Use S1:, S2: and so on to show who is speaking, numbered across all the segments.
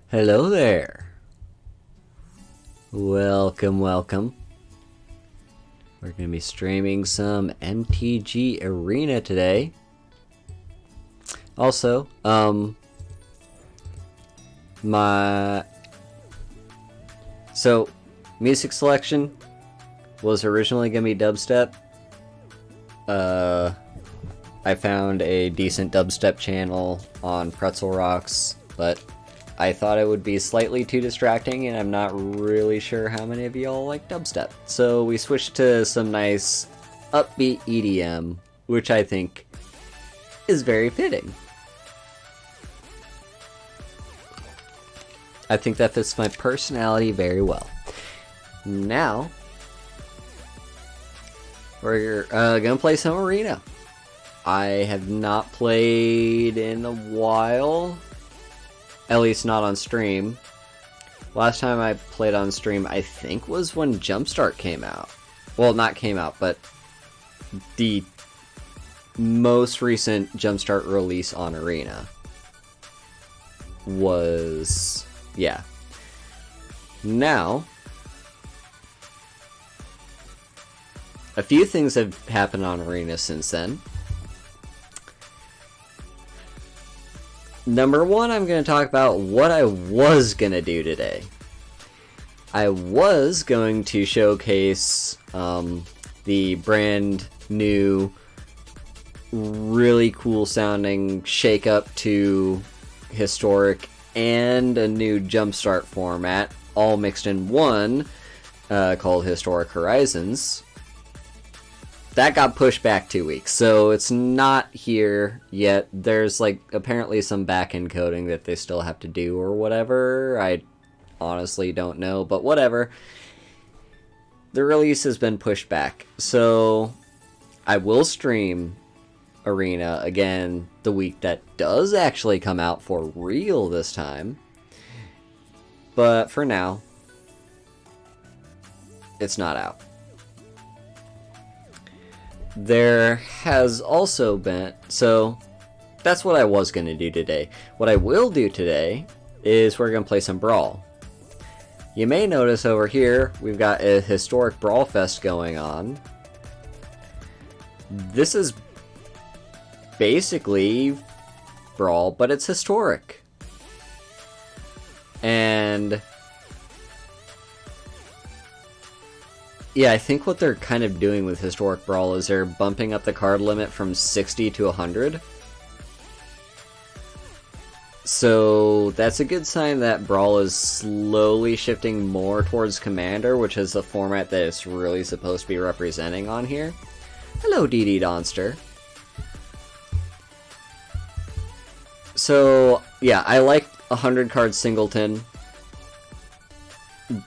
S1: Hello there. Welcome. We're going to be streaming some MTG Arena today. Also, music selection was originally going to be dubstep. I found a decent dubstep channel on Pretzel Rocks, but I thought it would be slightly too distracting, and I'm not really sure how many of y'all like dubstep. So we switched to some nice upbeat EDM, which I think is very fitting. I think that fits my personality very well. Now, we're gonna play some Arena. I have not played in a while. At least not on stream. Last time I played on stream, I think, was when Jumpstart came out. Well, not came out, but the most recent Jumpstart release on Arena was... yeah. Now, a few things have happened on Arena since then. Number one, I'm going to talk about what I was going to do today. I was going to showcase the brand new, really cool sounding shake-up to historic and a new Jumpstart format, all mixed in one, called Historic Horizons. That got pushed back 2 weeks, so it's not here yet. There's apparently some back-end coding that they still have to do or whatever. I honestly don't know, but whatever. The release has been pushed back, so I will stream Arena again the week that does actually come out for real this time. But for now, it's not out. There has also been... so, that's what I was going to do today. What I will do today is we're going to play some Brawl. You may notice over here, we've got a historic Brawl Fest going on. This is basically Brawl, but it's historic. And... yeah, I think what they're kind of doing with Historic Brawl is they're bumping up the card limit from 60 to 100. So that's a good sign that Brawl is slowly shifting more towards Commander, which is the format that it's really supposed to be representing on here. Hello, DD Donster. So, yeah, I like 100 card singleton.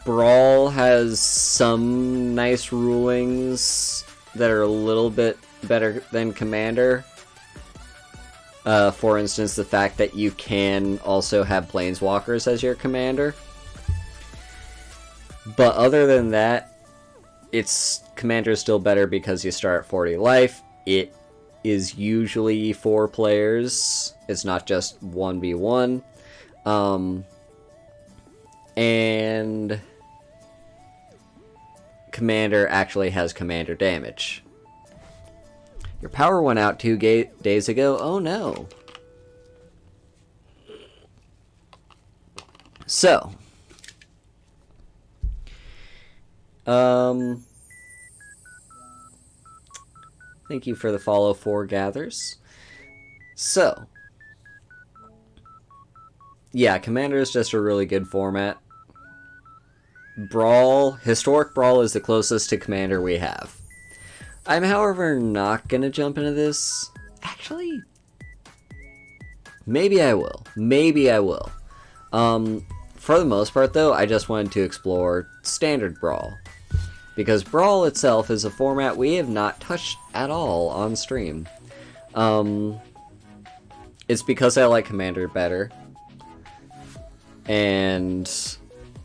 S1: Brawl has some nice rulings that are a little bit better than Commander. For instance, the fact that you can also have Planeswalkers as your commander. But other than that, Commander is still better because you start at 40 life. It is usually 4 players. It's not just 1v1. And Commander actually has commander damage. Your power went out 2 days ago. Oh no. So, thank you for the follow, 4Gathers. So, yeah, Commander is just a really good format. Brawl, Historic Brawl is the closest to Commander we have. I'm, however, not going to jump into this. Actually, maybe I will. For the most part, though, I just wanted to explore Standard Brawl. Because Brawl itself is a format we have not touched at all on stream. It's because I like Commander better. And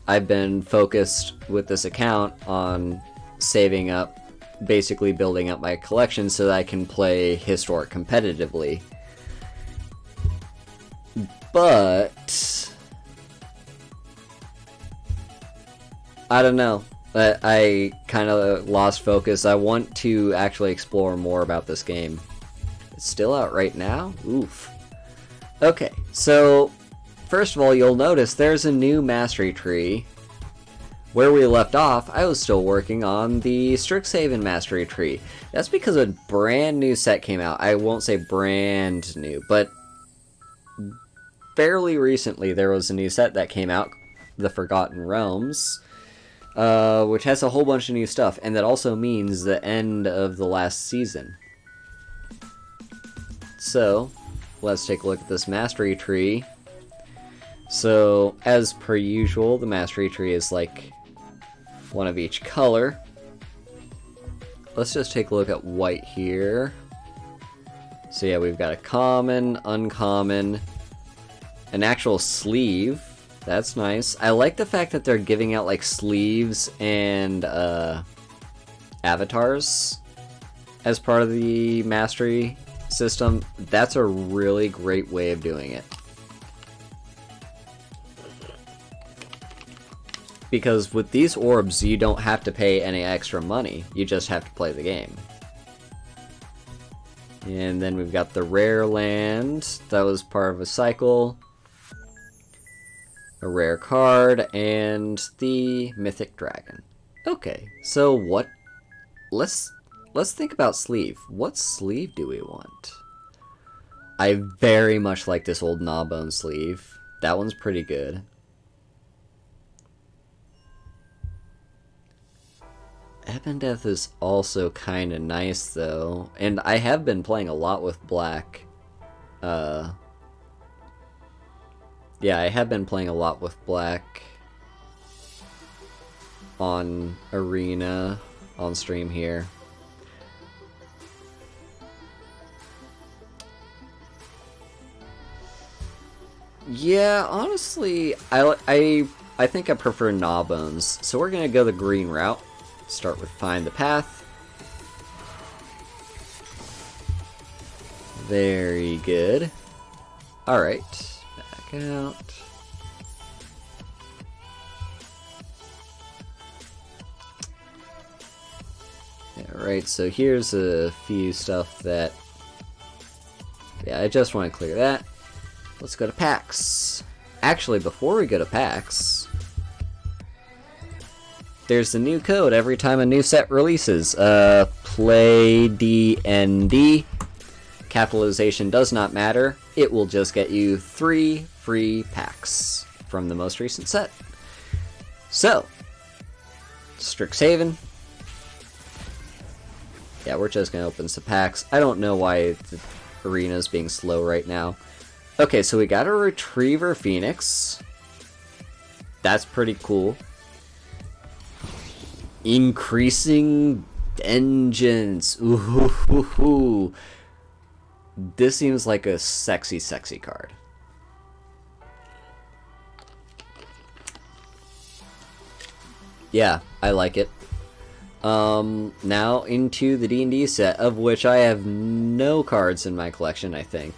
S1: I've been focused with this account on saving up, basically building up my collection so that I can play Historic competitively. But I don't know. I kind of lost focus. I want to actually explore more about this game. It's still out right now? Oof. Okay, so first of all, you'll notice there's a new mastery tree. Where we left off, I was still working on the Strixhaven mastery tree. That's because a brand new set came out. I won't say brand new, but fairly recently there was a new set that came out, the Forgotten Realms, which has a whole bunch of new stuff, and that also means the end of the last season. So, let's take a look at this mastery tree. So, as per usual, the mastery tree is like one of each color. Let's just take a look at white here. So yeah, we've got a common, uncommon, an actual sleeve. That's nice. I like the fact that they're giving out like sleeves and avatars as part of the mastery system. That's a really great way of doing it. Because with these orbs, you don't have to pay any extra money. You just have to play the game. And then we've got the rare land. That was part of a cycle. A rare card. And the mythic dragon. Okay, so what... Let's think about sleeve. What sleeve do we want? I very much like this old Gnawbone sleeve. That one's pretty good. Ebondeath is also kind of nice, though. And I have been playing a lot with black. Yeah, I have been playing a lot with black on Arena, on stream here. Yeah, honestly, I think I prefer Gnawbones. So we're gonna go the green route. Start with Find the Path. Very good. Alright, back out. Alright, so here's a few stuff that... Yeah, I just want to clear that. Let's go to packs. Actually, before we go to packs... There's a new code every time a new set releases. Play DND. Capitalization does not matter. It will just get you 3 free packs from the most recent set. So, Strixhaven. Yeah, we're just gonna open some packs. I don't know why the arena's being slow right now. Okay, so we got a Retriever Phoenix. That's pretty cool. Increasing Vengeance. Ooh. This seems like a sexy, sexy card. Yeah, I like it. Now into the D&D set, of which I have no cards in my collection, I think.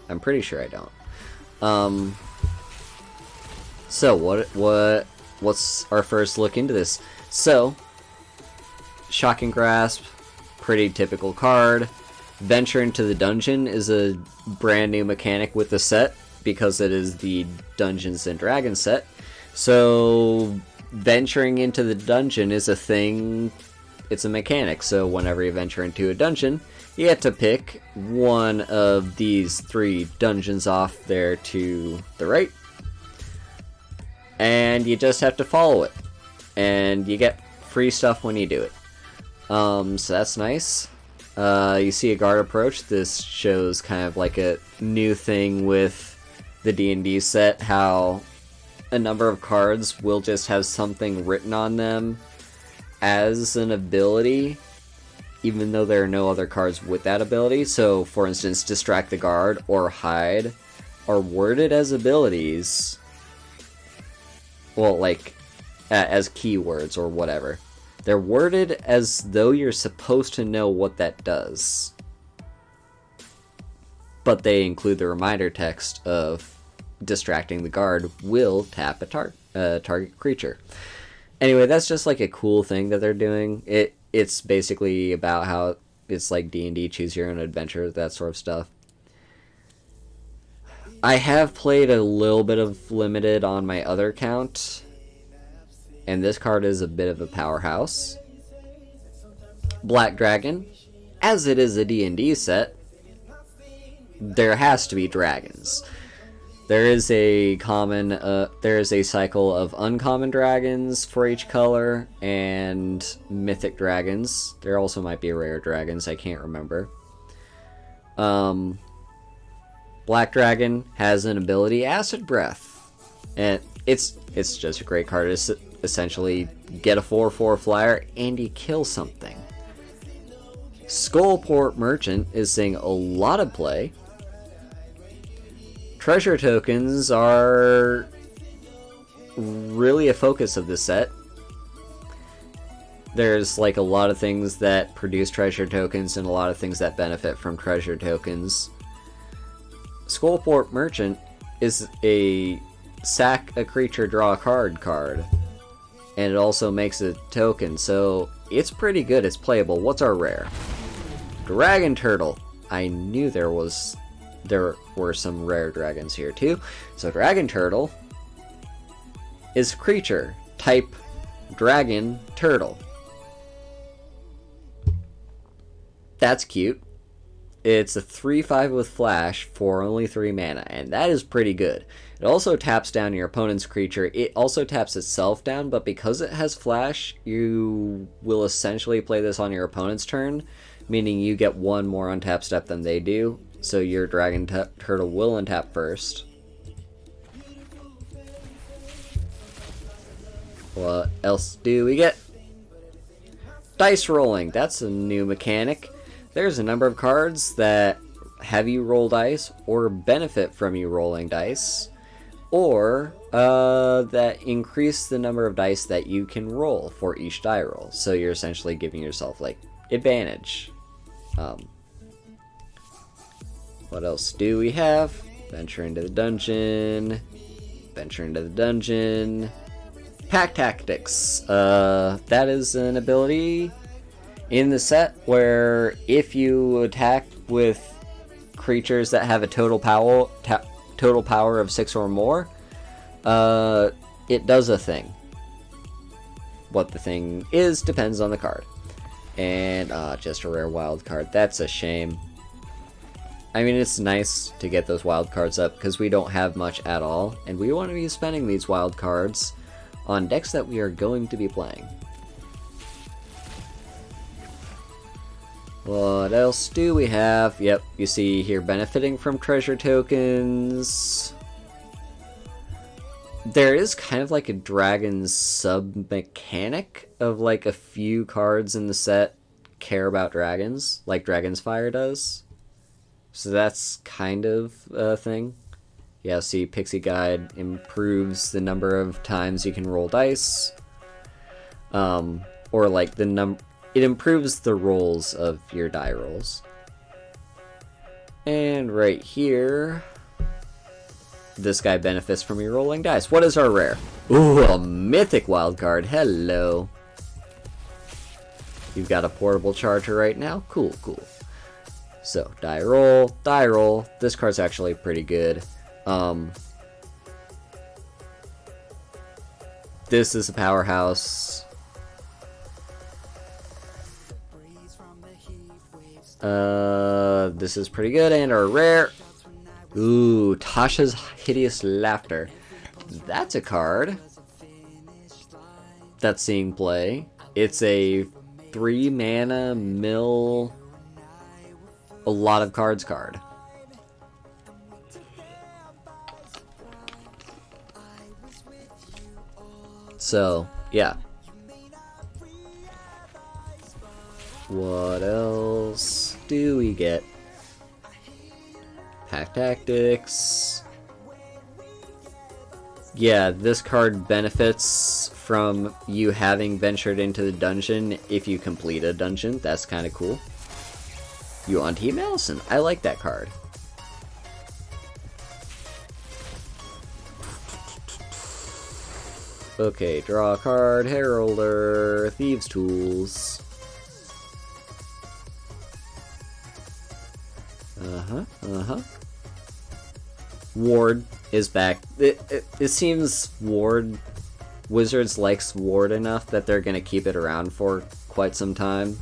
S1: I'm pretty sure I don't. So what's our first look into this? So, Shocking Grasp, pretty typical card. Venture into the Dungeon is a brand new mechanic with the set, because it is the Dungeons and Dragons set. So, venturing into the dungeon is a thing, it's a mechanic. So whenever you venture into a dungeon, you have to pick one of these 3 dungeons off there to the right. And you just have to follow it. And you get free stuff when you do it. So that's nice. You see a guard approach. This shows kind of like a new thing with the D&D set, how a number of cards will just have something written on them as an ability, even though there are no other cards with that ability. So, for instance, Distract the Guard or Hide are worded as abilities. Well, like, as keywords or whatever. They're worded as though you're supposed to know what that does. But they include the reminder text of distracting the guard will tap a target creature. Anyway, that's just like a cool thing that they're doing. It's basically about how it's like D&D, choose your own adventure, that sort of stuff. I have played a little bit of Limited on my other account, and this card is a bit of a powerhouse. Black Dragon, as it is a D&D set, there has to be dragons. There is a cycle of uncommon dragons for each color, and mythic dragons. There also might be rare dragons, I can't remember. Black Dragon has an ability, Acid Breath, and it's just a great card. It's essentially get a 4/4 flyer and you kill something. Skullport Merchant is seeing a lot of play. Treasure tokens are really a focus of this set. There's like a lot of things that produce treasure tokens and a lot of things that benefit from treasure tokens. Skullport Merchant is a sack a creature, draw a card, and it also makes a token, so it's pretty good. It's playable. What's our rare? Dragon Turtle. I knew there were some rare dragons here too. So Dragon Turtle is creature type Dragon Turtle. That's cute. It's a 3/5 with flash for only 3 mana, and that is pretty good. It also taps down your opponent's creature. It also taps itself down, but because it has flash, you will essentially play this on your opponent's turn, meaning you get 1 more untap step than they do, so your Dragon Turtle will untap first. What else do we get? Dice rolling. That's a new mechanic. There's a number of cards that have you roll dice or benefit from you rolling dice, or that increase the number of dice that you can roll for each die roll. So you're essentially giving yourself like advantage. What else do we have? Venture into the dungeon. Pack Tactics. That is an ability in the set where if you attack with creatures that have a total power of 6 or more, it does a thing. What the thing is depends on the card. And just a rare wild card. That's a shame. I mean, it's nice to get those wild cards up because we don't have much at all, and we want to be spending these wild cards on decks that we are going to be playing. What else do we have? Yep, you see here benefiting from treasure tokens. There is kind of like a dragon sub-mechanic of like a few cards in the set care about dragons, like Dragon's Fire does. So that's kind of a thing. Yeah, see, Pixie Guide improves the number of times you can roll dice. Or like it improves the rolls of your die rolls. And right here, this guy benefits from your rolling dice. What is our rare? Ooh, a mythic wildcard. Hello. You've got a portable charger right now? Cool, cool. So, die roll. This card's actually pretty good. This is a powerhouse. This is pretty good, and our rare. Ooh, Tasha's Hideous Laughter. That's a card that's seeing play. It's a 3 mana mill, a lot of cards card. So, yeah. What else do we get? Pack Tactics. Yeah, this card benefits from you having ventured into the dungeon if you complete a dungeon. That's kind of cool. You on Team Allison. I like that card. Okay, draw a card, Heralder, Thieves' Tools. Ward is back. It seems Wizards likes Ward enough that they're gonna keep it around for quite some time.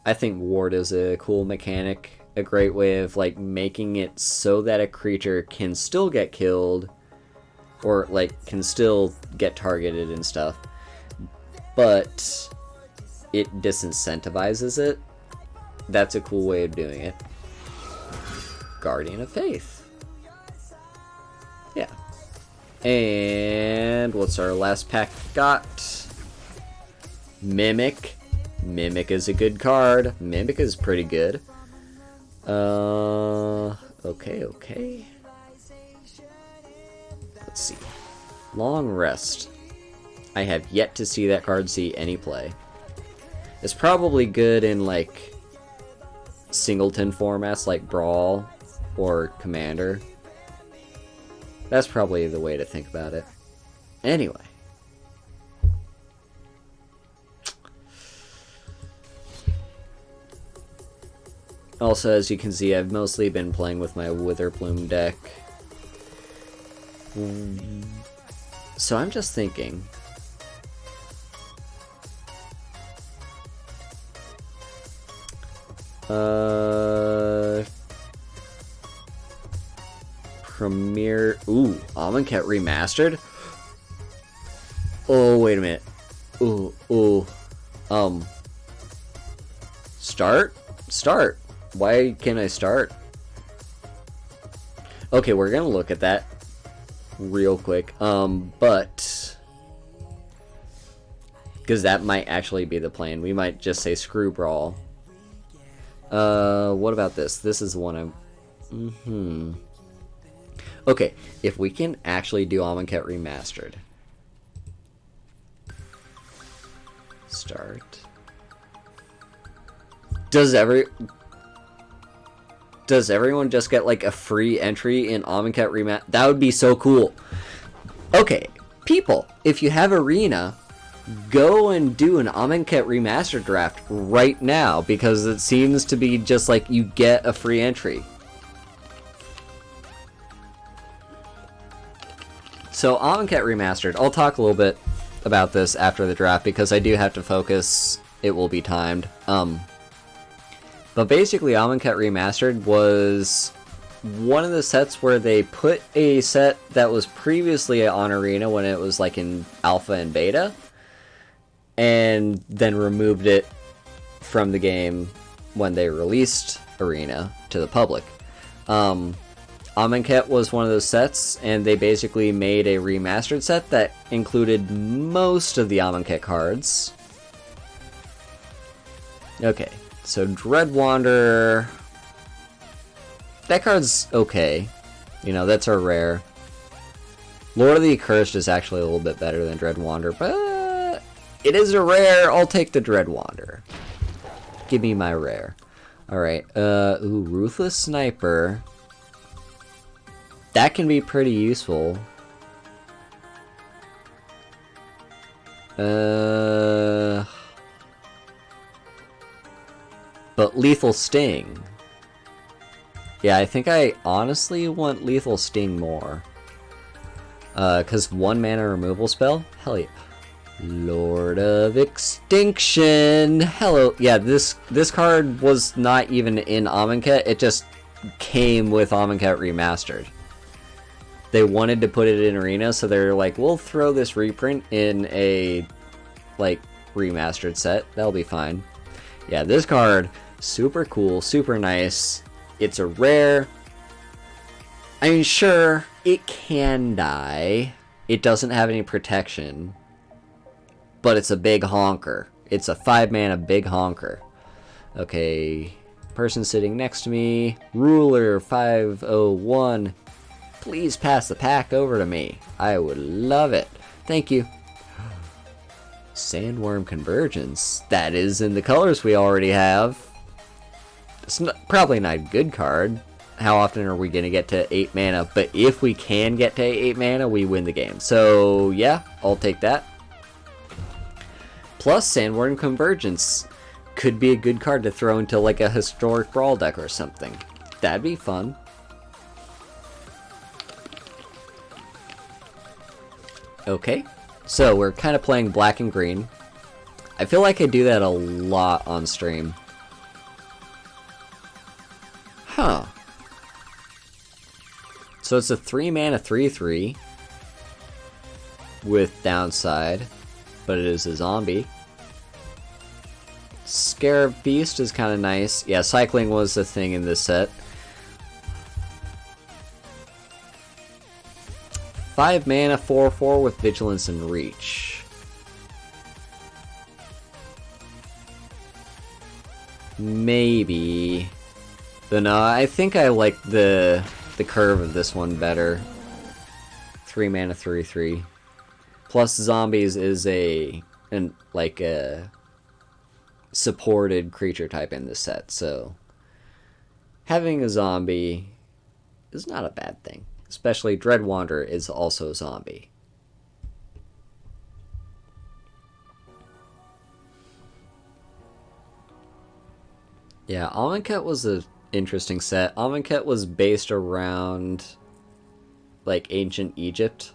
S1: I think Ward is a cool mechanic, a great way of like making it so that a creature can still get killed, or like can still get targeted and stuff, but it disincentivizes it. That's a cool way of doing it. Guardian of Faith. Yeah. And what's our last pack got? Mimic. Mimic is a good card. Mimic is pretty good. Okay. Let's see. Long Rest. I have yet to see that card see any play. It's probably good in like singleton formats like Brawl or Commander. That's probably the way to think about it. Anyway. Also, as you can see, I've mostly been playing with my Witherbloom deck. So I'm just thinking. Premier. Ooh, Amonkhet Remastered? Oh, wait a minute. Ooh. Start. Why can't I start? Okay, we're gonna look at that real quick. But because that might actually be the plan. We might just say screw Brawl. What about this? This is one I'm... Okay, if we can actually do Amonkhet Remastered. Start. Does everyone just get like a free entry in Amonkhet Remastered? That would be so cool. Okay, people, if you have Arena, go and do an Amonkhet Remastered draft right now, because it seems to be just like you get a free entry. So Amonkhet Remastered, I'll talk a little bit about this after the draft because I do have to focus. It will be timed. But basically Amonkhet Remastered was one of the sets where they put a set that was previously on Arena when it was like in alpha and beta, and then removed it from the game when they released Arena to the public. Amonkhet was one of those sets, and they basically made a remastered set that included most of the Amonkhet cards. Okay, so Dread Wanderer. That card's okay. You know, that's a rare. Lord of the Accursed is actually a little bit better than Dread Wanderer, but it is a rare. I'll take the Dread Wanderer. Give me my rare. Alright, Ruthless Sniper. That can be pretty useful. But Lethal Sting. Yeah, I think I honestly want Lethal Sting more. Because 1 mana removal spell? Hell yeah. Lord of Extinction. Hello. Yeah, this card was not even in Amonkhet. It just came with Amonkhet Remastered. They wanted to put it in Arena, so they're like, we'll throw this reprint in a, like, remastered set. That'll be fine. Yeah, this card, super cool, super nice. It's a rare. I mean, sure, it can die. It doesn't have any protection. But it's a big honker. It's a 5-mana big honker. Okay, person sitting next to me. Ruler 501. Please pass the pack over to me. I would love it. Thank you. Sandworm Convergence. That is in the colors we already have. It's probably not a good card. how often are we going to get to 8 mana, but if we can get to 8 mana, we win the game. So yeah, I'll take that. Plus, Sandworm Convergence could be a good card to throw into like a historic Brawl deck or something. That'd be fun. Okay, so we're kind of playing black and green. I feel like I do that a lot on stream. Huh. So it's a 3 mana 3/3 with downside, but it is a zombie. Scarab Feast is kind of nice. Yeah, cycling was a thing in this set. 5 mana 4/4 with Vigilance and Reach. Maybe. But no, I think I like the curve of this one better. 3 mana 3/3. Plus zombies is a supported creature type in this set, so having a zombie is not a bad thing. Especially Dread Wanderer is also a zombie. Yeah, Amonkhet was an interesting set. Amonkhet was based around like ancient Egypt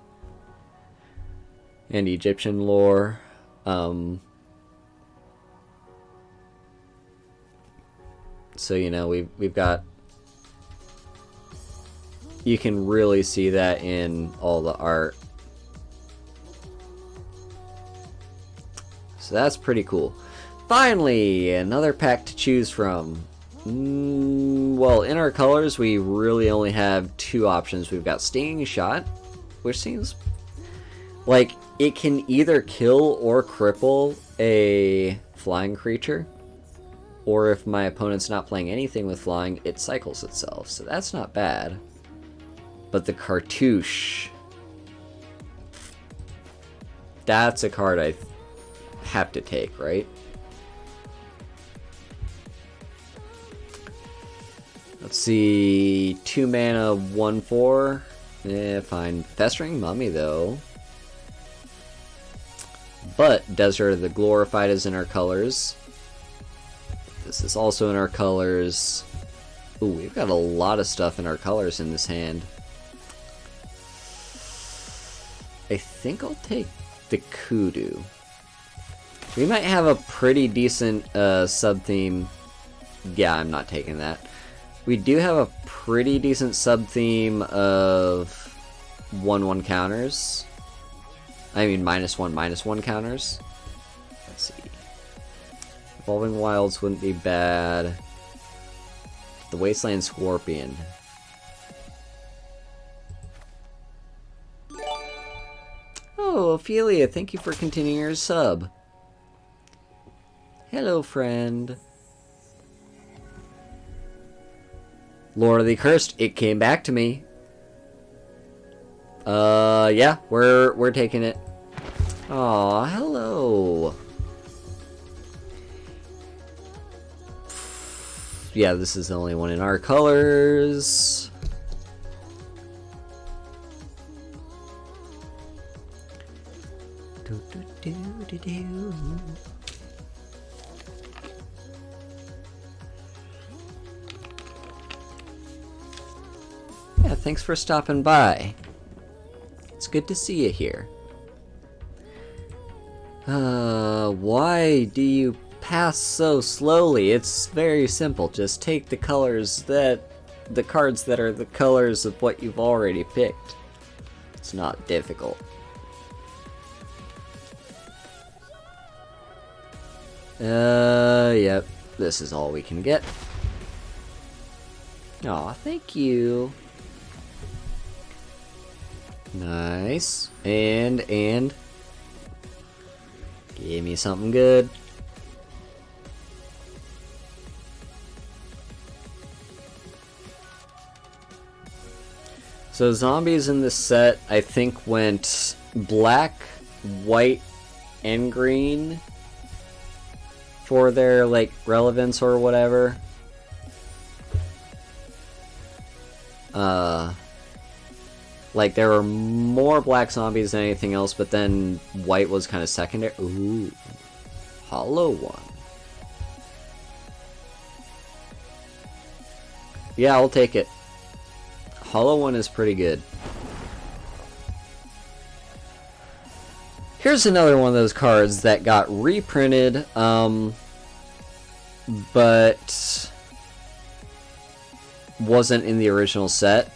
S1: and Egyptian lore. So you know we've got, you can really see that in all the art. So that's pretty cool. Finally, another pack to choose from. Well, in our colors, we really only have 2 options. We've got Stinging Shot, which seems like it can either kill or cripple a flying creature. Or if my opponent's not playing anything with flying, it cycles itself. So that's not bad. But the Cartouche, that's a card I have to take, right? Let's see, 2 mana 1/4. Yeah, fine. Festering Mummy though. But Desert of the Glorified is in our colors. This is also in our colors. Ooh, we've got a lot of stuff in our colors in this hand. I think I'll take the Kudu. We might have a pretty decent sub-theme. Yeah, I'm not taking that. We do have a pretty decent sub-theme of 1/1 counters. I mean -1/-1 counters. Let's see. Evolving Wilds wouldn't be bad. The Wasteland Scorpion. Oh, Ophelia, thank you for continuing your sub. Hello, friend. Lord of the Accursed, it came back to me. Yeah, we're taking it. Aw, hello. Yeah, this is the only one in our colors. Yeah, thanks for stopping by. It's good to see you here. Why do you pass so slowly? It's very simple. Just take the cards that are the colors of what you've already picked. It's not difficult. Yep. This is all we can get. Aw, thank you. Nice. And give me something good. So zombies in this set, I think, went black, white, and green for their like relevance or whatever. Like, there were more black zombies than anything else, but then white was kind of secondary. Ooh. Hollow one. Yeah, I'll take it. Hollow one is pretty good. Here's another one of those cards that got reprinted, but wasn't in the original set.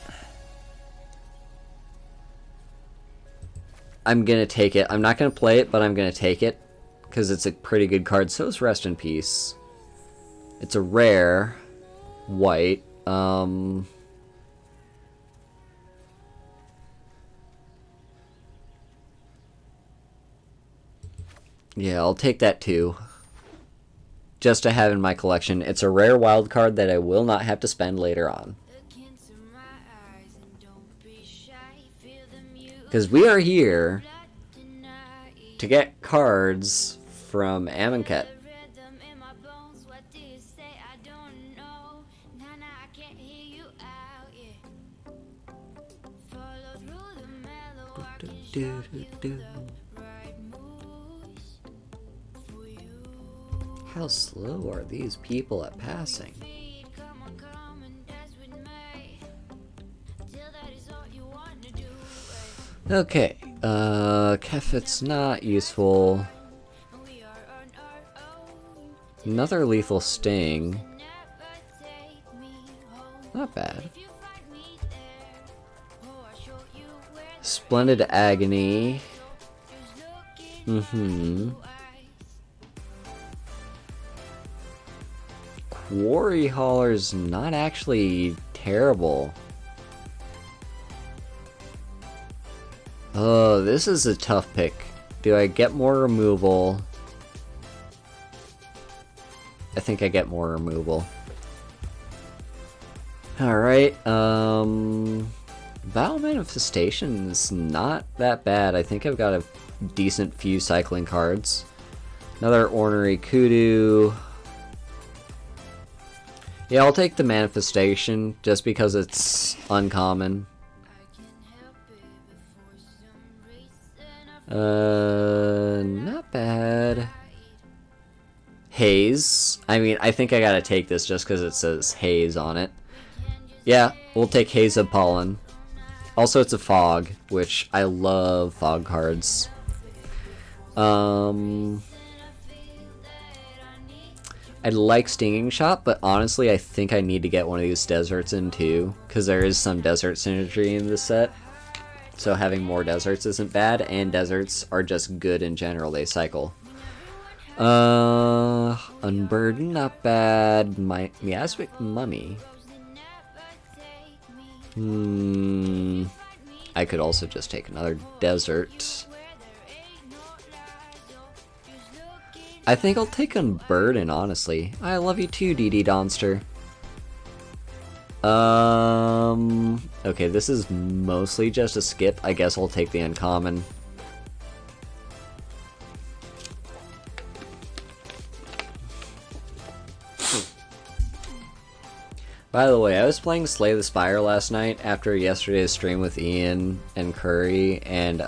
S1: I'm gonna take it. I'm not gonna play it, but I'm gonna take it because it's a pretty good card. So is Rest in Peace. It's a rare white. Yeah, I'll take that too. Just to have in my collection. It's a rare wild card that I will not have to spend later on. Because we are here to get cards from Amonkhet. How slow are these people at passing? Okay, Kefit's not useful. Another lethal sting. Not bad. Splendid Agony. Quarry Hauler's not actually terrible. Oh, this is a tough pick. Do I get more removal? I think I get more removal. Alright, Battle Manifestation is not that bad. I think I've got a decent few cycling cards. Another Ornery Kudu. Yeah, I'll take the Manifestation just because it's uncommon. Not bad. Haze. I mean, I think I gotta take this just because it says Haze on it. Yeah, we'll take Haze of Pollen. Also, it's a fog, which I love fog cards. I'd like Stinging Shot, but honestly, I think I need to get one of these deserts in too, because there is some desert synergy in this set. So having more deserts isn't bad, and deserts are just good in general, they cycle. Unburden, not bad. Miasmic Mummy. I could also just take another desert. I think I'll take Unburden, honestly. I love you too, DD Donster. Okay, this is mostly just a skip. I guess I'll take the uncommon. By the way, I was playing Slay the Spire last night after yesterday's stream with Ian and Curry, and,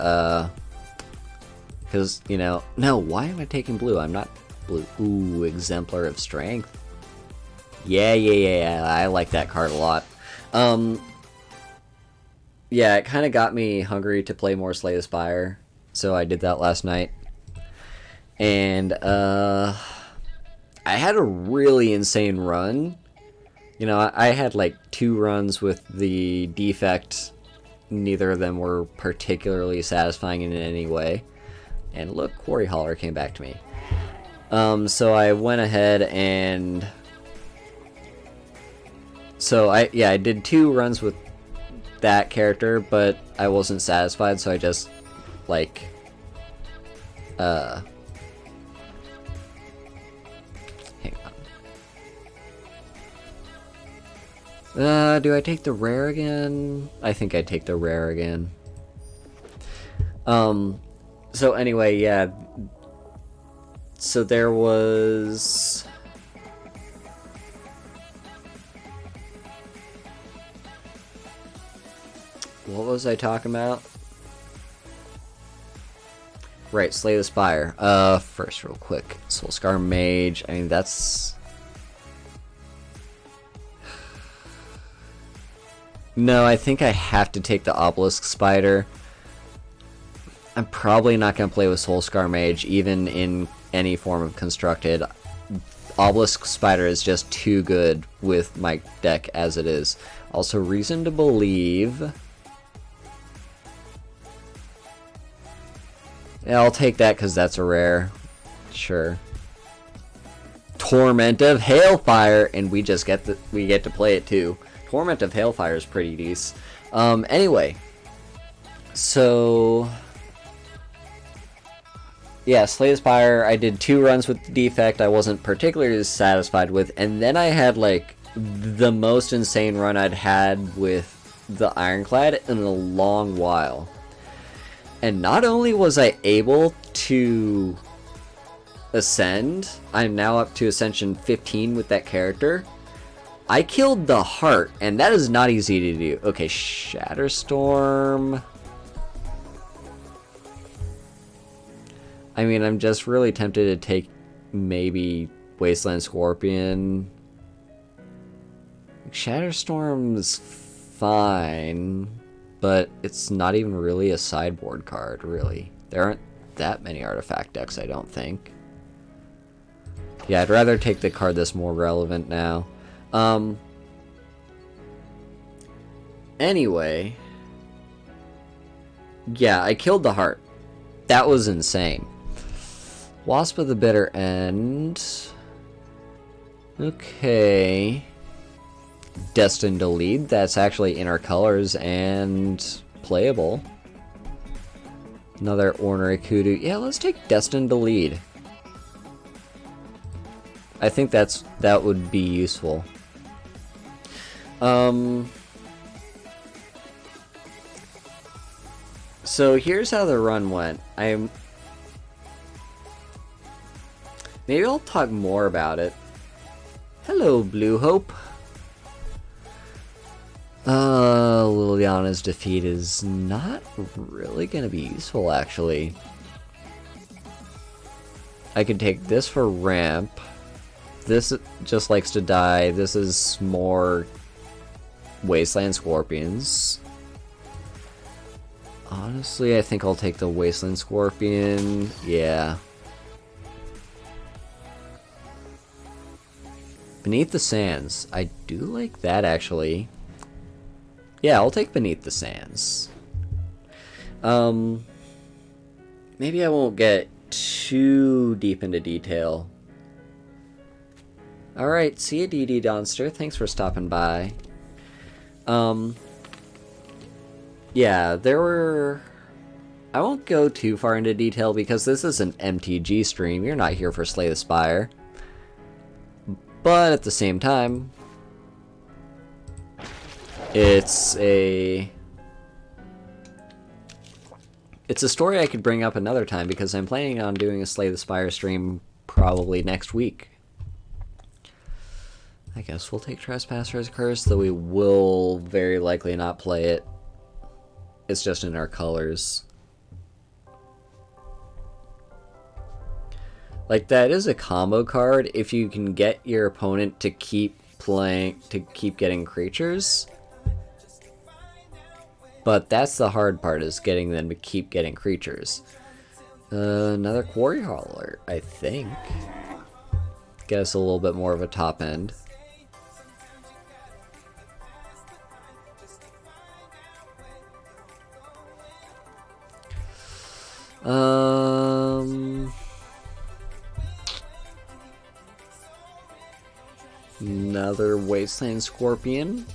S1: because, you know, no, why am I taking blue? I'm not blue. Ooh, Exemplar of Strength. Yeah, I like that card a lot. Yeah, it kind of got me hungry to play more Slay the Spire, so I did that last night. And, I had a really insane run. You know, I had like 2 runs with the defect. Neither of them were particularly satisfying in any way. And look, Quarry Hauler came back to me. So I went ahead and... So I did 2 runs with that character, but I wasn't satisfied, so I just, like, hang on. Do I take the rare again? I think I take the rare again. So anyway, yeah. So there was... was I talking about? Right, Slay the Spire. First, real quick. Soulscar Mage. I mean, that's... No, I think I have to take the Obelisk Spider. I'm probably not going to play with Soulscar Mage, even in any form of Constructed. Obelisk Spider is just too good with my deck as it is. Also, Reason to Believe... Yeah, I'll take that because that's a rare. Sure. Torment of Hailfire, and we just get to play it too. Torment of Hailfire is pretty decent. Anyway, so yeah, Slay the Spire. I did 2 runs with the defect. I wasn't particularly satisfied with, and then I had like the most insane run I'd had with the Ironclad in a long while. And not only was I able to ascend, I'm now up to Ascension 15 with that character. I killed the heart, and that is not easy to do. Okay, Shatterstorm. I mean, I'm just really tempted to take maybe Wasteland Scorpion. Shatterstorm's fine. But it's not even really a sideboard card, really. There aren't that many artifact decks, I don't think. Yeah, I'd rather take the card that's more relevant now. Anyway. Yeah, I killed the heart. That was insane. Wasp of the Bitter End. Okay. Destined to Lead, that's actually in our colors and playable. Another Ornery Kudu. Yeah, let's take Destined to Lead. I think that would be useful. So here's how the run went. Maybe I'll talk more about it. Hello, Blue Hope. Liliana's defeat is not really going to be useful, actually. I could take this for ramp. This just likes to die. This is more Wasteland Scorpions. Honestly, I think I'll take the Wasteland Scorpion. Yeah. Beneath the Sands. I do like that, actually. Yeah, I'll take Beneath the Sands. Maybe I won't get too deep into detail. Alright, see ya, DD Donster. Thanks for stopping by. Yeah, there were... I won't go too far into detail because this is an MTG stream. You're not here for Slay the Spire. But at the same time... It's a story I could bring up another time because I'm planning on doing a Slay the Spire stream probably next week. I guess we'll take Trespasser's Curse, though we will very likely not play it. It's just in our colors. Like, that is a combo card if you can get your opponent to keep getting creatures. But that's the hard part, is getting them to keep getting creatures. Another Quarry Hauler, I think. Get us a little bit more of a top end. Another Wasteland Scorpion.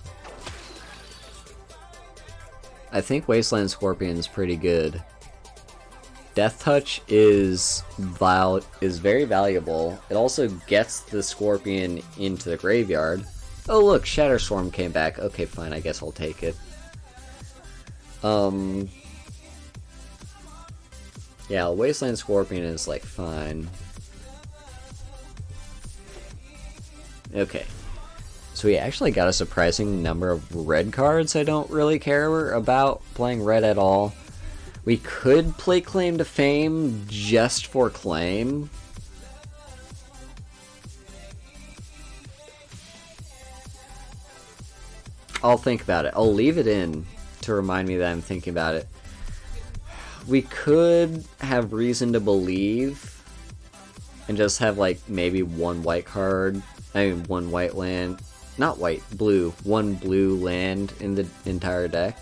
S1: I think Wasteland Scorpion is pretty good. Death Touch is very valuable. It also gets the Scorpion into the graveyard. Oh look, Shatterstorm came back. Okay, fine, I guess I'll take it. Yeah, Wasteland Scorpion is like fine. Okay. So we actually got a surprising number of red cards. I don't really care about playing red at all. We could play Claim to Fame just for claim. I'll think about it. I'll leave it in to remind me that I'm thinking about it. We could have Reason to Believe and just have like maybe one white card. I mean, one white land. Not white, blue. One blue land in the entire deck.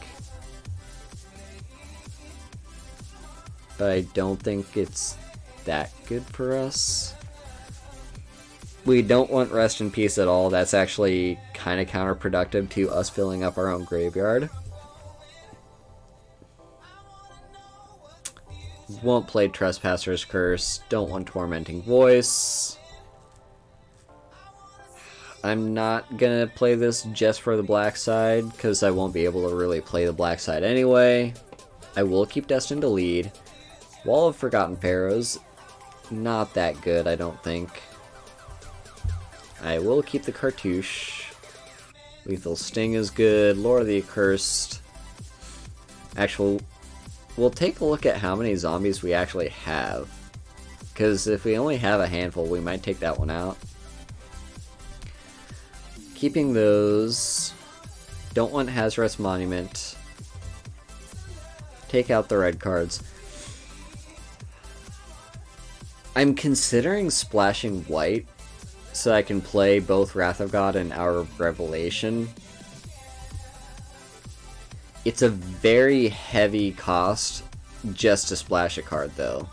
S1: But I don't think it's that good for us. We don't want Rest in Peace at all. That's actually kind of counterproductive to us filling up our own graveyard. Won't play Trespasser's Curse. Don't want Tormenting Voice. I'm not gonna play this just for the black side, because I won't be able to really play the black side anyway. I will keep Destined to Lead. Wall of Forgotten Pharaohs. Not that good, I don't think. I will keep the Cartouche. Lethal Sting is good. Lord of the Accursed. Actually, we'll take a look at how many zombies we actually have. Because if we only have a handful, we might take that one out. Keeping those. Don't want Hazardous Monument. Take out the red cards. I'm considering splashing white so I can play both Wrath of God and Hour of Revelation. It's a very heavy cost just to splash a card, though.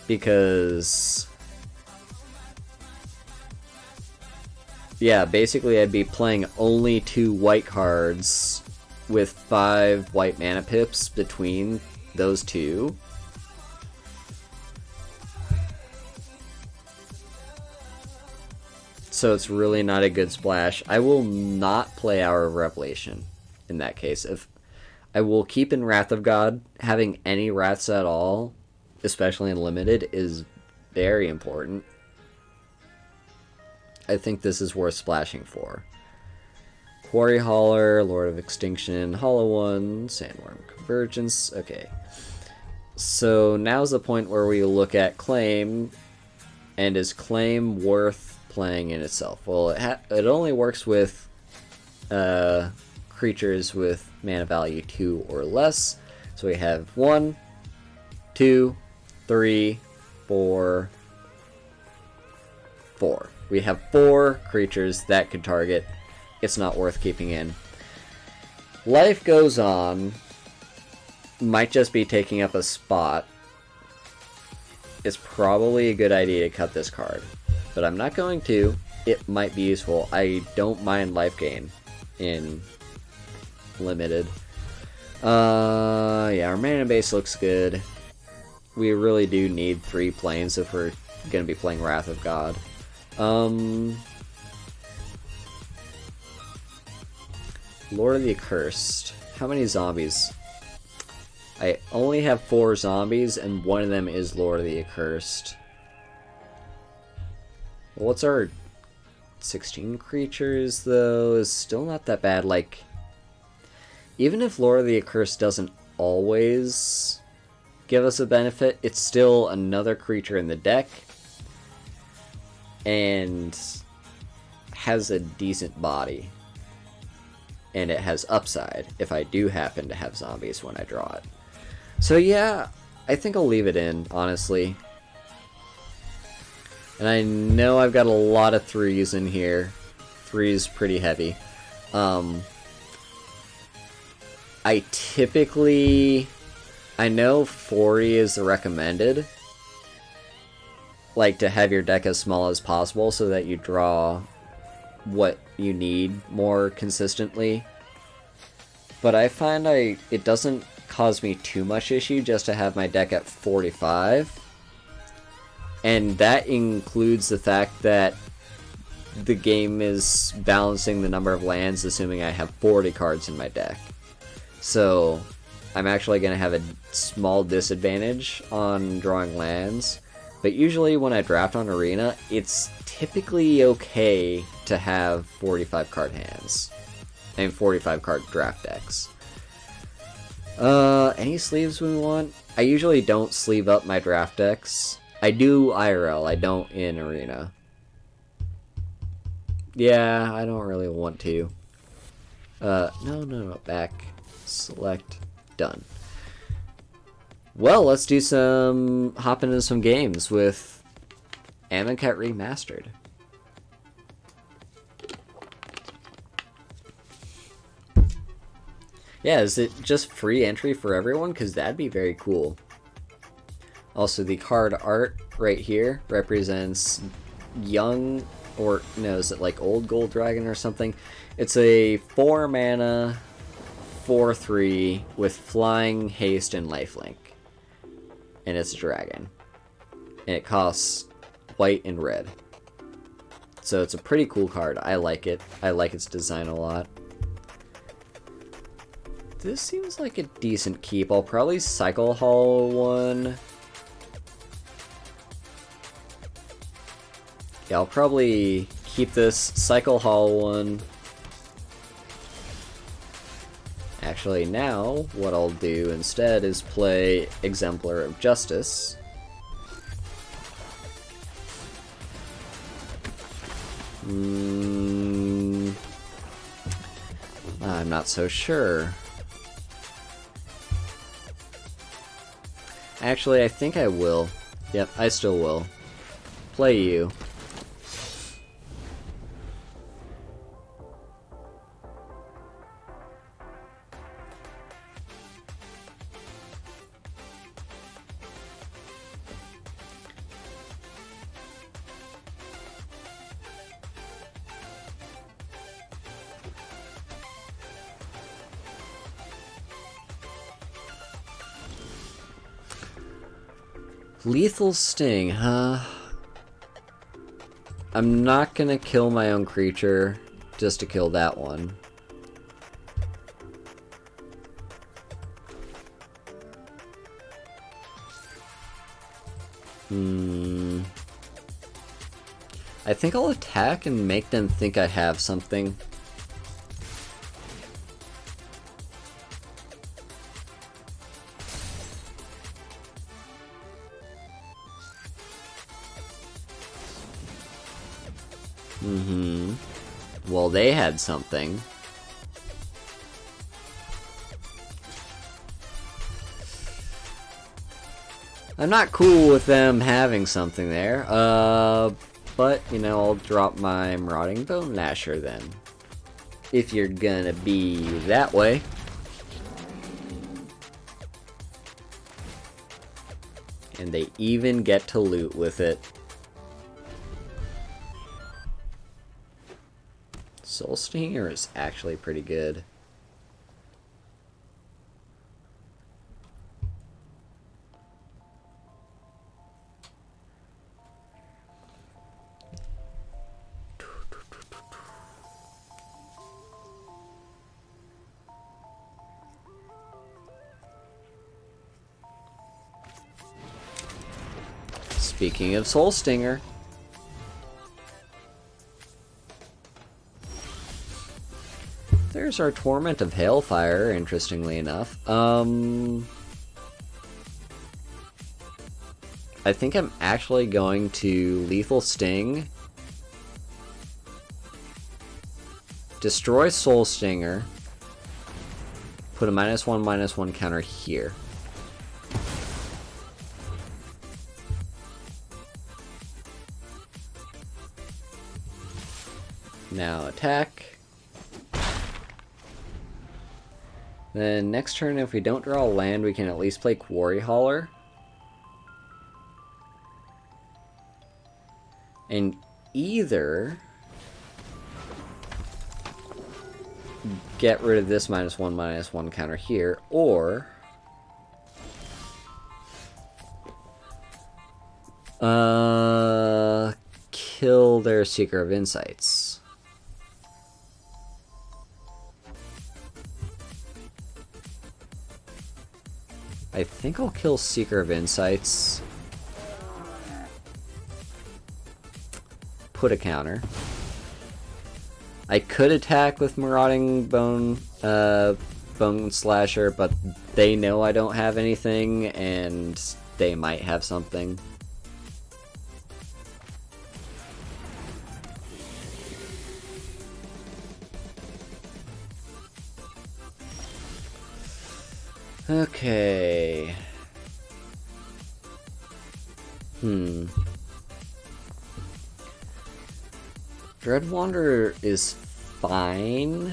S1: Because... yeah, basically I'd be playing only 2 white cards with 5 white mana pips between those 2. So it's really not a good splash. I will not play Hour of Revelation in that case. If I will keep in Wrath of God. Having any Wraths at all, especially in Limited, is very important. I think this is worth splashing for. Quarry Hauler, Lord of Extinction, Hollow One, Sandworm Convergence. Okay. So now's the point where we look at Claim, and is Claim worth playing in itself? Well, it only works with creatures with mana value 2 or less. So we have 1, 2, 3, 4, 4. We have 4 creatures that could target. It's not worth keeping in. Life Goes On might just be taking up a spot. It's probably a good idea to cut this card, but I'm not going to. It might be useful. I don't mind life gain in Limited. Yeah, our mana base looks good. We really do need 3 planes if we're going to be playing Wrath of God. Lord of the Accursed. How many zombies? I only have 4 zombies, and one of them is Lord of the Accursed. What's our 16 creatures, though? Is still not that bad. Like, even if Lord of the Accursed doesn't always give us a benefit, it's still another creature in the deck, and has a decent body. And it has upside if I do happen to have zombies when I draw it. So yeah, I think I'll leave it in, honestly. And I know I've got a lot of 3s in here. 3 is pretty heavy. I typically... I know 40 is the recommended. Like, to have your deck as small as possible so that you draw what you need more consistently. But I find it doesn't cause me too much issue just to have my deck at 45. And that includes the fact that the game is balancing the number of lands, assuming I have 40 cards in my deck. So I'm actually going to have a small disadvantage on drawing lands. But usually when I draft on Arena, it's typically okay to have 45 card hands. And 45 card draft decks. Any sleeves we want? I usually don't sleeve up my draft decks. I do IRL, I don't in Arena. Yeah, I don't really want to. No, back, select, done. Well, let's do some, hop into some games with Amonkhet Remastered. Yeah, is it just free entry for everyone? Because that'd be very cool. Also, the card art right here represents young, or no, is it like old Gold Dragon or something? It's a 4 mana, 4/3 with flying, haste, and lifelink. And it's a dragon. And it costs white and red. So it's a pretty cool card. I like it. I like its design a lot. This seems like a decent keep. I'll probably cycle haul one. Yeah, I'll probably keep this cycle haul one. Actually, now what I'll do instead is play Exemplar of Justice. I'm not so sure. Actually, I think I will. Yep, I still will. Play you. Lethal Sting, huh? I'm not gonna kill my own creature just to kill that one. I think I'll attack and make them think I have something. Well, they had something. I'm not cool with them having something there, but, you know, I'll drop my Marauding Bone Lasher then. If you're gonna be that way. And they even get to loot with it. Soul Stinger is actually pretty good. Speaking of Soul Stinger, there's our Torment of Hailfire, interestingly enough. I think I'm actually going to Lethal Sting, destroy Soul Stinger, put a -1/-1 counter here. Now attack. Then next turn, if we don't draw a land, we can at least play Quarry Hauler. And either get rid of this -1/-1 counter here, or kill their Seeker of Insights. I think I'll kill Seeker of Insights. Put a counter. I could attack with Marauding Bone Slasher, but they know I don't have anything, and they might have something. Okay. Dread Wanderer is fine.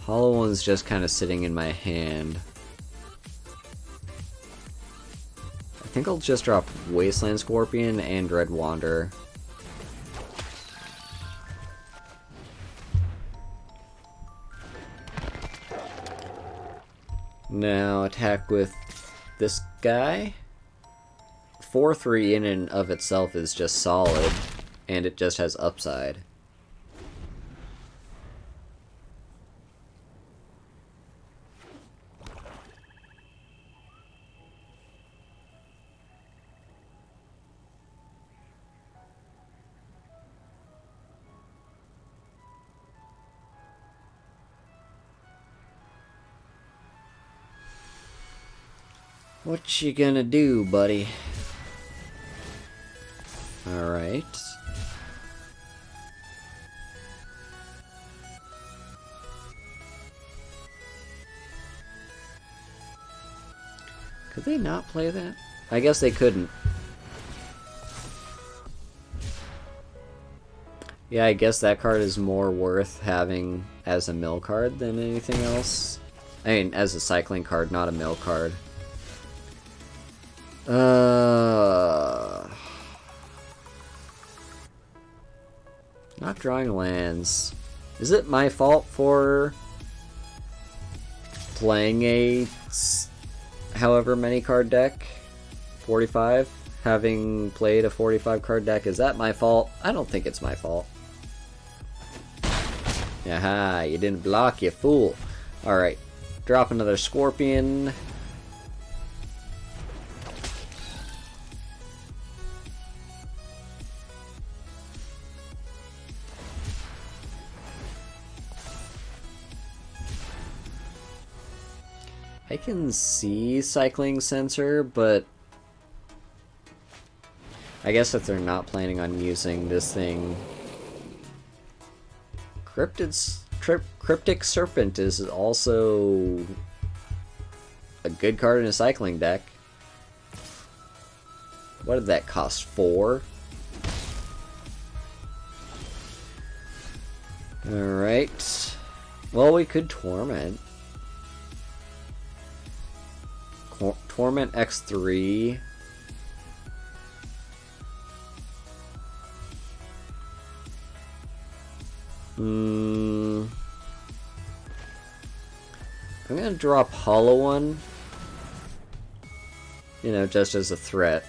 S1: Hollow One's just kind of sitting in my hand. I think I'll just drop Wasteland Scorpion and Dread Wanderer. Now attack with this guy. 4/3 in and of itself is just solid, and it just has upside. What you gonna do, buddy? Alright. Could they not play that? I guess they couldn't. Yeah, I guess that card is more worth having as a mill card than anything else. I mean, as a cycling card, not a mill card. Not drawing lands. Is it my fault for playing a however many card deck? 45? Having played a 45 card deck, is that my fault? I don't think it's my fault. Aha, you didn't block, you fool. Alright, drop another Scorpion. I can see Cycling Sensor, but I guess if they're not planning on using this thing... Cryptic Serpent is also a good card in a cycling deck. What did that cost? 4? Alright. Well, we could Torment. Torment X3. I'm gonna drop Hollow One. You know, just as a threat.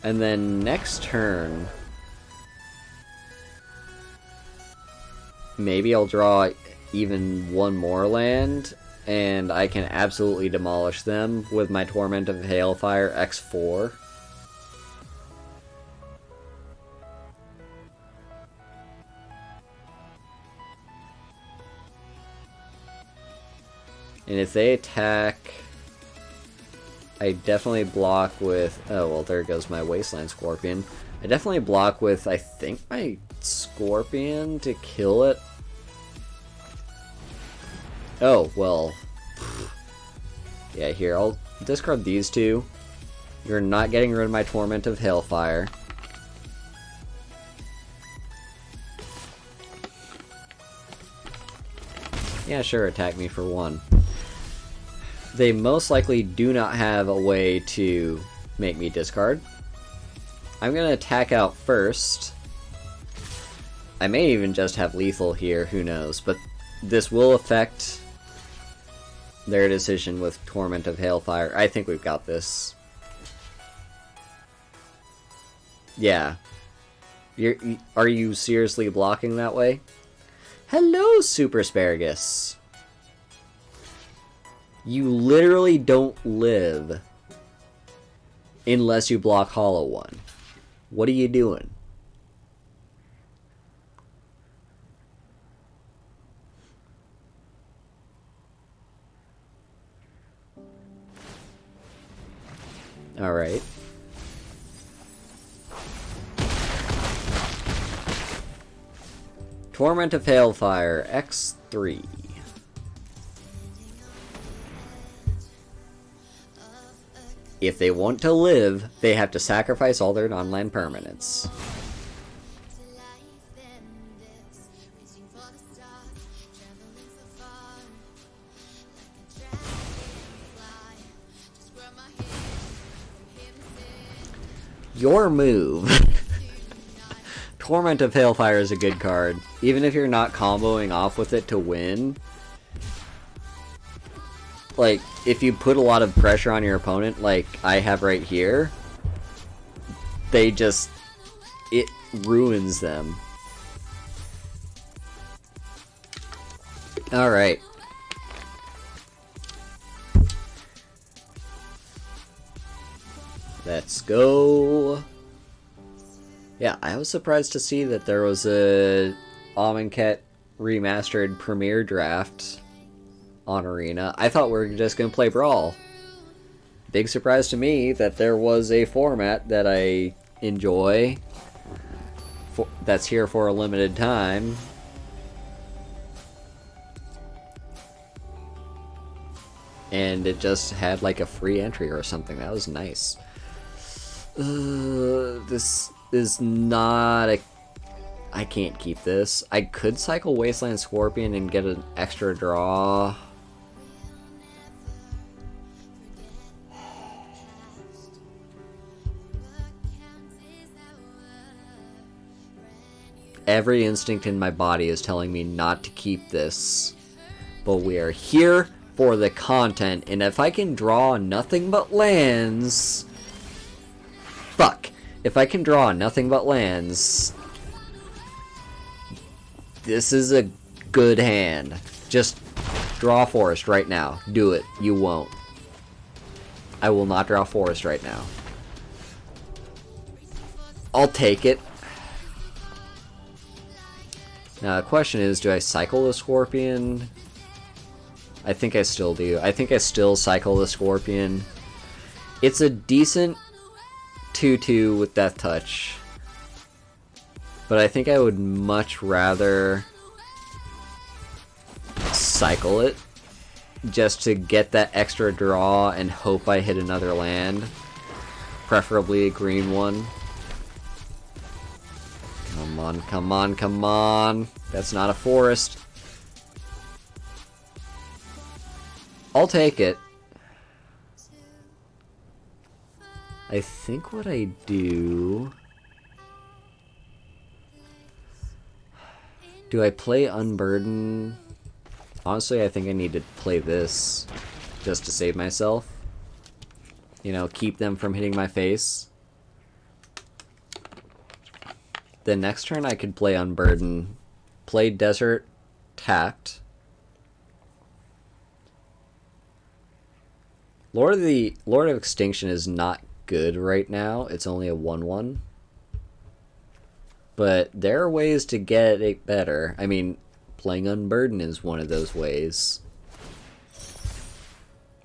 S1: And then next turn, maybe I'll draw even one more land, and I can absolutely demolish them with my Torment of Hailfire X4. And if they attack, I definitely block with... Oh, well, there goes my Wasteland Scorpion. I definitely block with, I think, my Scorpion to kill it. Oh, well. Yeah, here, I'll discard these two. You're not getting rid of my Torment of Hailfire. Yeah, sure, attack me for 1. They most likely do not have a way to make me discard. I'm gonna attack out first. I may even just have lethal here, who knows, but this will affect their decision with Torment of Hailfire. I think we've got this. Yeah. Are you seriously blocking that way? Hello, Super Asparagus! You literally don't live unless you block Hollow One. What are you doing? Alright. Torment of Hailfire, X3. If they want to live, they have to sacrifice all their online permanents. Your move. Torment of Hailfire is a good card. Even if you're not comboing off with it to win. Like, if you put a lot of pressure on your opponent, like I have right here, they just... it ruins them. Alright. Let's go. Yeah, I was surprised to see that there was a Amonkhet remastered premiere draft on Arena. I thought we were just going to play Brawl. Big surprise to me that there was a format that I enjoy that's here for a limited time. And it just had like a free entry or something. That was nice. This is not a... I can't keep this. I could cycle Wasteland Scorpion and get an extra draw. Every instinct in my body is telling me not to keep this. But we are here for the content, and if I can draw nothing but lands... Fuck. If I can draw nothing but lands... This is a good hand. Just draw forest right now. Do it. You won't. I will not draw forest right now. I'll take it. Now the question is, do I cycle the Scorpion? I think I still do. I think I still cycle the Scorpion. It's a decent 2/2 with Death Touch. But I think I would much rather cycle it just to get that extra draw and hope I hit another land. Preferably a green one. Come on, come on, come on. That's not a forest. I'll take it. I think what I do... Do I play Unburden? Honestly, I think I need to play this just to save myself. You know, keep them from hitting my face. The next turn I could play Unburden. Play Desert Tact. Lord of Extinction is not good right now. It's only a 1/1. But there are ways to get it better. I mean, playing Unburden is one of those ways.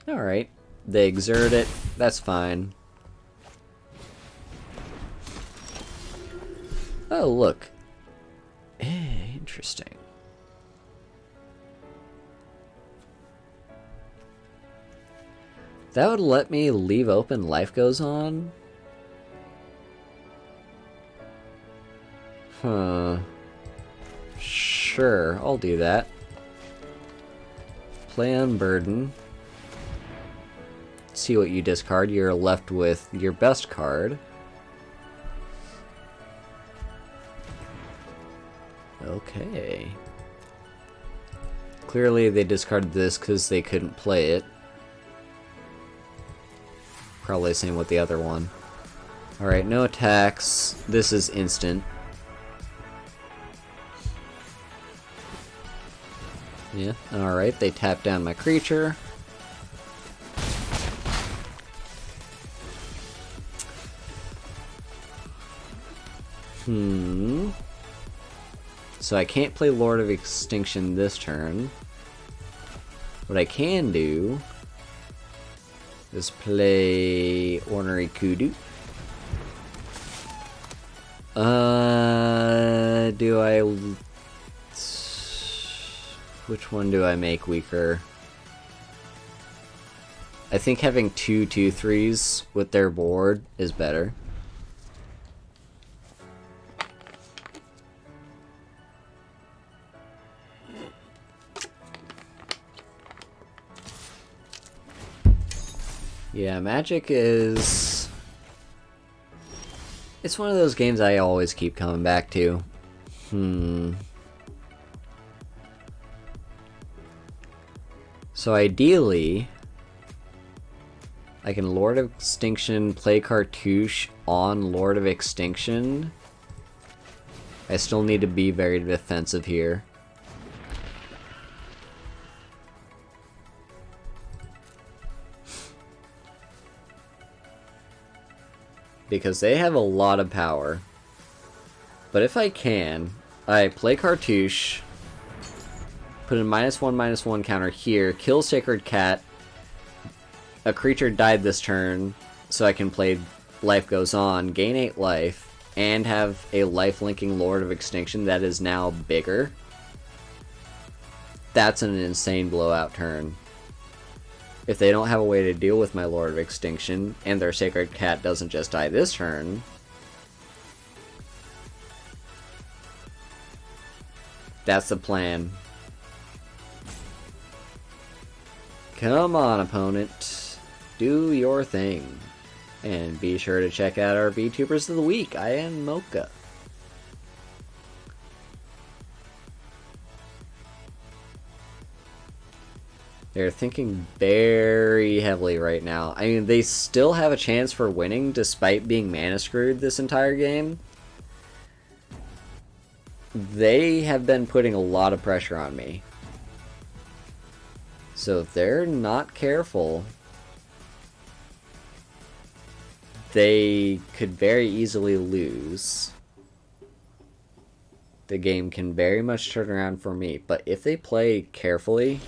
S1: Alright. They exert it. That's fine. Oh, look. Interesting. That would let me leave open Life Goes On? Huh. Sure, I'll do that. Play Unburden. See what you discard. You're left with your best card. Okay. Clearly they discarded this because they couldn't play it. Probably the same with the other one. Alright, no attacks. This is instant. Yeah, alright, they tap down my creature. So I can't play Lord of Extinction this turn. What I can do is play Ornery Kudu. Do I... Which one do I make weaker? I think having 2/2/3s with their board is better. Yeah, Magic is... It's one of those games I always keep coming back to. So ideally, I can Lord of Extinction, play Cartouche on Lord of Extinction. I still need to be very defensive here. Because they have a lot of power. But if I can, I play Cartouche, put a -1/-1 counter here, kill Sacred Cat, a creature died this turn, so I can play Life Goes On, gain 8 life, and have a life-linking Lord of Extinction that is now bigger. That's an insane blowout turn. If they don't have a way to deal with my Lord of Extinction, and their Sacred Cat doesn't just die this turn, that's the plan. Come on, opponent. Do your thing. And be sure to check out our VTubers of the week. I am Mocha. They're thinking very heavily right now. I mean, they still have a chance for winning despite being mana screwed this entire game. They have been putting a lot of pressure on me. So if they're not careful, they could very easily lose. The game can very much turn around for me. But if they play carefully...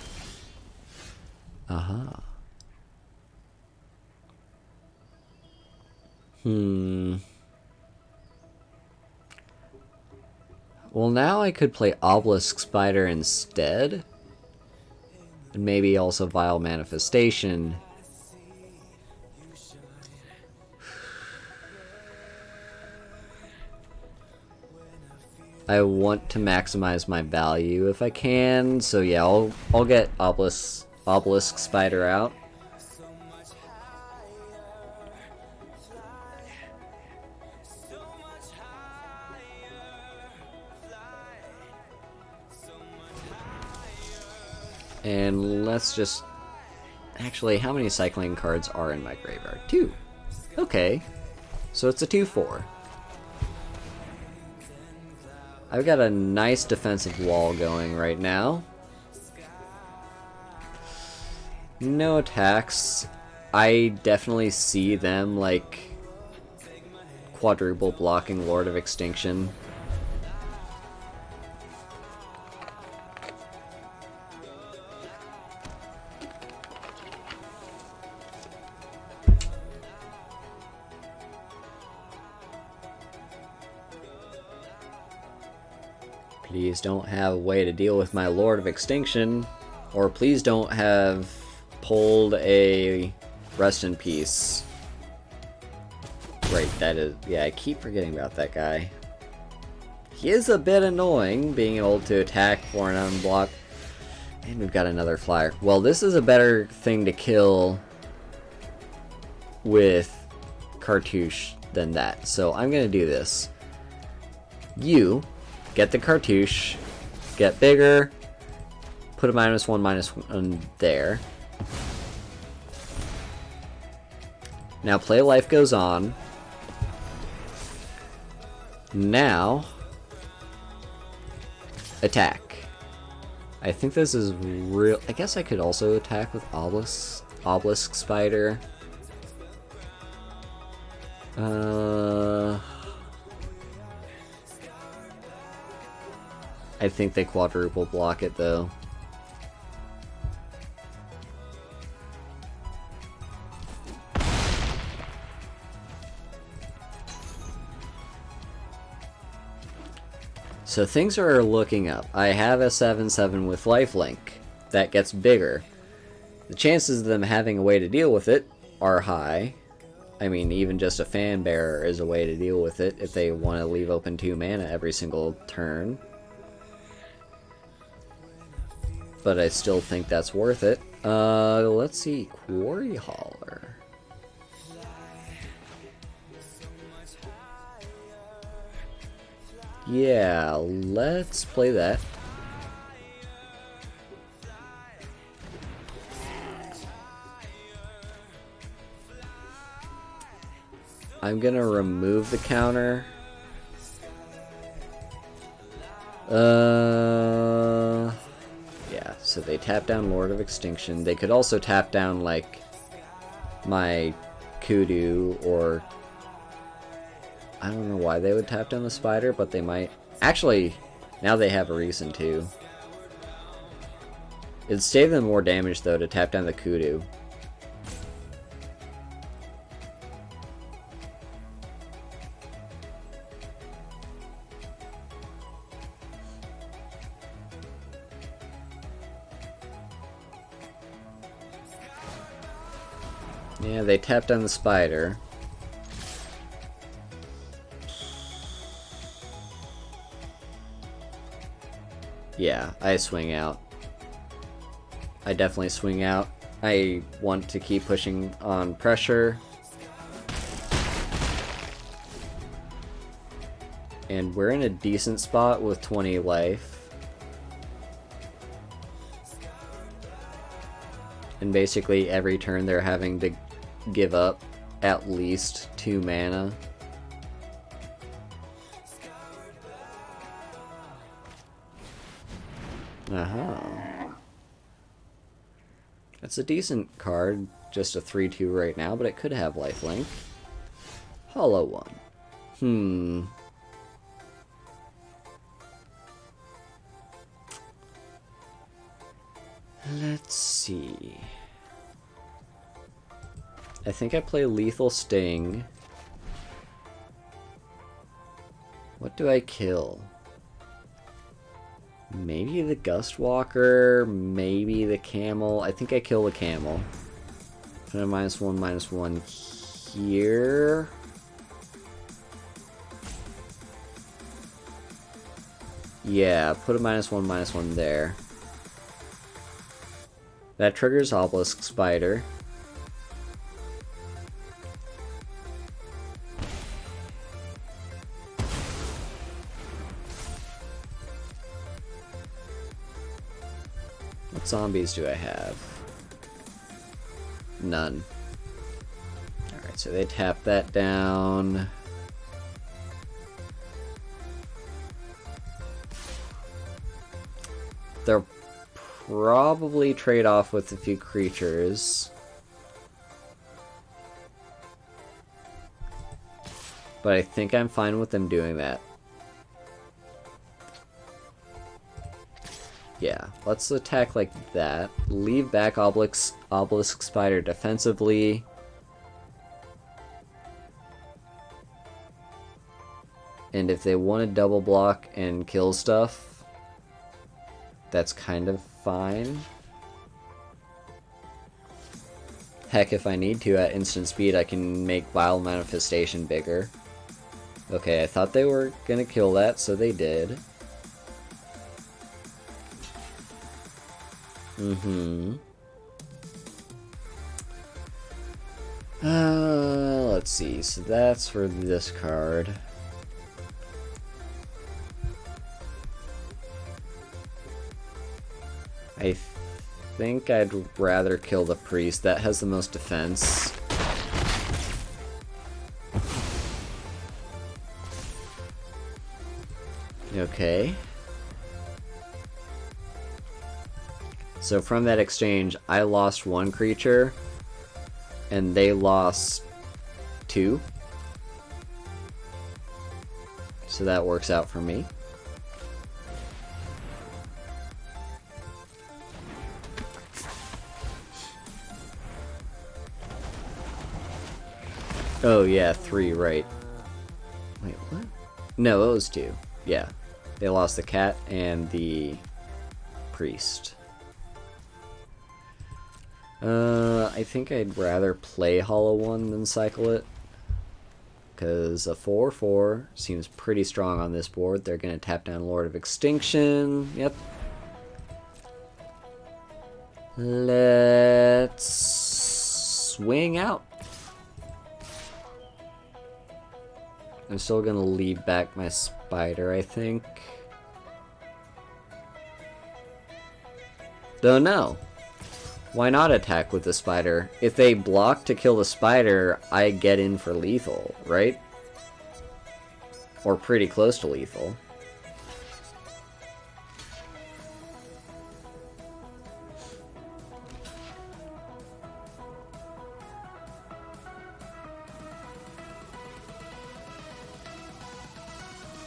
S1: Well, now I could play Obelisk Spider instead. And maybe also Vile Manifestation. I want to maximize my value if I can, so yeah, I'll get Obelisk Spider out. And let's just... Actually, how many cycling cards are in my graveyard? 2. Okay. So it's a 2/4. I've got a nice defensive wall going right now. No attacks. I definitely see them, like, quadruple blocking Lord of Extinction. Please don't have a way to deal with my Lord of Extinction, or please don't have pulled a Rest in Peace. Right, that is... Yeah, I keep forgetting about that guy. He is a bit annoying, being able to attack for an unblock. And we've got another flyer. Well, this is a better thing to kill with Cartouche than that. So I'm going to do this. You get the Cartouche, get bigger, put a -1/-1 there. Now play Life Goes On. Now attack. I think this is real. I guess I could also attack with Obelisk Spider. I think they quadruple block it though. So things are looking up. I have a 7/7 with lifelink. That gets bigger. The chances of them having a way to deal with it are high. I mean, even just a fan bearer is a way to deal with it if they want to leave open 2 mana every single turn. But I still think that's worth it. Let's see. Quarry Hauler. Yeah, let's play that. I'm gonna remove the counter. Yeah, so they tap down Lord of Extinction. They could also tap down, like, my Kudu, or... I don't know why they would tap down the Spider, but they might. Actually, now they have a reason to. It'd save them more damage, though, to tap down the Kudu. Yeah, they tapped on the Spider. Yeah, I swing out. I definitely swing out. I want to keep pushing on pressure. And we're in a decent spot with 20 life. And basically every turn they're having to give up at least 2 mana. That's a decent card, just a 3/2 right now, but it could have lifelink. Hollow one. Let's see. I think I play Lethal Sting. What do I kill? Maybe the Gustwalker, maybe the Camel. I think I kill the Camel. Put a -1/-1 here. Yeah, put a -1/-1 there. That triggers Obelisk Spider. What zombies do I have? None. Alright, so they tap that down. They'll probably trade off with a few creatures. But I think I'm fine with them doing that. Yeah, let's attack like that. Leave back Obelisk Spider defensively. And if they want to double block and kill stuff, that's kind of fine. Heck, if I need to at instant speed, I can make Vile Manifestation bigger. Okay, I thought they were gonna kill that, so they did. Let's see, so that's for this card. I think I'd rather kill the Priest. That has the most defense. Okay. So from that exchange, I lost 1 creature, and they lost 2. So that works out for me. Oh yeah, 3, right. Wait, what? No, it was 2. Yeah. They lost the cat and the priest. I think I'd rather play Hollow 1 than cycle it. Because a 4/4 seems pretty strong on this board. They're going to tap down Lord of Extinction. Yep. Let's swing out. I'm still going to leave back my spider, I think. Don't know. Why not attack with the spider? If they block to kill the spider, I get in for lethal, right? Or pretty close to lethal.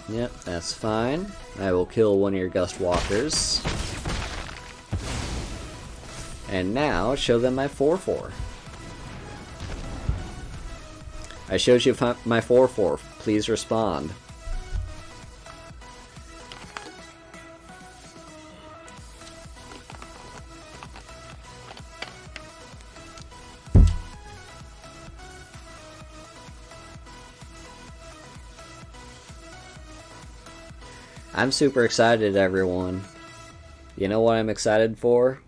S1: Yep, that's fine. I will kill one of your Gust Walkers. And now, show them my 4/4. I showed you my 4/4. Please respond. I'm super excited, everyone. You know what I'm excited for?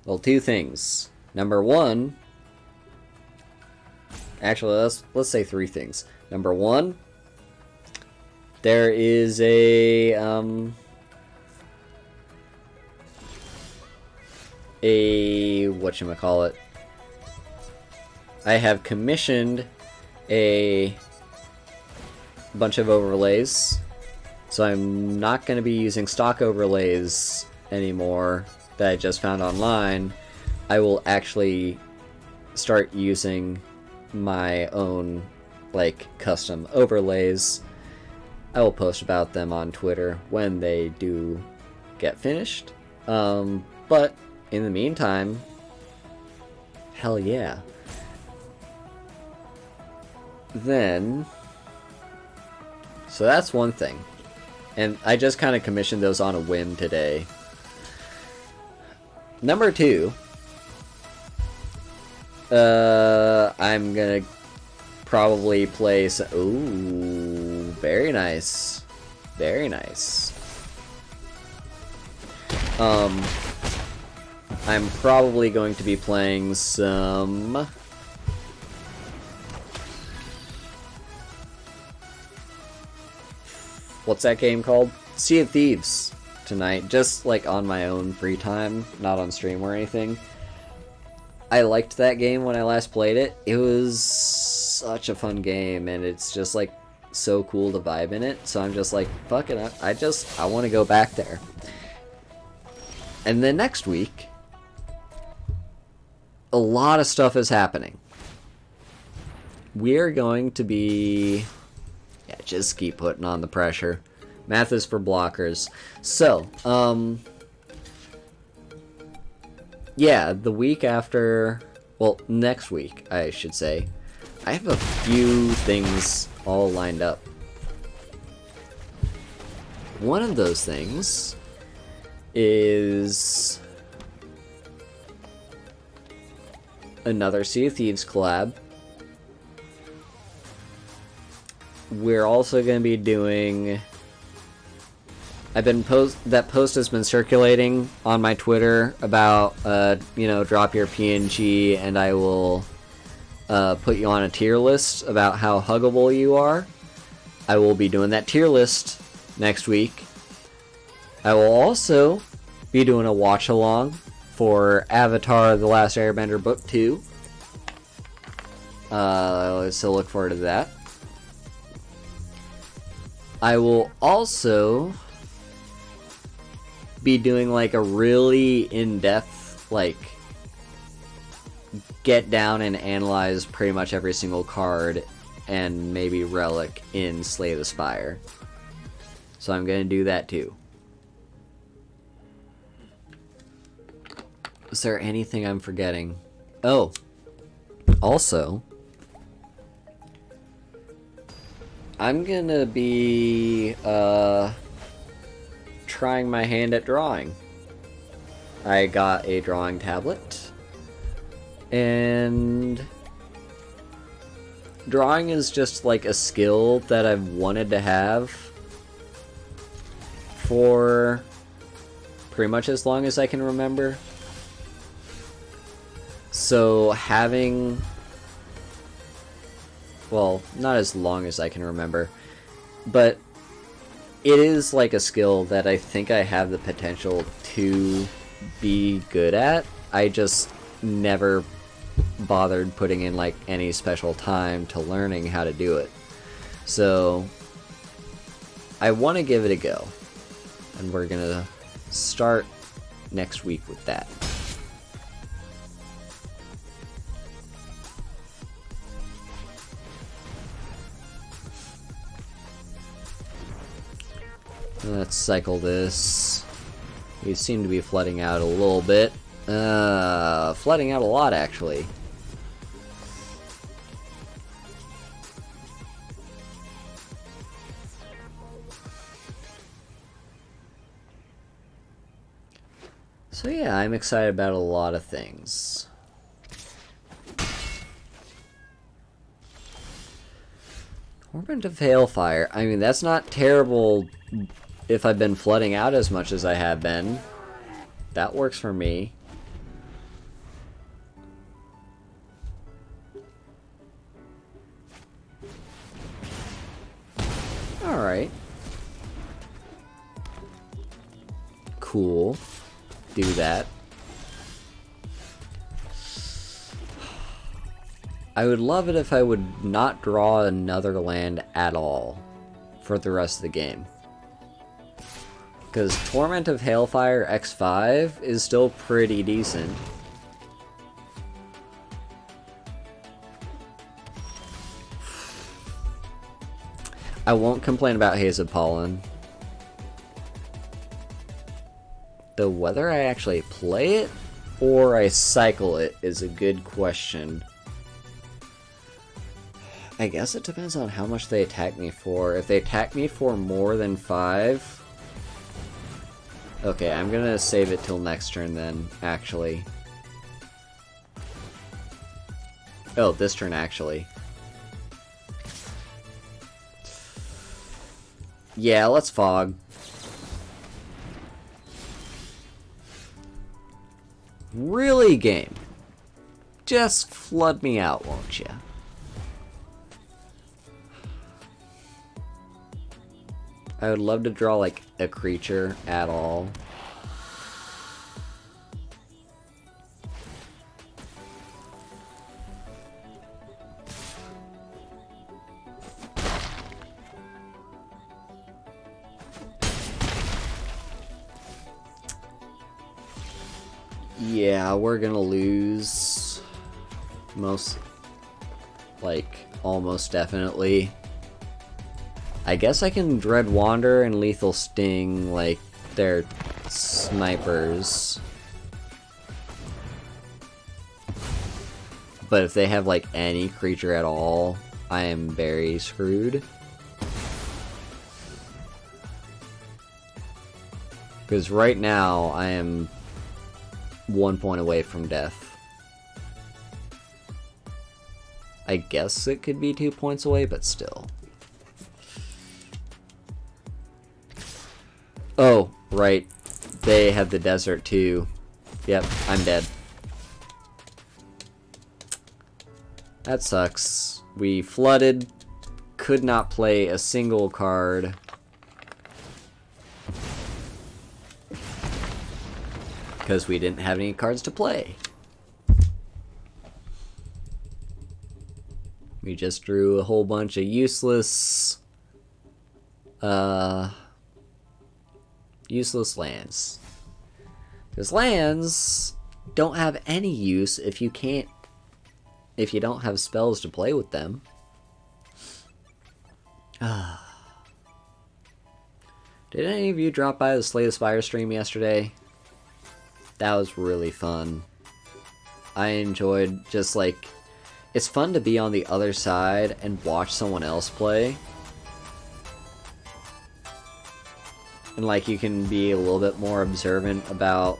S1: Well, 2 things. Number 1, actually, let's say 3 things. Number 1, there is a whatchamacallit. I have commissioned a bunch of overlays, so I'm not going to be using stock overlays anymore that I just found online. I will actually start using my own, like, custom overlays. I will post about them on Twitter when they do get finished. But in the meantime, hell yeah. Then, so that's one thing. And I just kind of commissioned those on a whim today. Number 2, I'm gonna probably play some, ooh, very nice. Very nice. I'm probably going to be playing some what's that game called? Sea of Thieves tonight, just like on my own free time, not on stream or anything. I liked that game when I last played it. It was such a fun game, and it's just like so cool to vibe in it. So I'm just like, fuck it, I want to go back there. And then next week, a lot of stuff is happening. We're going to be, yeah, just keep putting on the pressure. Math is for blockers. So, yeah, the week after, well, next week, I should say, I have a few things all lined up. One of those things is another Sea of Thieves collab. We're also going to be doing, that post has been circulating on my Twitter about, drop your PNG and I will put you on a tier list about how huggable you are. I will be doing that tier list next week. I will also be doing a watch along for Avatar: The Last Airbender Book 2. So look forward to that. I will also be doing like a really in-depth, like, get down and analyze pretty much every single card and maybe relic in Slay the Spire. So I'm going to do that too. Is there anything I'm forgetting? Oh, also, I'm gonna be trying my hand at drawing. I got a drawing tablet, and drawing is just like a skill that I've wanted to have for pretty much as long as I can remember. So having, well, not as long as I can remember, but it is like a skill that I think I have the potential to be good at. I just never bothered putting in like any special time to learning how to do it. So I want to give it a go, and we're gonna start next week with that. Let's cycle this. We seem to be flooding out a little bit. Flooding out a lot, actually. So yeah, I'm excited about a lot of things. Torment of Hailfire. I mean, that's not terrible if I've been flooding out as much as I have been. That works for me. Alright. Cool. Do that. I would love it if I would not draw another land at all for the rest of the game. Because Torment of Hailfire X5 is still pretty decent. I won't complain about Haze of Pollen. Though whether I actually play it or I cycle it is a good question. I guess it depends on how much they attack me for. If they attack me for more than 5... Okay, I'm gonna save it till next turn then, actually. Oh, this turn, actually. Yeah, let's Fog. Really, game? Just flood me out, won't ya? I would love to draw, like, a creature at all. Yeah, we're gonna lose. Almost definitely. I guess I can Dread Wander and Lethal Sting, like, they're snipers. But if they have, like, any creature at all, I am very screwed. Because right now, I am 1 point away from death. I guess it could be 2 points away, but still. Oh, right. They have the desert too. Yep, I'm dead. That sucks. We flooded, could not play a single card. Because we didn't have any cards to play. We just drew a whole bunch of useless lands. Because lands don't have any use if you don't have spells to play with them. Did any of you drop by the Slay the Spire stream yesterday? That was really fun. I enjoyed just like, it's fun to be on the other side and watch someone else play. And like you can be a little bit more observant about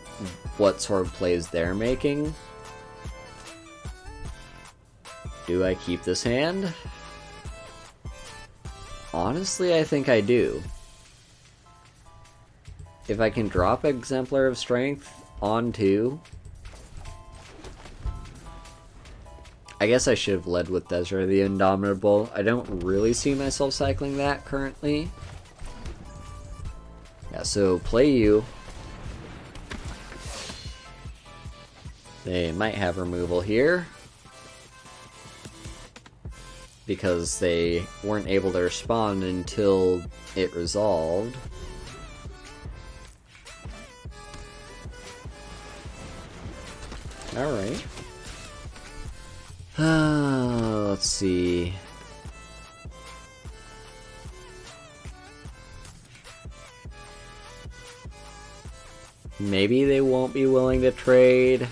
S1: what sort of plays they're making. Do I keep this hand? Honestly, I think I do. If I can drop Exemplar of Strength onto... I guess I should have led with Desert the Indomitable. I don't really see myself cycling that currently. Yeah, so play you. They might have removal here, because they weren't able to respond until it resolved. Alright. Let's see. Maybe they won't be willing to trade.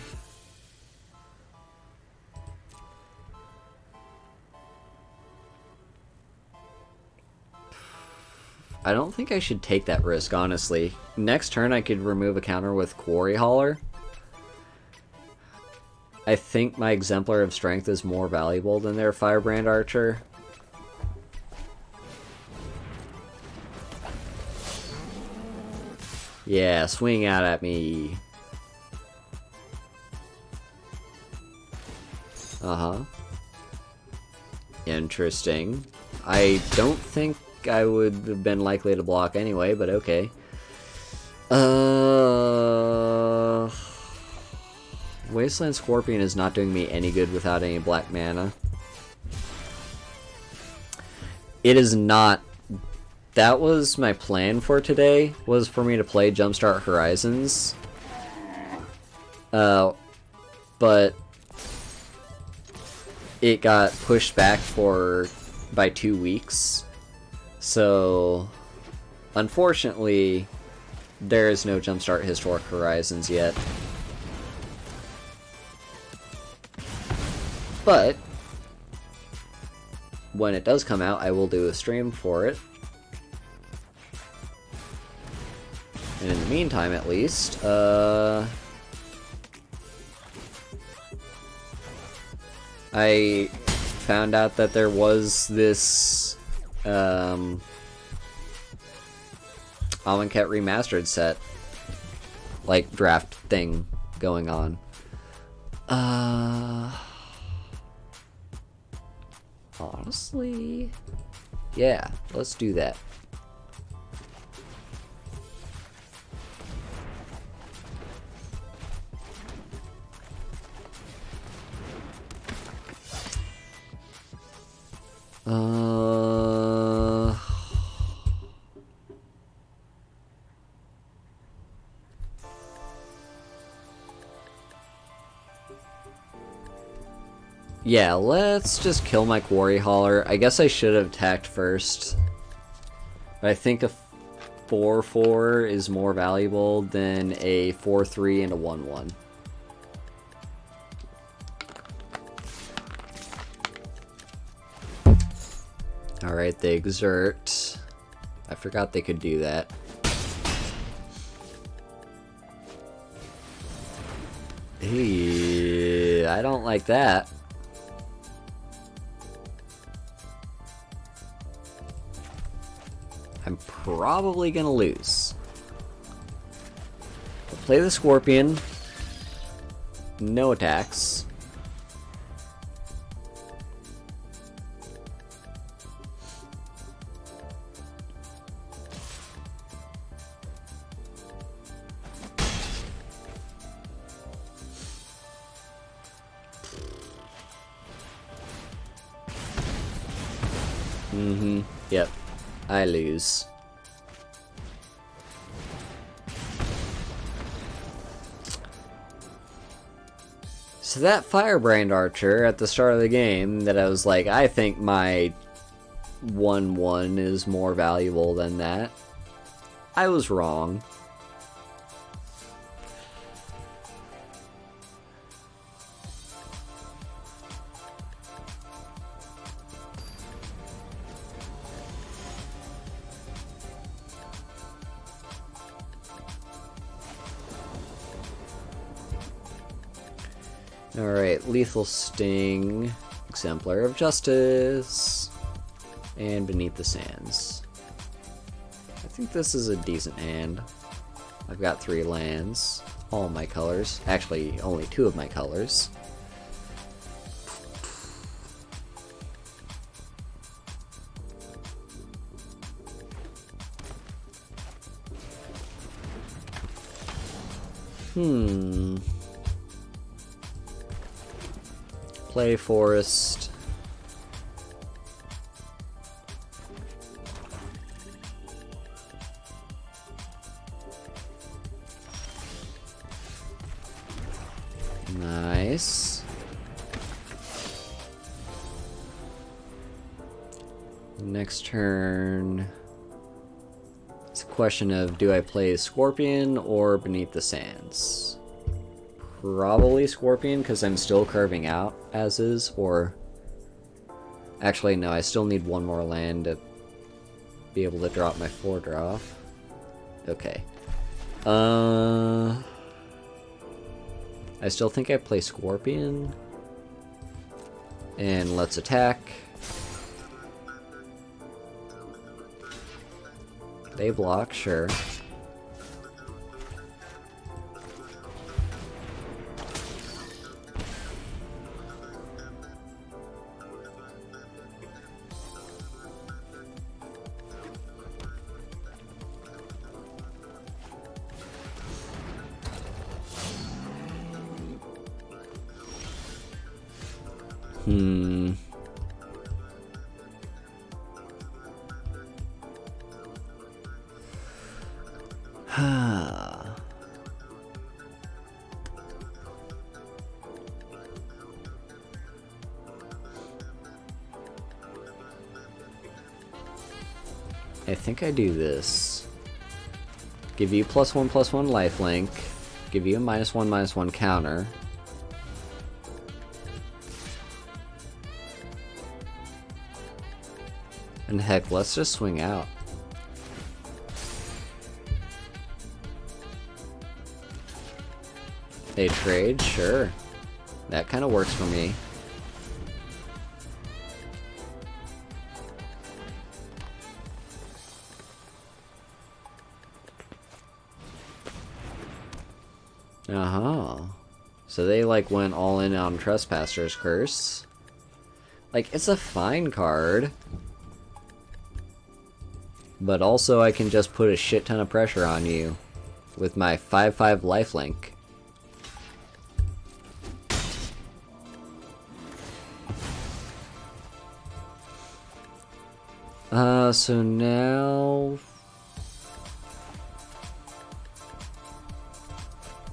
S1: I don't think I should take that risk, honestly. Next turn I could remove a counter with Quarry Hauler. I think my Exemplar of Strength is more valuable than their Firebrand Archer. Yeah, swing out at me. Uh-huh. Interesting. I don't think I would have been likely to block anyway, but okay. Wasteland Scorpion is not doing me any good without any black mana. It is not. That was my plan for today, was for me to play Jumpstart Horizons. But it got pushed back by 2 weeks. So, unfortunately, there is no Jumpstart Historic Horizons yet. But, when it does come out, I will do a stream for it. And in the meantime, at least, I found out that there was this Amonkhet Remastered set, like, draft thing going on. Honestly, yeah, let's do that. Yeah, let's just kill my Quarry Hauler. I guess I should have attacked first. But I think a 4/4 is more valuable than a 4/3 and a 1/1. Alright, they exert. I forgot they could do that. Hey, I don't like that. I'm probably gonna lose. I'll play the Scorpion. No attacks. Yep. I lose. So that Firebrand Archer at the start of the game that I was like, I think my 1/1 is more valuable than that. I was wrong. Alright, Lethal Sting, Exemplar of Justice, and Beneath the Sands. I think this is a decent hand. I've got 3 lands, all my colors. Actually, only 2 of my colors. Play Forest. Nice. Next turn. It's a question of, do I play Scorpion or Beneath the Sands? Probably Scorpion, because I'm still carving out as is, or... Actually, no, I still need 1 more land to be able to drop my 4-drop. Okay. I still think I play Scorpion. And let's attack. They block, sure. I think I do this. Give you +1/+1 lifelink. Give you a -1/-1 counter. And heck, let's just swing out. They trade? Sure. That kind of works for me. Uh-huh. So they like went all in on Trespasser's Curse. Like, it's a fine card. But also I can just put a shit ton of pressure on you with my 5/5 lifelink. So now...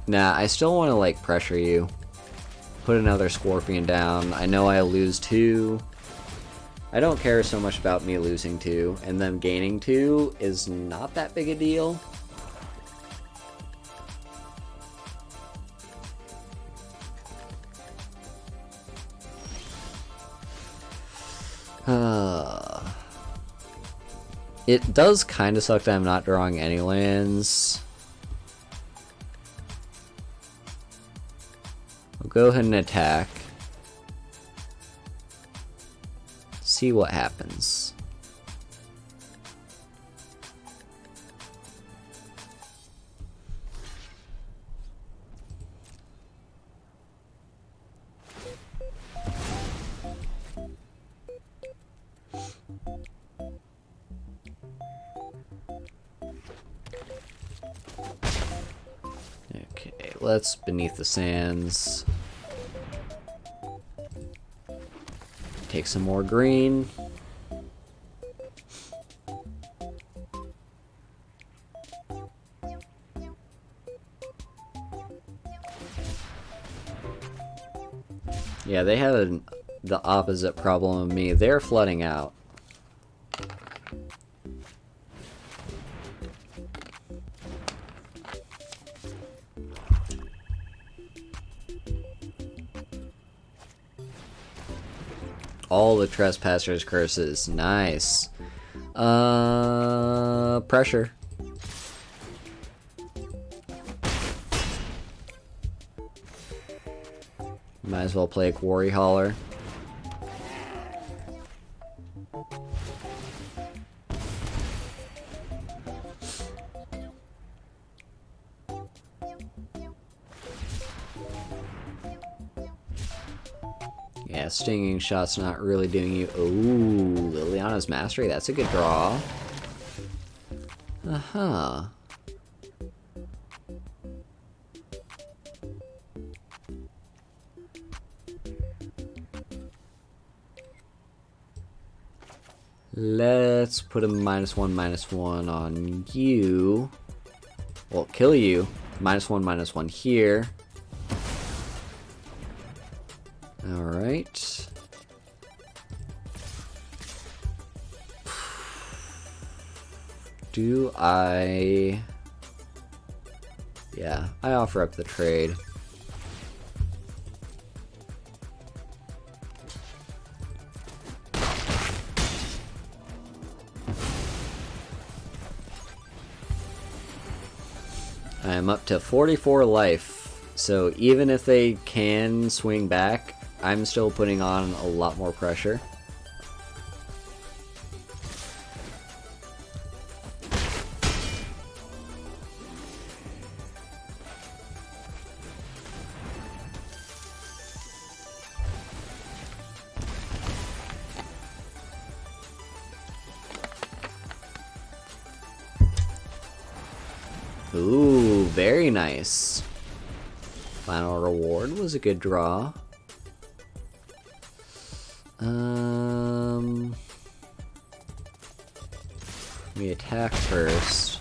S1: Nah, I still want to, like, pressure you. Put another Scorpion down. I know I'll lose 2. I don't care so much about me losing 2, and them gaining 2 is not that big a deal. It does kind of suck that I'm not drawing any lands. I'll go ahead and attack. See what happens. Okay, let's Beneath the Sands. Take some more green. Yeah, they have the opposite problem of me. They're flooding out. All the Trespasser's Curses. Nice. Pressure. Might as well play a Quarry Hauler. Yeah, Stinging Shot's not really doing you. Ooh, Liliana's Mastery, that's a good draw. Uh-huh. Let's put a -1/-1 on you. Well, kill you. -1/-1 here. Alright. Do I... Yeah, I offer up the trade. I am up to 44 life, so even if they can swing back, I'm still putting on a lot more pressure. Ooh, very nice. Final reward was a good draw. We attack first.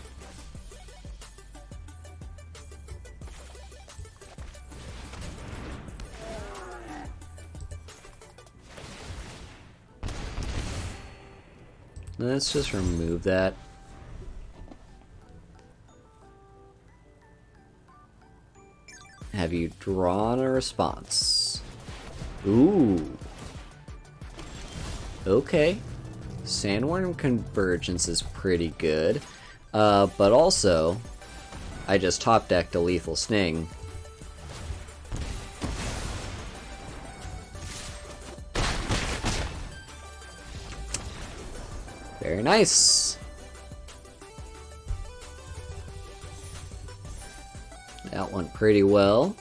S1: Let's just remove that. Have you drawn a response? Ooh. Okay. Sandworm Convergence is pretty good. But also, I just top decked a Lethal Sting. Very nice. That went pretty well.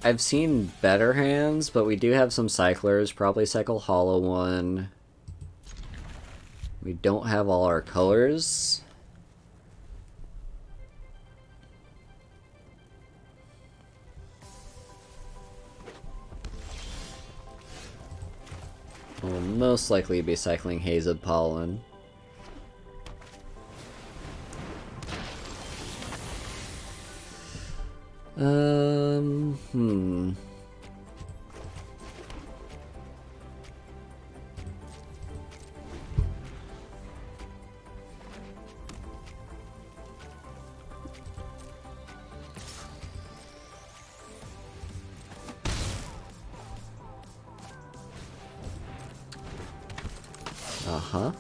S1: I've seen better hands, but we do have some cyclers. Probably cycle Hollow one. We don't have all our colors. We'll most likely be cycling Haze of Pollen. Uh-huh.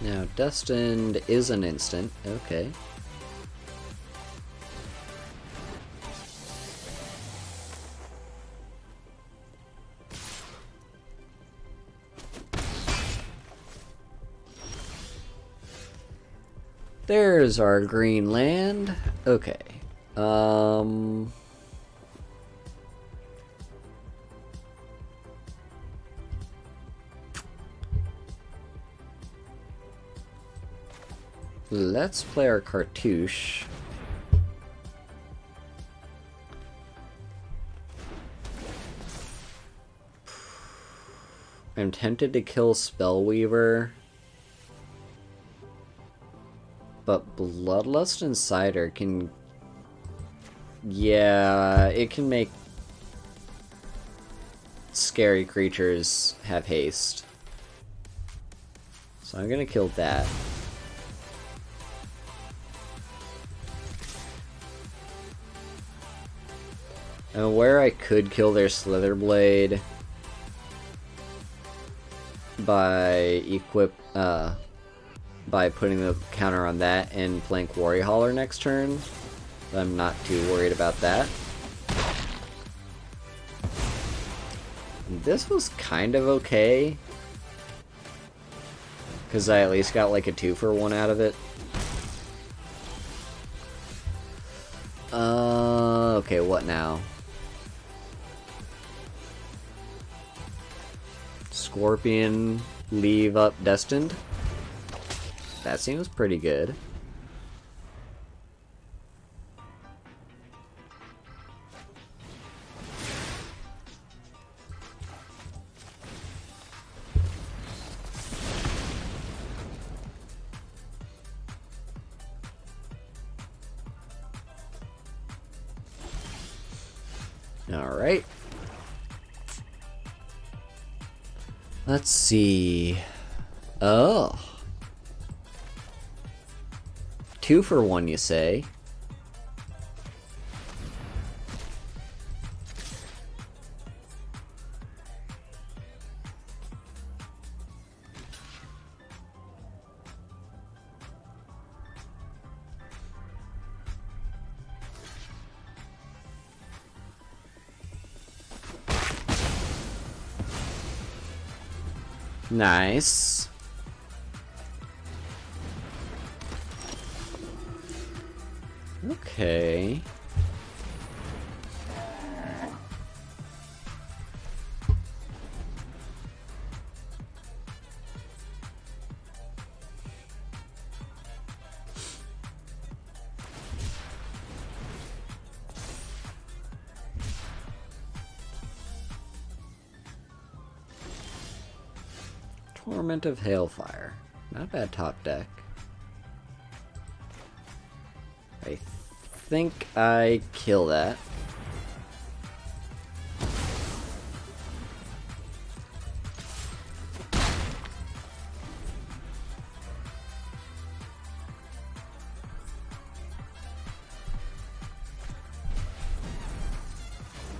S1: Now, Destined is an instant. Okay. There's our green land. Okay. let's play our cartouche. I'm tempted to kill Spellweaver, but Bloodlust Insider can... yeah, it can make scary creatures have haste. So I'm gonna kill that. I'm aware I could kill their Slitherblade by by putting the counter on that and playing Quarry Hauler next turn, but I'm not too worried about that. This was kind of okay, because I at least got like a 2-for-1 out of it. Okay, what now? Scorpion, leave up Destined? That seems pretty good. Alright. Let's see. Oh. 2-for-1, you say? Nice. Okay. Torment of Hailfire. Not a bad top deck. I think I kill that.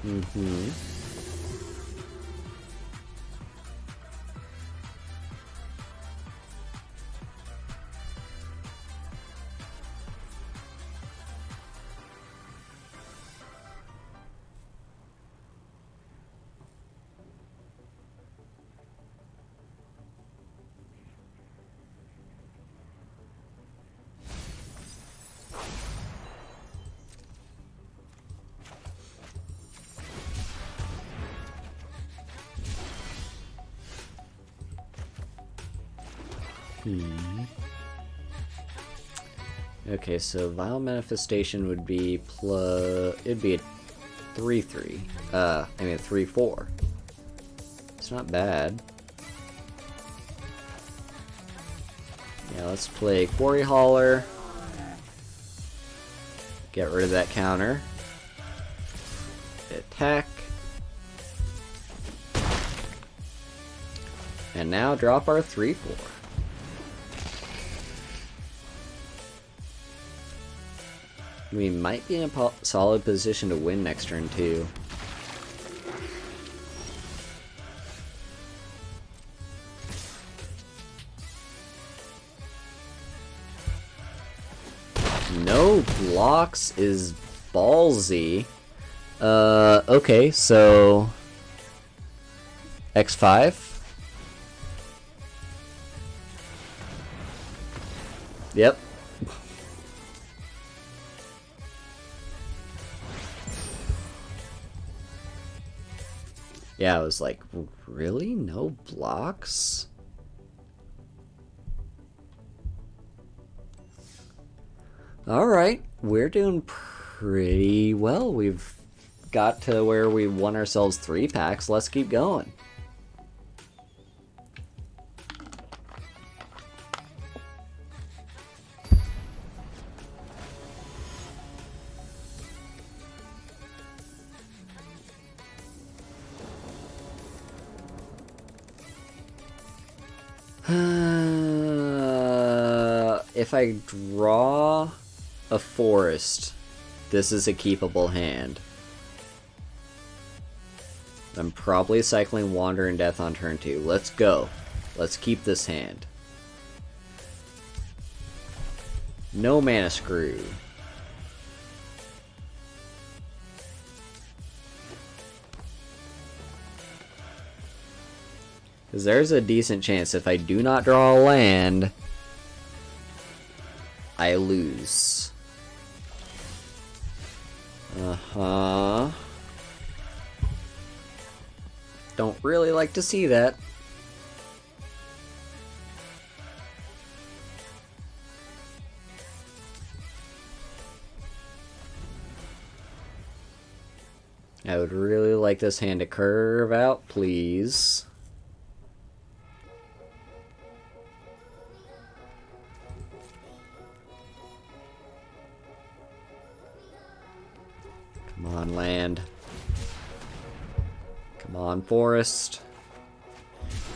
S1: Mm-hmm. Okay, so Vile Manifestation would be it'd be a 3/3. I mean a 3/4. It's not bad. Yeah, let's play Quarry Hauler. Get rid of that counter. Attack. And now drop our 3/4. We might be in a solid position to win next turn, too. No blocks is ballsy. Okay, so... X5? Yep. Yeah, I was like, really? No blocks? Alright, we're doing pretty well. We've got to where we won ourselves 3 packs. Let's keep going. If I draw a forest, this is a keepable hand. I'm probably cycling Wander and Death on turn 2. Let's go. Let's keep this hand. No mana screw. Because there's a decent chance if I do not draw a land, I lose. Uh-huh. Don't really like to see that. I would really like this hand to curve out, please. Come on, land. Come on, forest.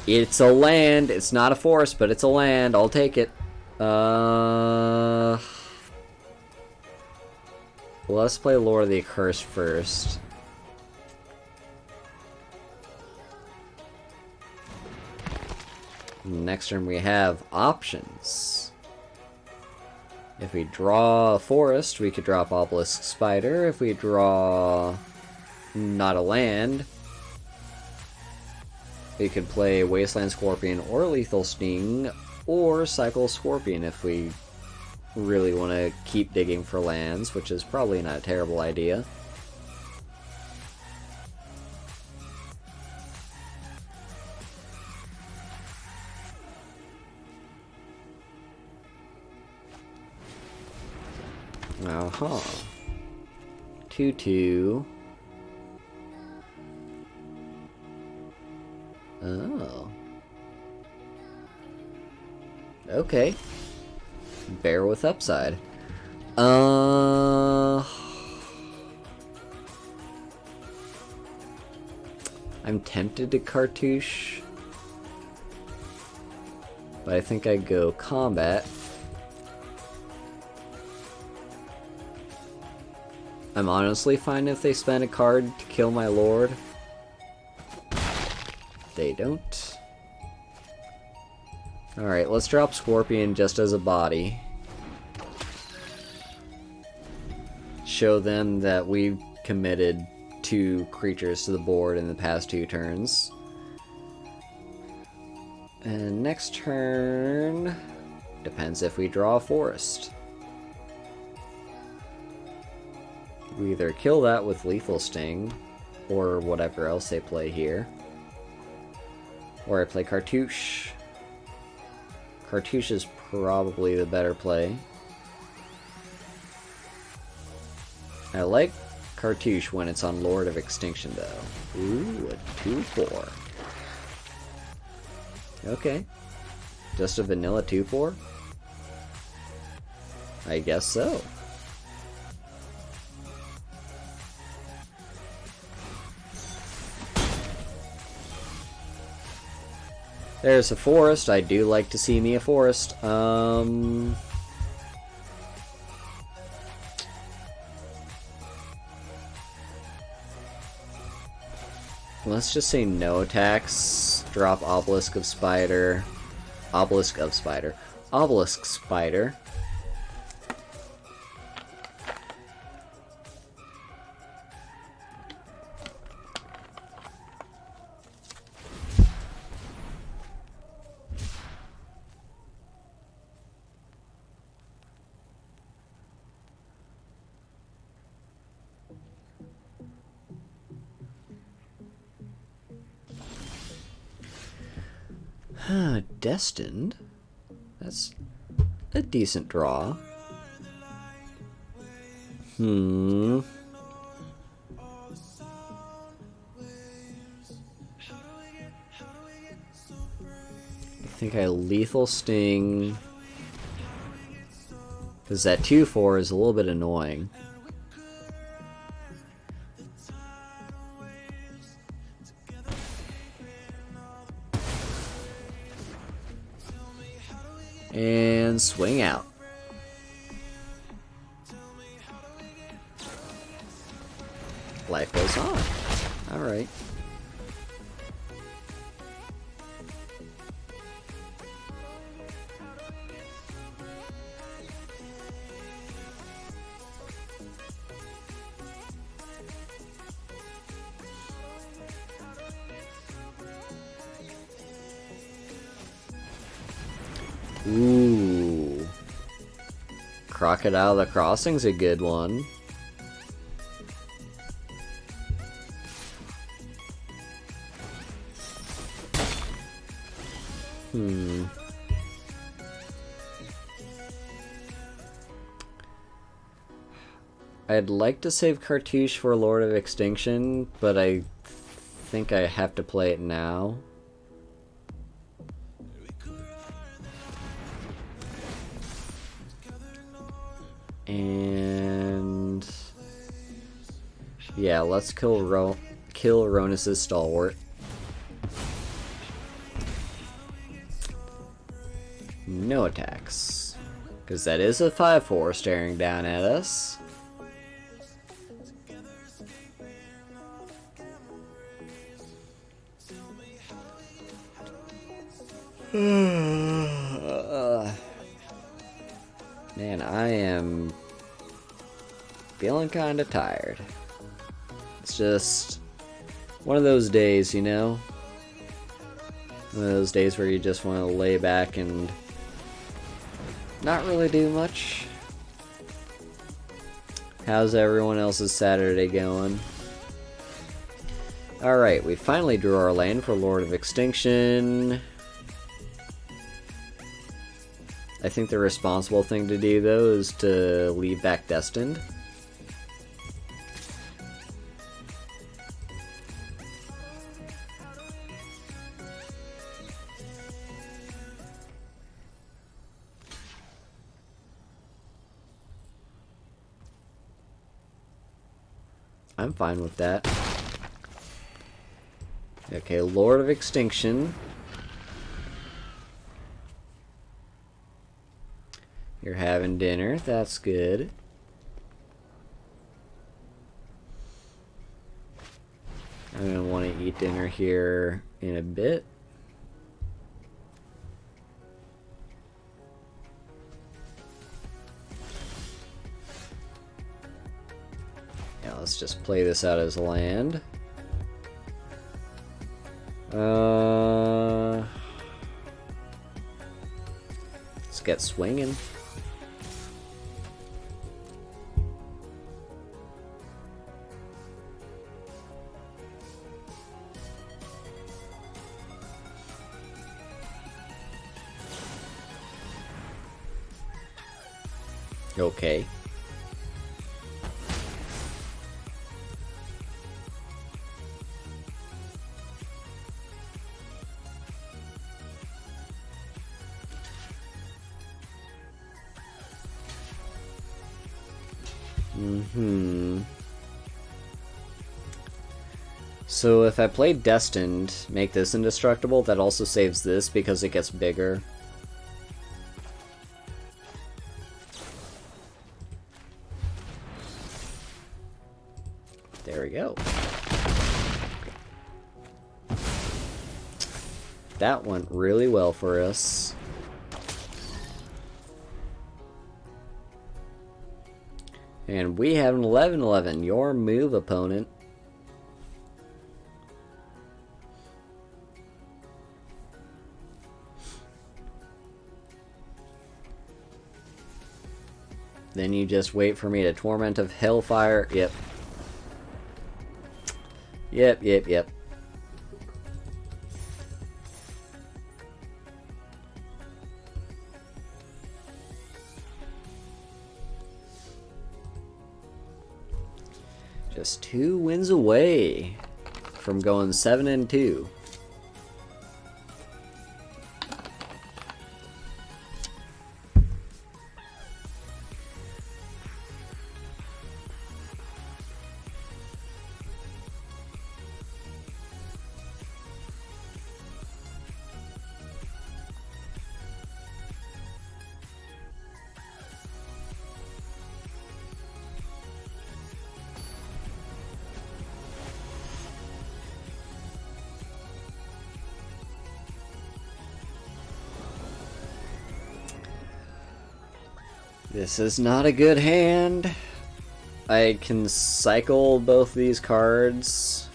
S1: It's a land. It's not a forest, but it's a land. I'll take it. Let's play Lord of the Accursed first. Next turn we have options. If we draw a forest, we could drop Obelisk Spider. If we draw not a land, we could play Wasteland Scorpion or Lethal Sting, or cycle Scorpion if we really want to keep digging for lands, which is probably not a terrible idea. Uh-huh. 2/2. Oh. Okay. Bear with upside. I'm tempted to cartouche, but I think I'd go combat. I'm honestly fine if they spend a card to kill my lord. They don't. Alright, let's drop Scorpion just as a body. Show them that we've committed 2 creatures to the board in the past 2 turns. And next turn, depends if we draw a forest. We either kill that with Lethal Sting, or whatever else they play here. Or I play Cartouche. Cartouche is probably the better play. I like Cartouche when it's on Lord of Extinction, though. Ooh, a 2/4. Okay. Just a vanilla 2/4? I guess so. There's a forest. I do like to see me a forest. Let's just say no attacks. Drop Obelisk of Spider. Obelisk of Spider. Obelisk Spider. Destined. That's a decent draw. I think I Lethal Sting. Because that 2-4 is a little bit annoying. And swing out. Life goes on. Alright. Ooh. Crocodile the Crossing's a good one. I'd like to save Cartouche for Lord of Extinction, but I think I have to play it now. And yeah, let's kill Ronus' Stalwart. No attacks, because that is a 5-4 staring down at us. Man, I am feeling kind of tired. It's just one of those days, you know? One of those days where you just want to lay back and not really do much. How's everyone else's Saturday going? Alright, we finally drew our land for Lord of Extinction. I think the responsible thing to do, though, is to leave back Destined. I'm fine with that. Okay, Lord of Extinction. You're having dinner, that's good. I'm gonna want to eat dinner here in a bit. Yeah, let's just play this out as land. Let's get swinging. Okay. So if I play Destined, make this indestructible, that also saves this because it gets bigger. There we go. That went really well for us. And we have an 11-11. Your move, opponent. Then you just wait for me to Torment of Hellfire. Yep. Yep. Just 2 wins away from going 7-2. This is not a good hand. I can cycle both these cards.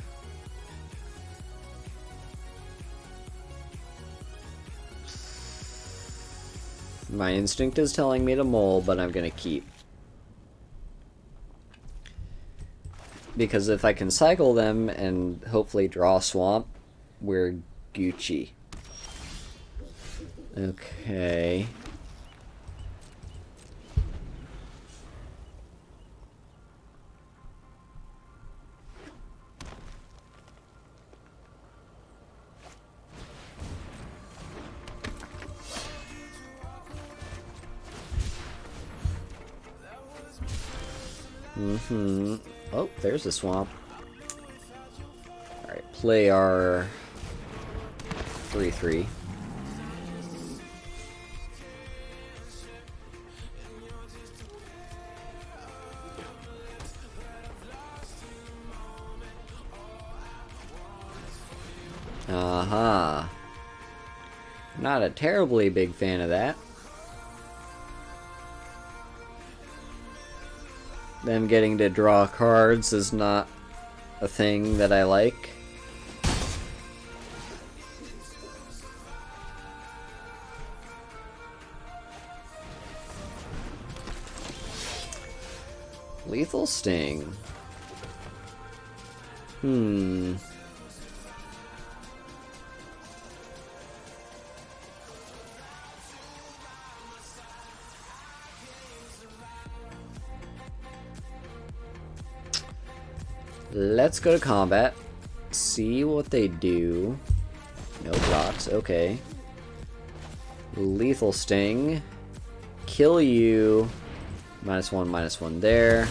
S1: My instinct is telling me to mull, but I'm gonna keep. Because if I can cycle them and hopefully draw swamp, we're Gucci. Okay. Oh, there's a swamp. Alright, play our 3/3. Aha. Not a terribly big fan of that. Them getting to draw cards is not a thing that I like. Lethal Sting. Let's go to combat. See what they do. No blocks, okay. Lethal Sting. Kill you. -1/-1 there.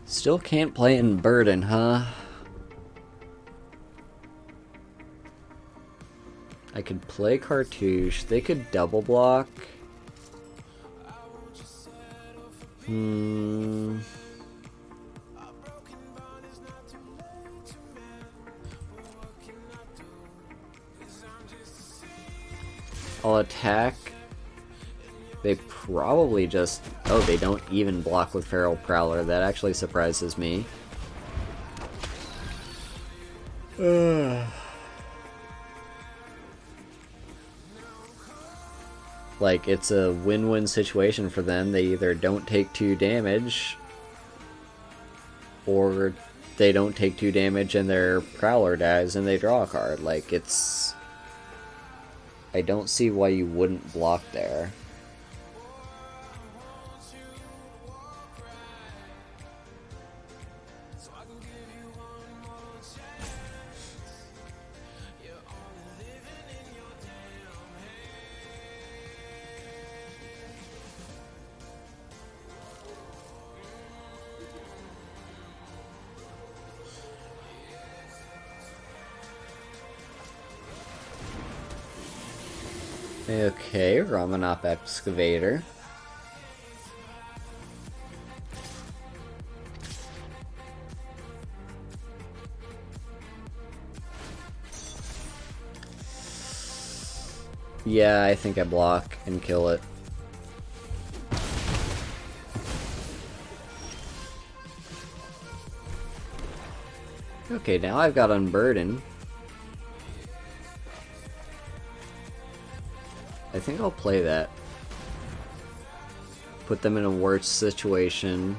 S1: Still can't play in Burden, huh? I could play Cartouche. They could double block. I'll attack. They probably just... Oh, they don't even block with Feral Prowler. That actually surprises me. Like, it's a win-win situation for them. They either don't take 2 damage, or they don't take 2 damage and their Prowler dies and they draw a card. Like, it's... I don't see why you wouldn't block there. Okay, Ramanop Excavator. Yeah, I think I block and kill it. Okay, now I've got Unburden. I think I'll play that. Put them in a worse situation.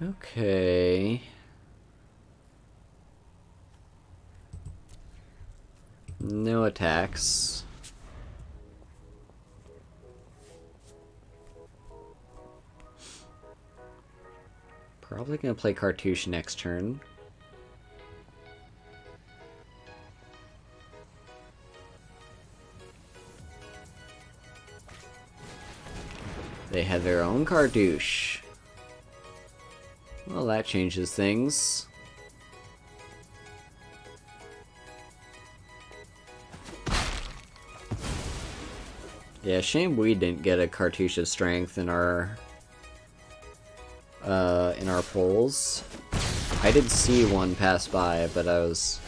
S1: Okay. No attacks. Probably gonna play Cartouche next turn. They had their own Cartouche. Well, that changes things. Yeah, shame we didn't get a Cartouche of Strength in our polls. I did see one pass by, but I was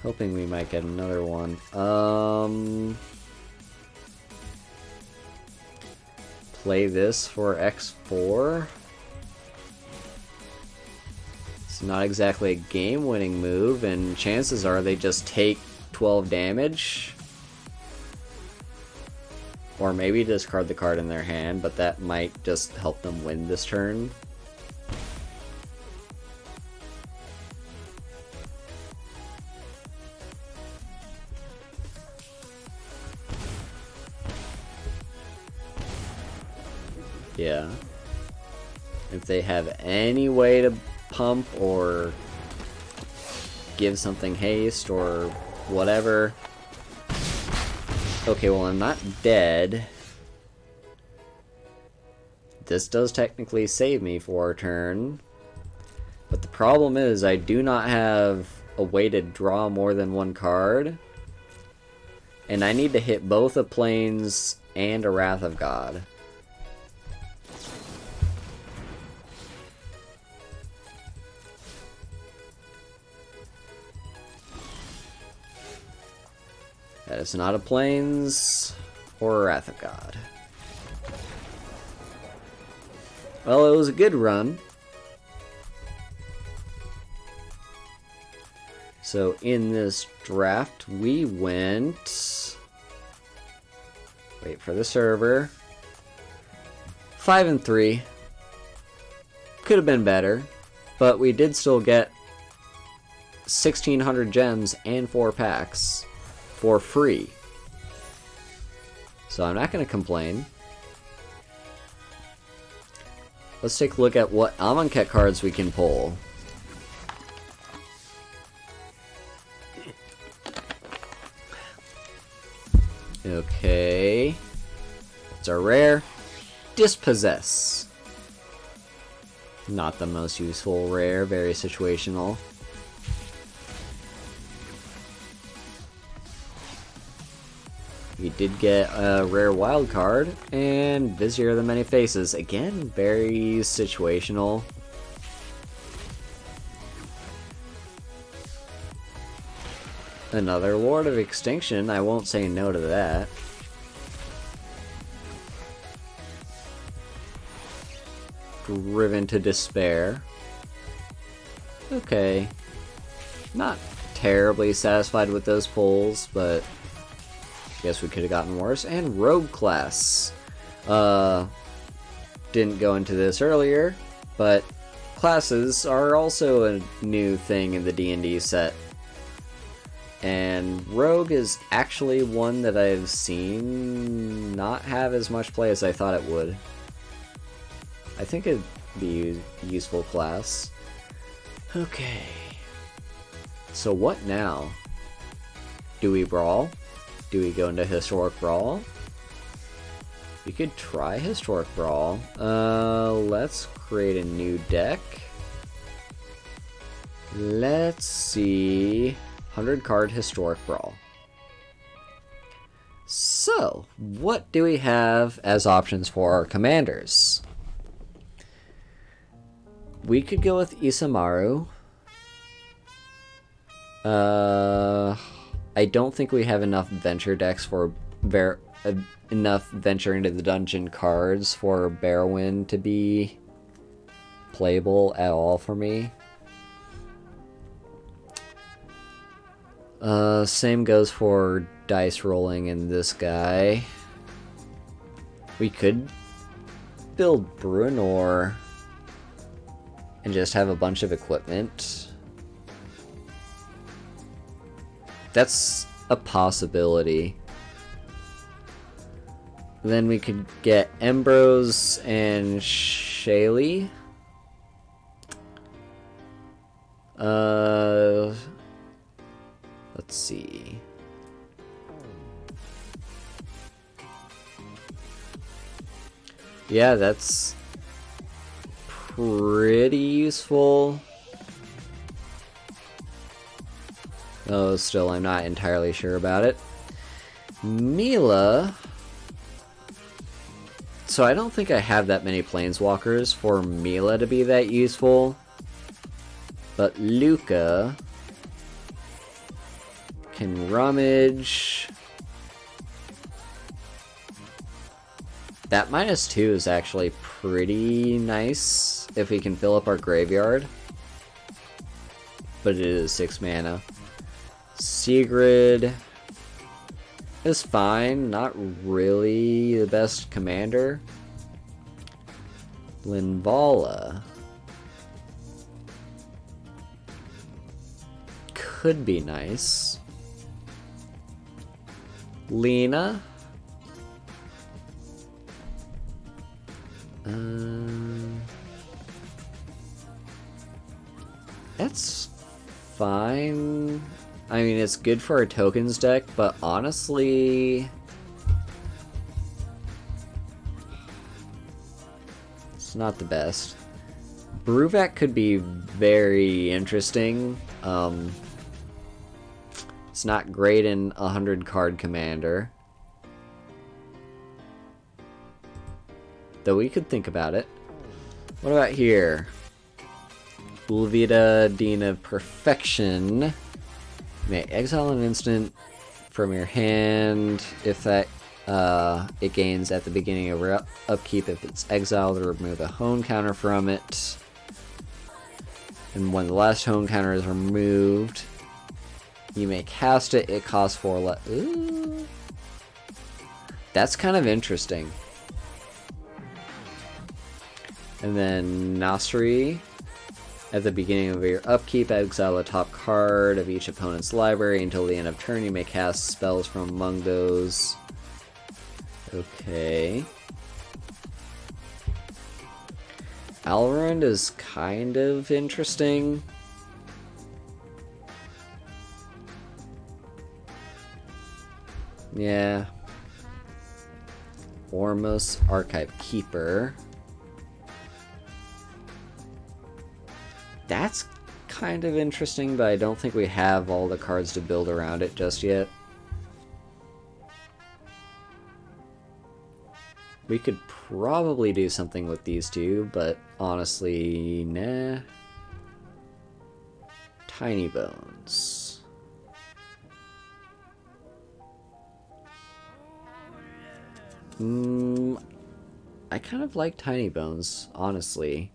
S1: hoping we might get another one. Play this for X4. It's not exactly a game-winning move, and chances are they just take 12 damage. Or maybe discard the card in their hand, but that might just help them win this turn. Yeah. If they have any way to pump or give something haste or whatever. Okay, well, I'm not dead. This does technically save me for a turn. But the problem is I do not have a way to draw more than one card. And I need to hit both a Plains and a Wrath of God. That is not a Plains or a Wrath of God. Well, it was a good run. So in this draft, we went... Wait for the server. 5-3. Could have been better, but we did still get 1,600 gems and 4 packs for free. So I'm not going to complain. Let's take a look at what Amonkhet cards we can pull. Okay. It's our rare. Dispossess. Not the most useful rare, very situational. We did get a rare wild card, and Vizier of the Many Faces. Again, very situational. Another Lord of Extinction. I won't say no to that. Driven to Despair. Okay. Not terribly satisfied with those pulls, but guess we could have gotten worse. And Rogue Class. Didn't go into this earlier, but classes are also a new thing in the D&D set. And Rogue is actually one that I've seen not have as much play as I thought it would. I think it'd be a useful class. Okay. So what now? Do we brawl? Do we go into Historic Brawl? We could try Historic Brawl. Let's create a new deck. Let's see. 100 card Historic Brawl. So, what do we have as options for our commanders? We could go with Isamaru. I don't think we have enough venture decks for enough venture into the dungeon cards for Barrowin to be playable at all for me. Same goes for dice rolling in this guy. We could build Bruenor and just have a bunch of equipment. That's a possibility. Then we could get Embrose and Shaylee. Let's see. Yeah, that's pretty useful. Oh, still, I'm not entirely sure about it. Mila. So I don't think I have that many planeswalkers for Mila to be that useful. But Luca can rummage. That -2 is actually pretty nice if we can fill up our graveyard. But it is 6 mana. Sigrid is fine, not really the best commander. Linvala could be nice. Lena. That's fine. I mean, it's good for our tokens deck, but honestly, it's not the best. Bruvac could be very interesting. It's not great in 100 card commander, though we could think about it. What about here? Ulvita, Dean of Perfection. You may exile an instant from your hand if that it gains at the beginning of upkeep. If it's exiled, remove a hone counter from it. And when the last hone counter is removed, you may cast it. It costs 4 less. Ooh. That's kind of interesting. And then Nasri. At the beginning of your upkeep, exile a top card of each opponent's library. Until the end of turn, you may cast spells from among those. Okay. Alrund is kind of interesting. Yeah. Ormus, Archive Keeper. That's kind of interesting, but I don't think we have all the cards to build around it just yet. We could probably do something with these two, but honestly, nah. Tiny Bones. I kind of like Tiny Bones, honestly.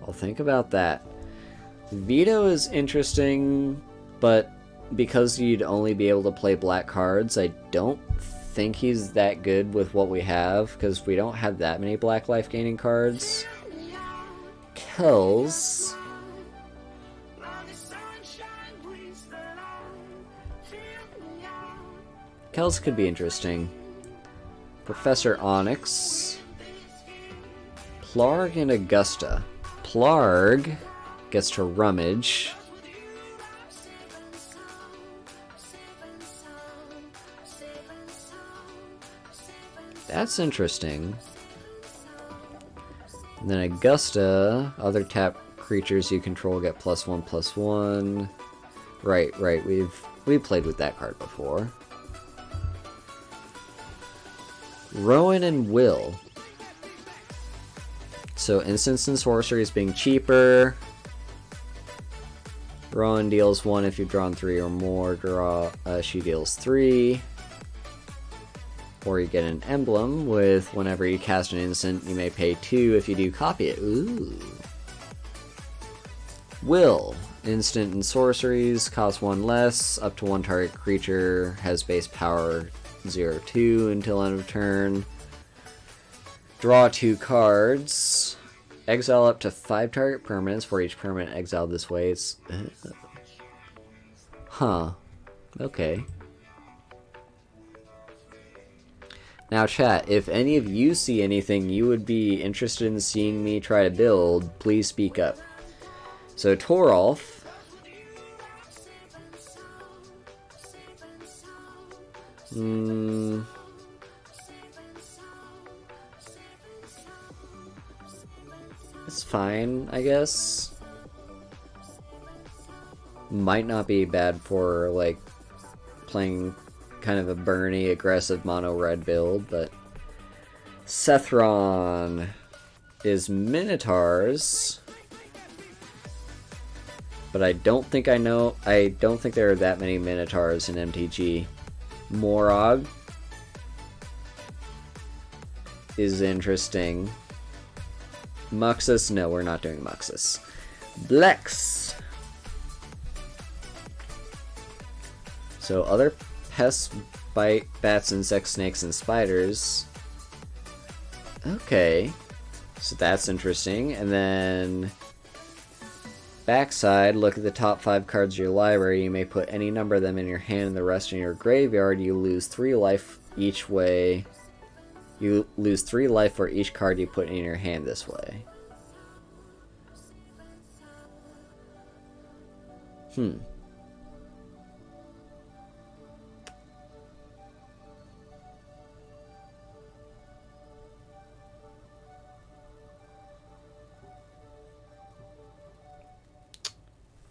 S1: I'll think about that. Veto is interesting, but because you'd only be able to play black cards, I don't think he's that good with what we have, because we don't have that many black life gaining cards. Kells. Kells could be interesting. Professor Onyx. Plarg and Augusta. Plarg gets to rummage. That's interesting. And then Augusta, other tap creatures you control get +1/+1. Right. We've played with that card before. Rowan and Will. So instants and sorceries being cheaper. Rowan deals 1 if you've drawn 3 or more. She deals 3. Or you get an emblem with whenever you cast an instant, you may pay 2 if you do copy it. Ooh. Will. Instant and sorceries cost 1 less. Up to 1 target creature has base power 0-2 until end of turn. Draw 2 cards. Exile up to 5 target permanents for each permanent exiled this way. It's... Huh. Okay. Now chat, if any of you see anything you would be interested in seeing me try to build, please speak up. So Toralf. It's fine, I guess. Might not be bad for, like, playing kind of a burny, aggressive mono-red build, but... Sethron is Minotaurs. But I don't think there are that many Minotaurs in MTG. Morog is interesting. Muxus, no, we're not doing Muxus. Blex. So other pests, bite, bats, insects, snakes, and spiders. Okay, so that's interesting. And then backside, look at the top 5 cards of your library. You may put any number of them in your hand and the rest in your graveyard. You lose 3 life each way. You lose 3 life for each card you put in your hand this way.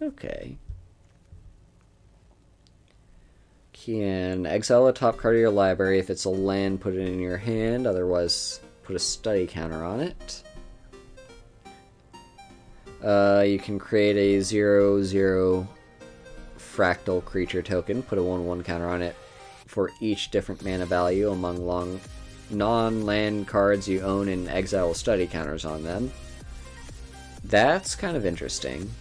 S1: Okay. Can exile a top card of your library. If it's a land, put it in your hand. Otherwise, put a study counter on it. You can create a 0/0 fractal creature token. Put a 1/1 counter on it for each different mana value among non-land cards you own, and exile study counters on them. That's kind of interesting.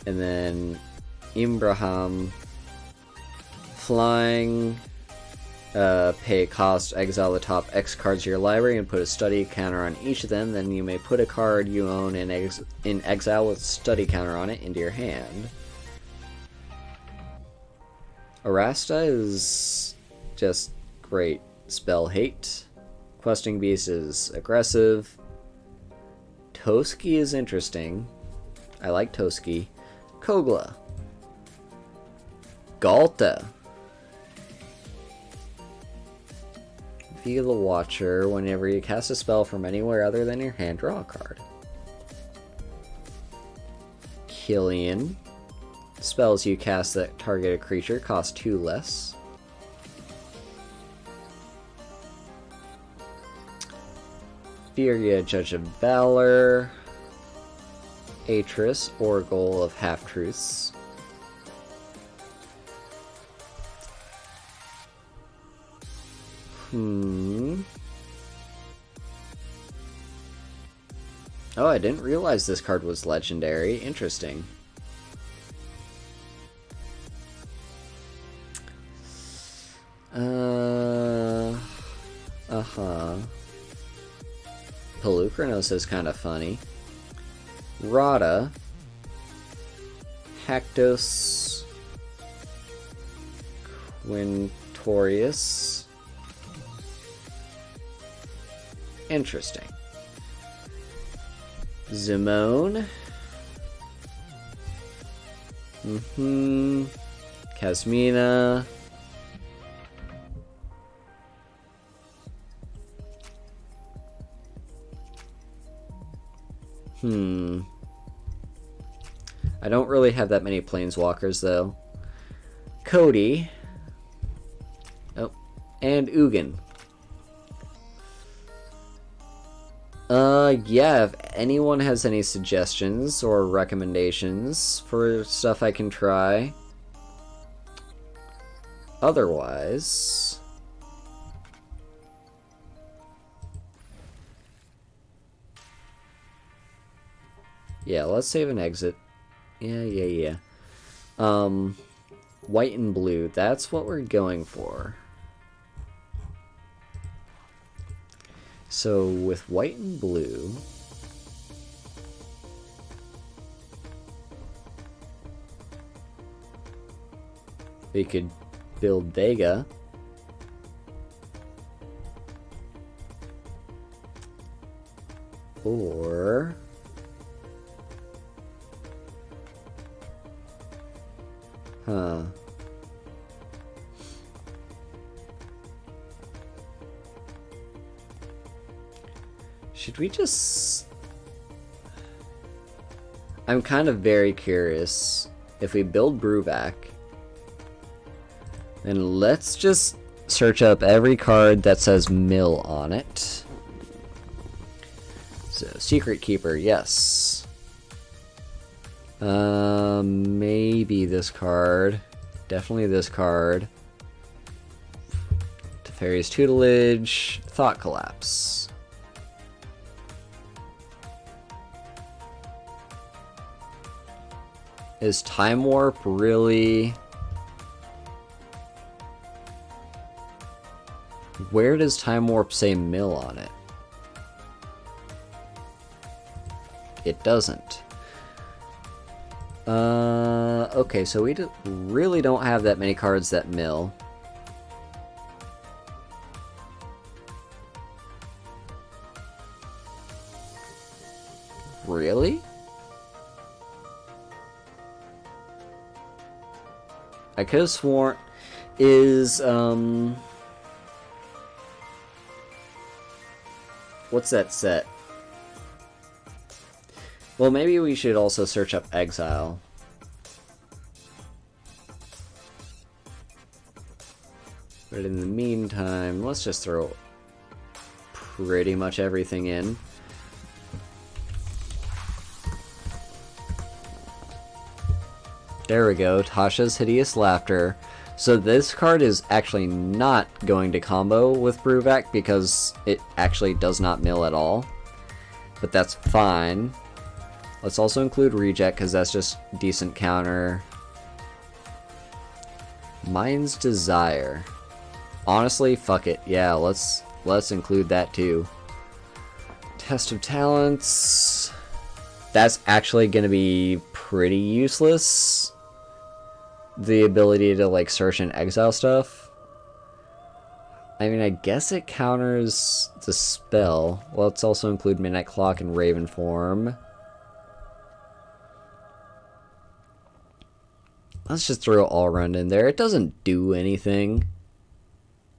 S1: And then Imbraham, flying, pay cost, exile the top X cards of your library and put a study counter on each of them. Then you may put a card you own in exile with study counter on it into your hand. Arasta is just great spell hate. Questing Beast is aggressive. Toski is interesting. I like Toski. Kogla. Galta. Via the Watcher, whenever you cast a spell from anywhere other than your hand, draw a card. Killian. Spells you cast that target a creature cost 2 less. Furia, Judge of Valor. Atris, Oracle of Half-Truths. Oh, I didn't realize this card was legendary. Interesting. Pelucranos is kind of funny. Rada. Hactos. Quintorius. Interesting. Zimone. Kasmina. I don't really have that many planeswalkers, though. Cody. Oh, And Ugin. Yeah, if anyone has any suggestions or recommendations for stuff I can try. Otherwise... yeah, let's save and exit. Yeah. White and blue, that's what we're going for. So with white and blue, we could build Vega. Or should we just... I'm kind of very curious. If we build Brewback, then let's just search up every card that says mill on it. So, Secret Keeper, yes. Maybe this card. Definitely this card. Teferi's Tutelage, Thought Collapse. Is Time Warp really... Where does Time Warp say mill on it? It doesn't. Okay, so we really don't have that many cards that mill. Really? I could have sworn is, what's that set? Well, maybe we should also search up Exile. But in the meantime, let's just throw pretty much everything in. There we go, Tasha's Hideous Laughter. So this card is actually not going to combo with Brewback because it actually does not mill at all. But that's fine. Let's also include Reject because that's just decent counter. Mind's Desire. Honestly, fuck it. Yeah, let's include that too. Test of Talents. That's actually going to be pretty useless. The ability to like search and exile stuff. I mean, I guess it counters the spell. Let's also include Midnight Clock and Raven Form. Let's just throw All Around in there. It doesn't do anything.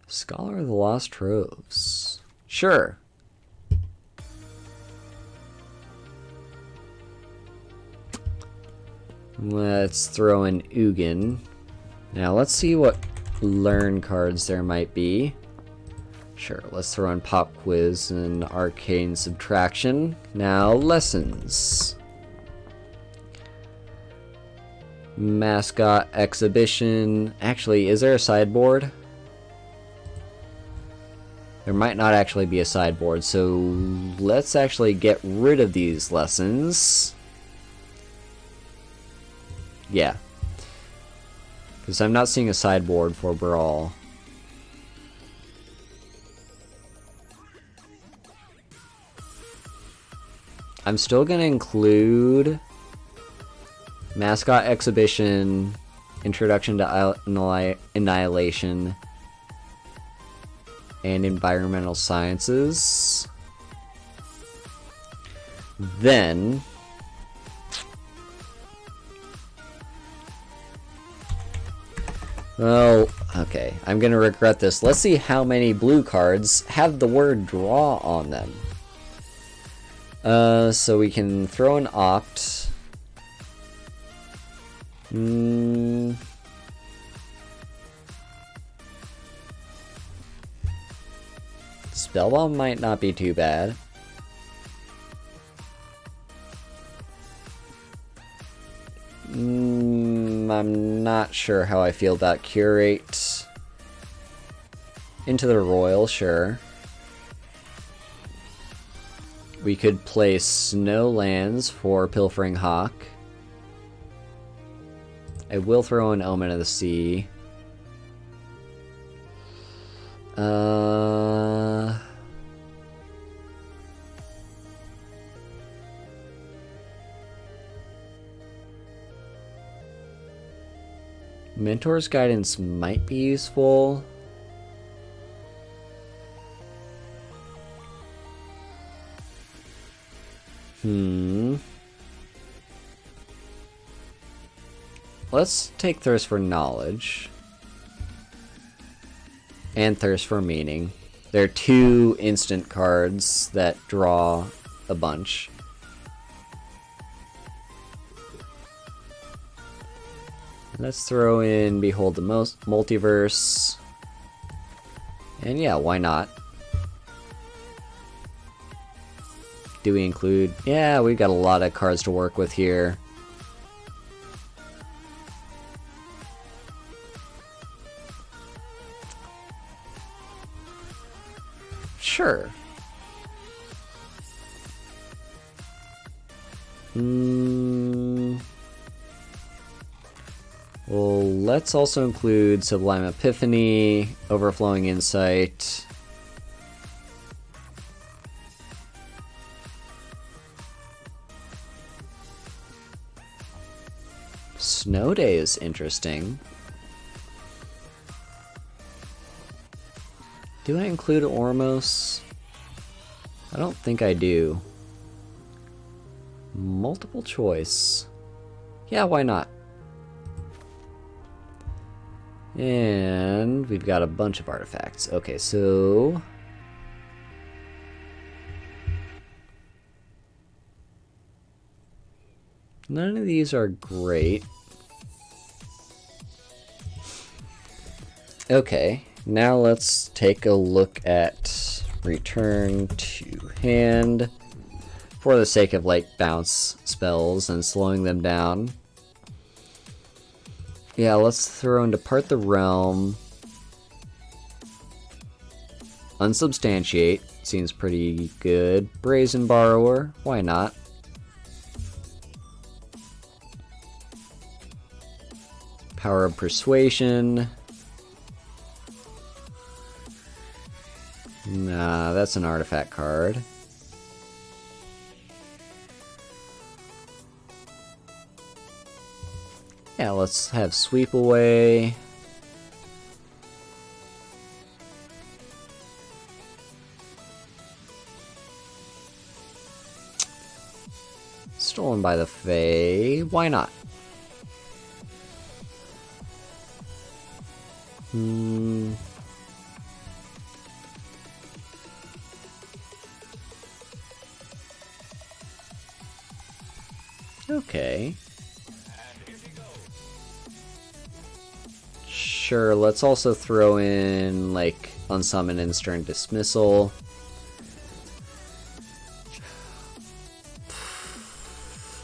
S1: Scholar of the Lost Troves. Sure. Let's throw in Ugin. Now let's see what learn cards there might be. Sure, let's throw in Pop Quiz and Arcane Subtraction. Now lessons. Mascot Exhibition. Actually, is there a sideboard? There might not actually be a sideboard, so let's actually get rid of these lessons. Yeah. Because I'm not seeing a sideboard for Brawl. I'm still going to include Mascot Exhibition, Introduction to Annihilation, and Environmental Sciences. Then... well, okay, I'm gonna regret this. Let's see how many blue cards have the word draw on them. So we can throw an Opt. Spellbomb might not be too bad. I'm not sure how I feel about Curate. Into the Royal, sure. We could play Snowlands for Pilfering Hawk. I will throw an Omen of the Sea. Mentor's Guidance might be useful. Let's take Thirst for Knowledge. And Thirst for Meaning. They're two instant cards that draw a bunch. Let's throw in Behold the Multiverse. And yeah, why not? Do we include... Yeah, we've got a lot of cards to work with here. Sure. Well, let's also include Sublime Epiphany, Overflowing Insight. Snow Day is interesting. Do I include Ormos? I don't think I do. Multiple choice. Yeah, why not? And we've got a bunch of artifacts. Okay, so... none of these are great. Okay, now let's take a look at Return to Hand. For the sake of like bounce spells and slowing them down. Yeah, let's throw in Depart the Realm. Unsubstantiate seems pretty good. Brazen Borrower, why not? Power of Persuasion. Nah, that's an artifact card. Yeah, let's have Sweep Away. Stolen by the Fae. Why not? Okay. Sure, let's also throw in, like, Unsummon and Stern Dismissal.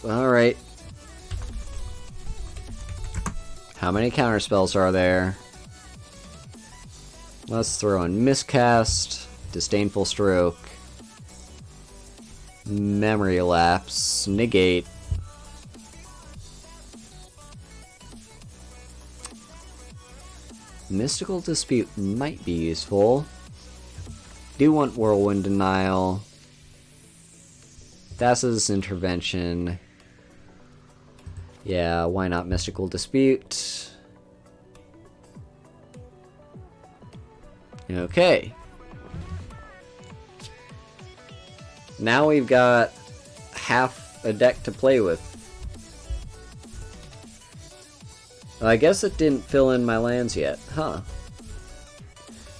S1: Alright. How many counterspells are there? Let's throw in Miscast, Disdainful Stroke, Memory Lapse, Negate. Mystical Dispute might be useful. Do want Whirlwind Denial. Thassa's Intervention. Yeah, why not Mystical Dispute? Okay. Now we've got half a deck to play with. I guess it didn't fill in my lands yet, huh?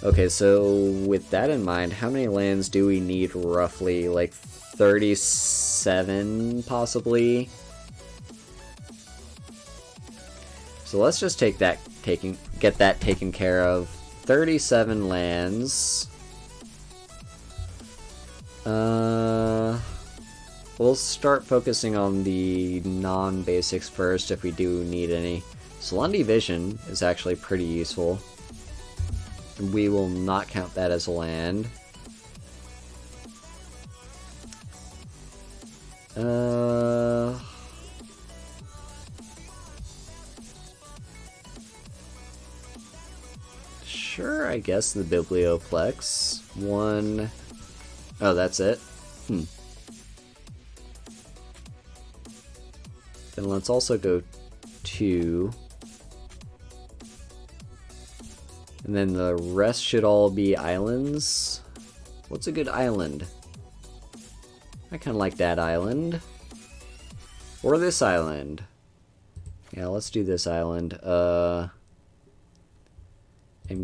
S1: Okay, so with that in mind, how many lands do we need roughly? Like 37, possibly? So let's just get that taken care of. 37 lands. We'll start focusing on the non-basics first if we do need any. Salandi Vision is actually pretty useful. We will not count that as a land. Sure, I guess the Biblioplex. One... Oh, that's it? Then let's also go 2. And then the rest should all be islands. What's a good island? I kind of like that island. Or this island. Yeah, let's do this island. And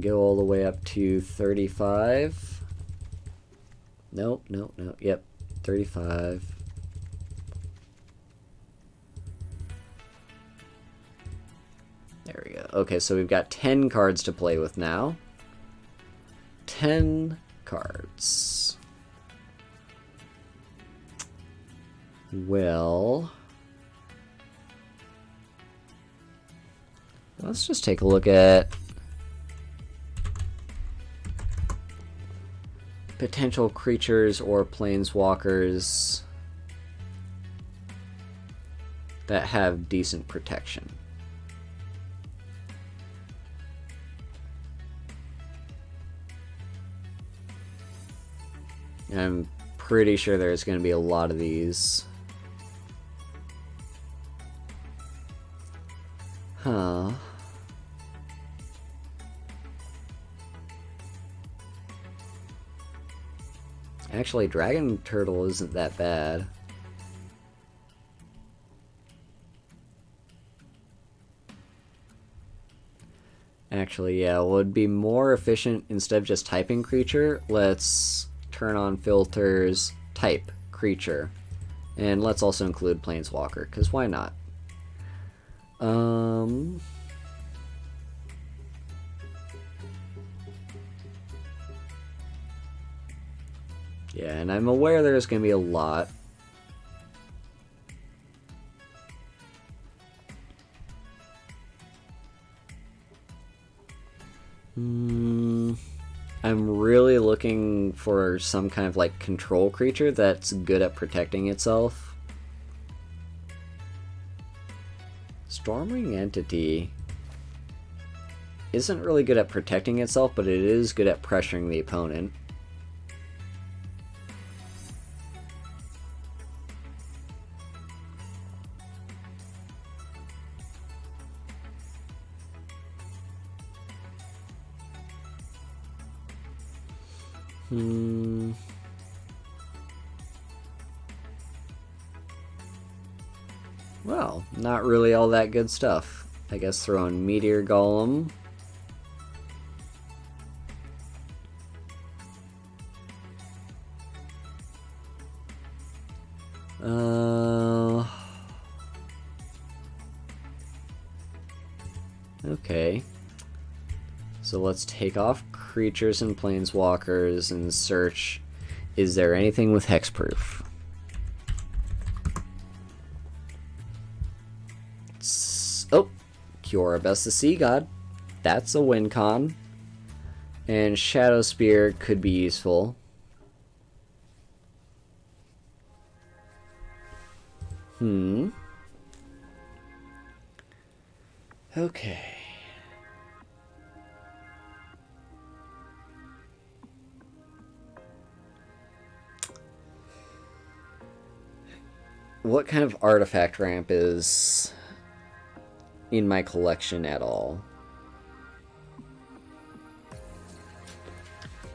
S1: go all the way up to 35. Nope, nope, nope. Yep, 35. There we go. Okay, so we've got 10 cards to play with now. 10 cards. Well, let's just take a look at potential creatures or planeswalkers that have decent protection. I'm pretty sure there's going to be a lot of these. Huh. Actually, Dragon Turtle isn't that bad. Actually, yeah, it would be more efficient instead of just typing creature. Let's turn on filters, type creature. And let's also include Planeswalker, because why not? Yeah, and I'm aware there's going to be a lot. I'm really looking for some kind of like control creature that's good at protecting itself. Stormwing Entity isn't really good at protecting itself, but it is good at pressuring the opponent. Well, not really all that good stuff. I guess throw in Meteor Golem. Okay. So let's take off creatures and planeswalkers and search, is there anything with hexproof? Oh, Kiora Best the Sea God. That's a win con. And Shadow Spear could be useful. Okay. What kind of artifact ramp is in my collection at all?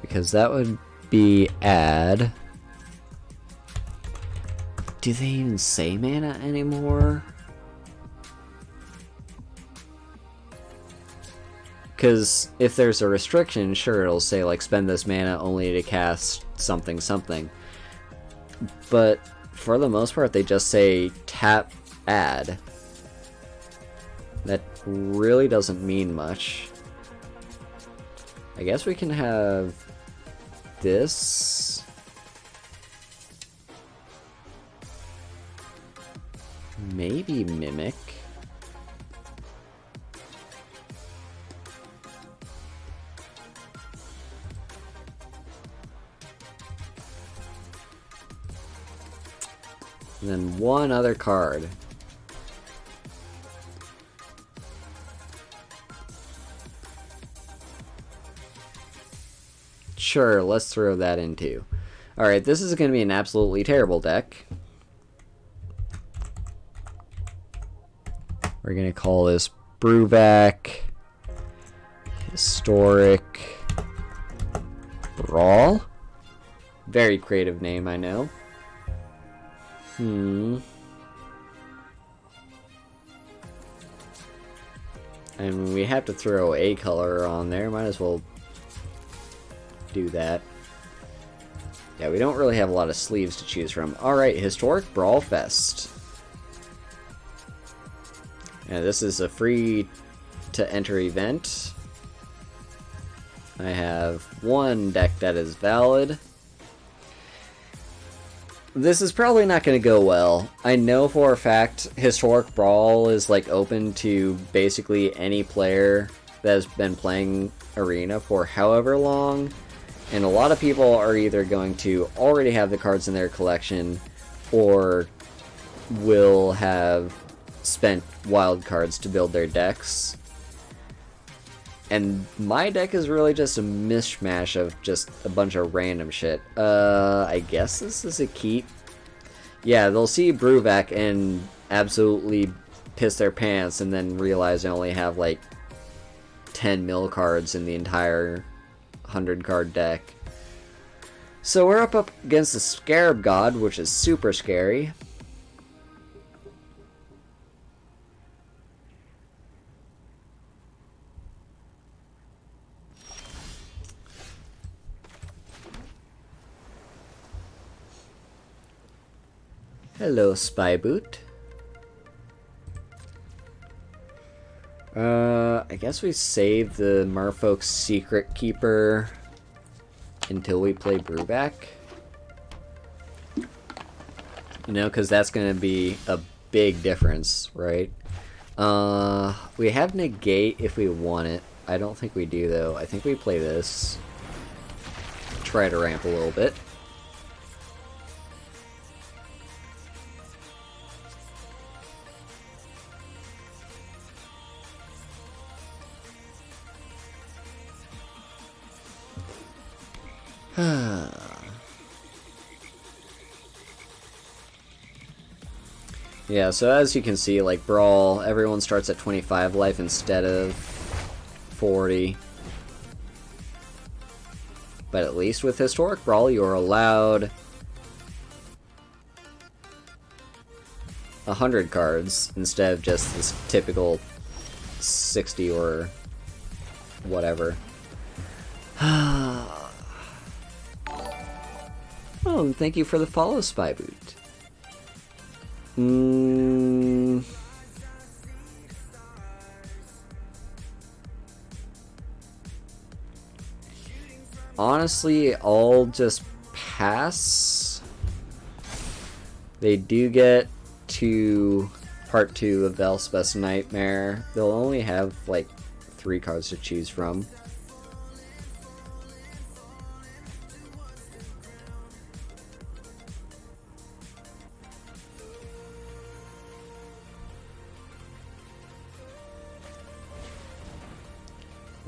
S1: Because that would be add. Do they even say mana anymore? Because if there's a restriction, sure, it'll say like spend this mana only to cast something something. But for the most part, they just say tap add. That really doesn't mean much. I guess we can have this. Maybe Mimic. And then one other card. Sure, let's throw that in too. Alright, this is going to be an absolutely terrible deck. We're going to call this Brewback Historic Brawl. Very creative name, I know. And we have to throw a color on there. Might as well do that. Yeah, we don't really have a lot of sleeves to choose from. Alright, Historic Brawl Fest. Yeah, this is a free to enter event. I have one deck that is valid. This is probably not going to go well. I know for a fact Historic Brawl is like open to basically any player that has been playing Arena for however long, and a lot of people are either going to already have the cards in their collection or will have spent wild cards to build their decks. And my deck is really just a mishmash of just a bunch of random shit. I guess this is a keep. Yeah, they'll see Brewback and absolutely piss their pants and then realize they only have like 10 mill cards in the entire 100 card deck. So we're up against the Scarab God, which is super scary. Hello, Spy Boot. I guess we save the Merfolk's Secret Keeper until we play Brewback. You know, because that's going to be a big difference, right? We have Negate if we want it. I don't think we do, though. I think we play this. Try to ramp a little bit. Yeah, so as you can see, like Brawl, everyone starts at 25 life instead of 40. But at least with Historic Brawl, you're allowed 100 cards instead of just this typical 60 or whatever. Oh, thank you for the follow, Spy Boot. Honestly, I'll just pass. They do get to part 2 of Elspeth's Nightmare. They'll only have like 3 cards to choose from.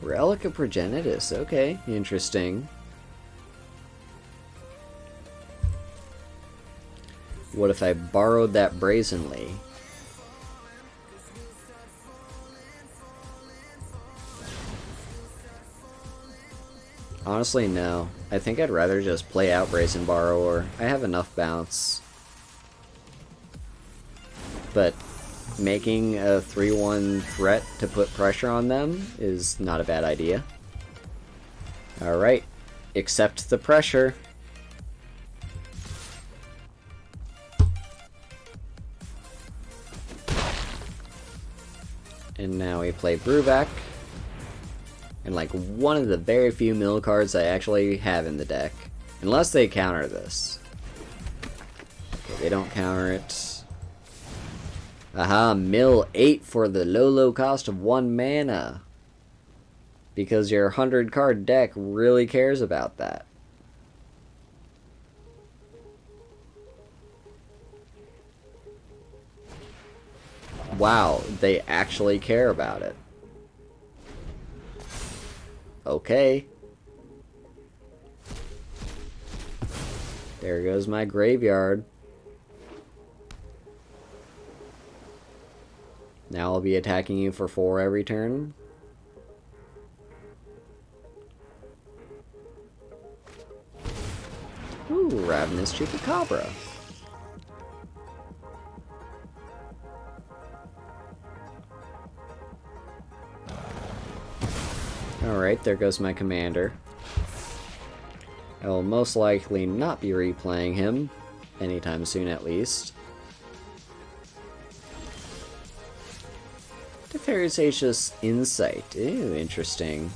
S1: Relic of Progenitus, okay, interesting. What if I borrowed that brazenly? Honestly, no. I think I'd rather just play out Brazen Borrower. I have enough bounce. But making a 3-1 threat to put pressure on them is not a bad idea. Alright, accept the pressure. And now we play Brewback. And like one of the very few mill cards I actually have in the deck. Unless they counter this. Okay, they don't counter it. Aha, mill 8 for the low cost of 1 mana. Because your 100 card deck really cares about that. Wow, they actually care about it. Okay. There goes my graveyard. Now I'll be attacking you for 4 every turn. Ooh, Ravenous Chupacabra. Alright, there goes my commander. I will most likely not be replaying him, anytime soon at least. Teferi's Aegis Insight. Ew, interesting.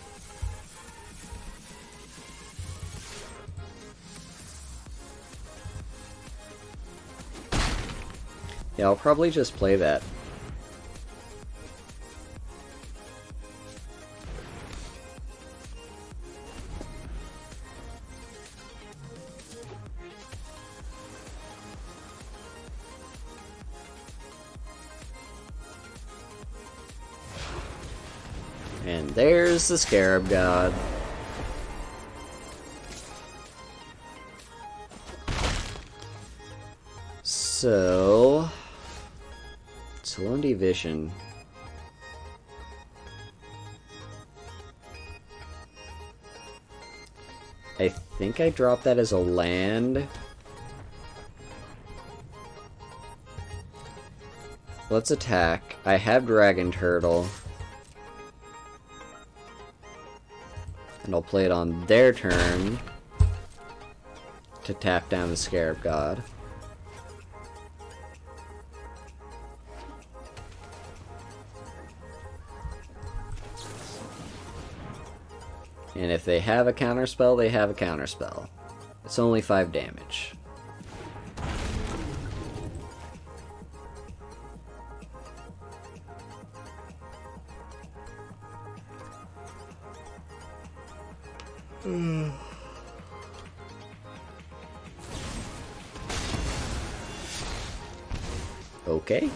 S1: Yeah, I'll probably just play that. And there's the Scarab God. So... Salundi Vision. I think I dropped that as a land. Let's attack. I have Dragon Turtle. And I'll play it on their turn to tap down the Scarab God. And if they have a counterspell, they have a counterspell. It's only 5 damage. Okay.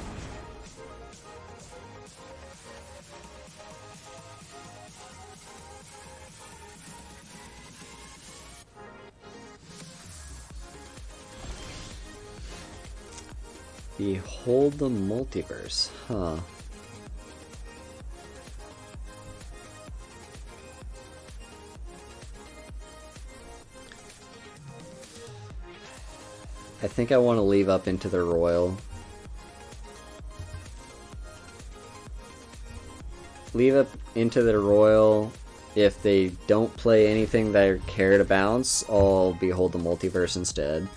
S1: Behold the multiverse, huh? I think I want to leave up into the Royal. Leave up into the Royal. If they don't play anything that I care to bounce, I'll Behold the Multiverse instead.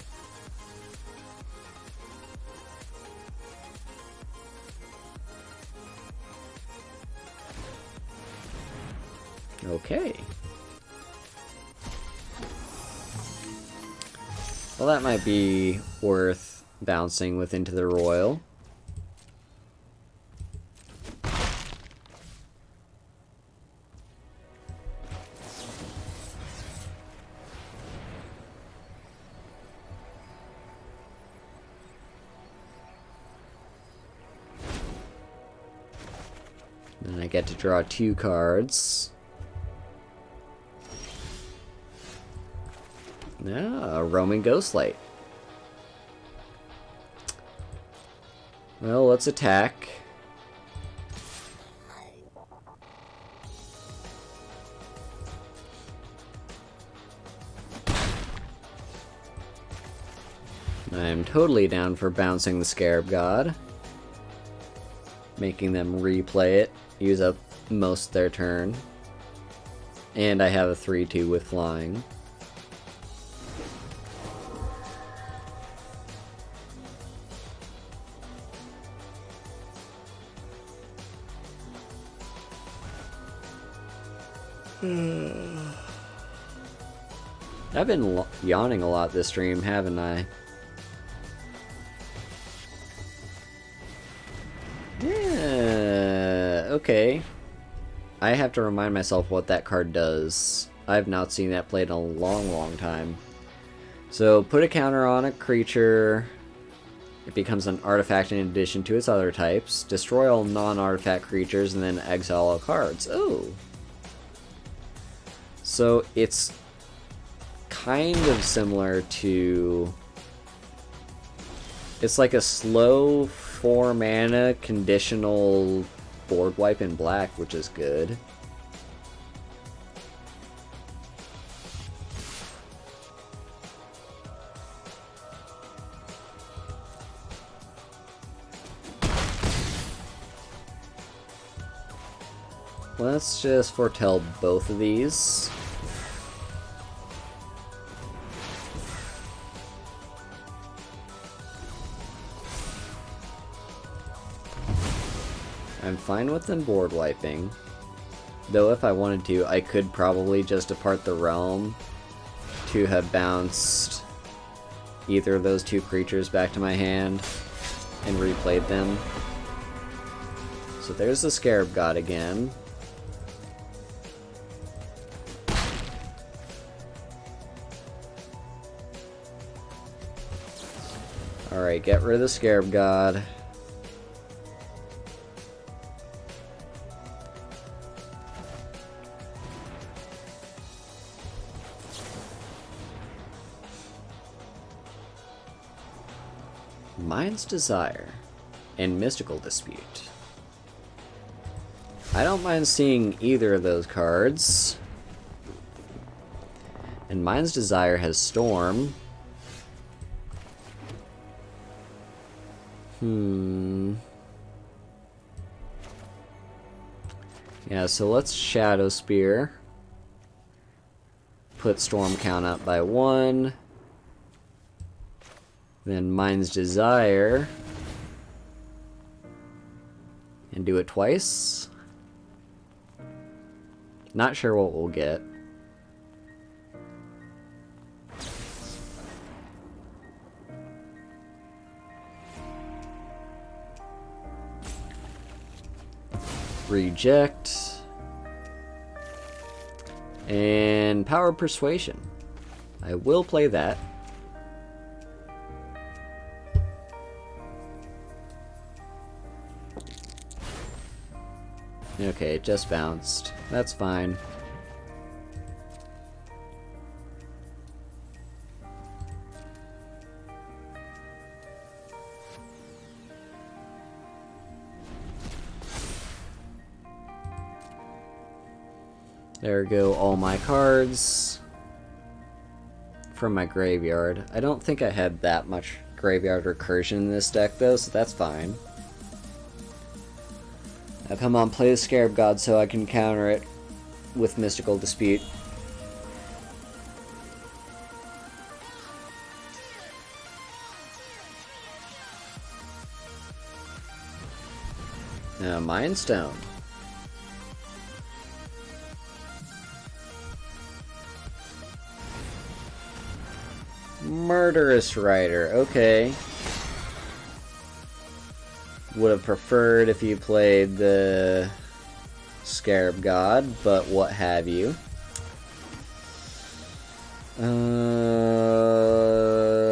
S1: Okay. Well, that might be worth bouncing with Into the Royal. Then I get to draw 2 cards. Ah, Roaming Ghostlight. Well, let's attack. I'm totally down for bouncing the Scarab God. Making them replay it, use up most of their turn. And I have a 3/2 with flying. I've been yawning a lot this stream, haven't I? Yeah, okay. I have to remind myself what that card does. I have not seen that played in a long, long time. So, put a counter on a creature. It becomes an artifact in addition to its other types. Destroy all non-artifact creatures and then exile all cards. Oh. So, it's kind of similar to... It's like a slow 4-mana conditional board wipe in black, which is good. Let's just foretell both of these. I'm fine with them board wiping. Though if I wanted to, I could probably just depart the realm to have bounced either of those two creatures back to my hand and replayed them. So there's the Scarab God again. Alright, get rid of the Scarab God. Mind's Desire and Mystical Dispute. I don't mind seeing either of those cards. And Mind's Desire has Storm. Yeah, so let's Shadow Spear. Put Storm count up by 1. Then Mind's Desire. And do it twice. Not sure what we'll get. Reject. And Power of Persuasion. I will play that. Okay, it just bounced. That's fine. There go all my cards from my graveyard. I don't think I had that much graveyard recursion in this deck though, so that's fine. Now come on, play the Scarab God so I can counter it with Mystical Dispute. Now, Mind Stone. Murderous Rider, okay. Would have preferred if you played the Scarab God, but what have you.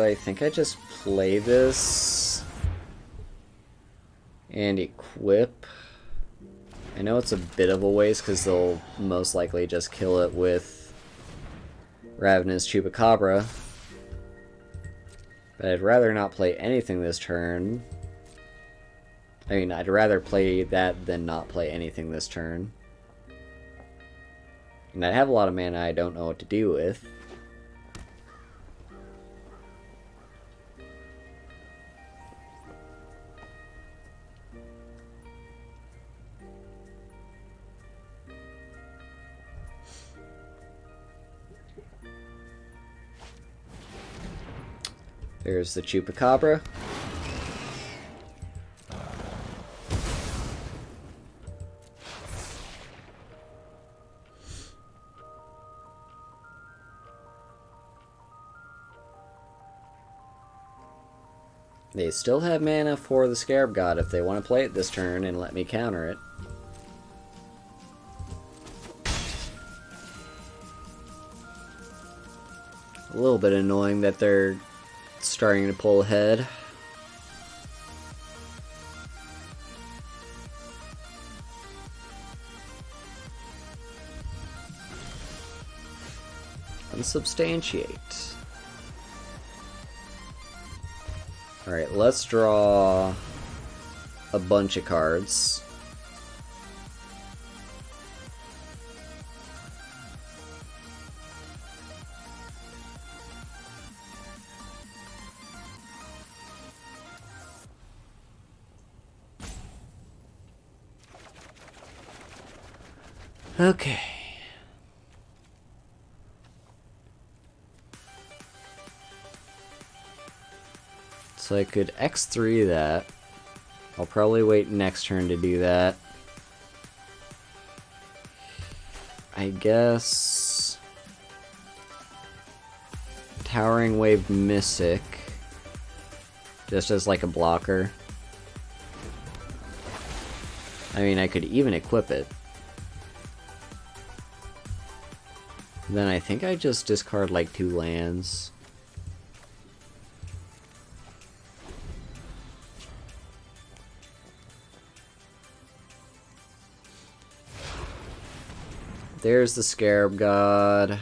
S1: I think I just play this and equip. I know it's a bit of a waste because they'll most likely just kill it with Ravenous Chupacabra. But I'd rather not play anything this turn. I mean, I'd rather play that than not play anything this turn. And I have a lot of mana I don't know what to do with. There's the Chupacabra. They still have mana for the Scarab God if they want to play it this turn and let me counter it. A little bit annoying that they're starting to pull ahead. Unsubstantiate. Alright, let's draw a bunch of cards. Okay. So I could X3 that. I'll probably wait next turn to do that. I guess Towering Wave Mystic, just as like a blocker. I mean, I could even equip it. Then I think I just discard like 2 lands. There's the Scarab God.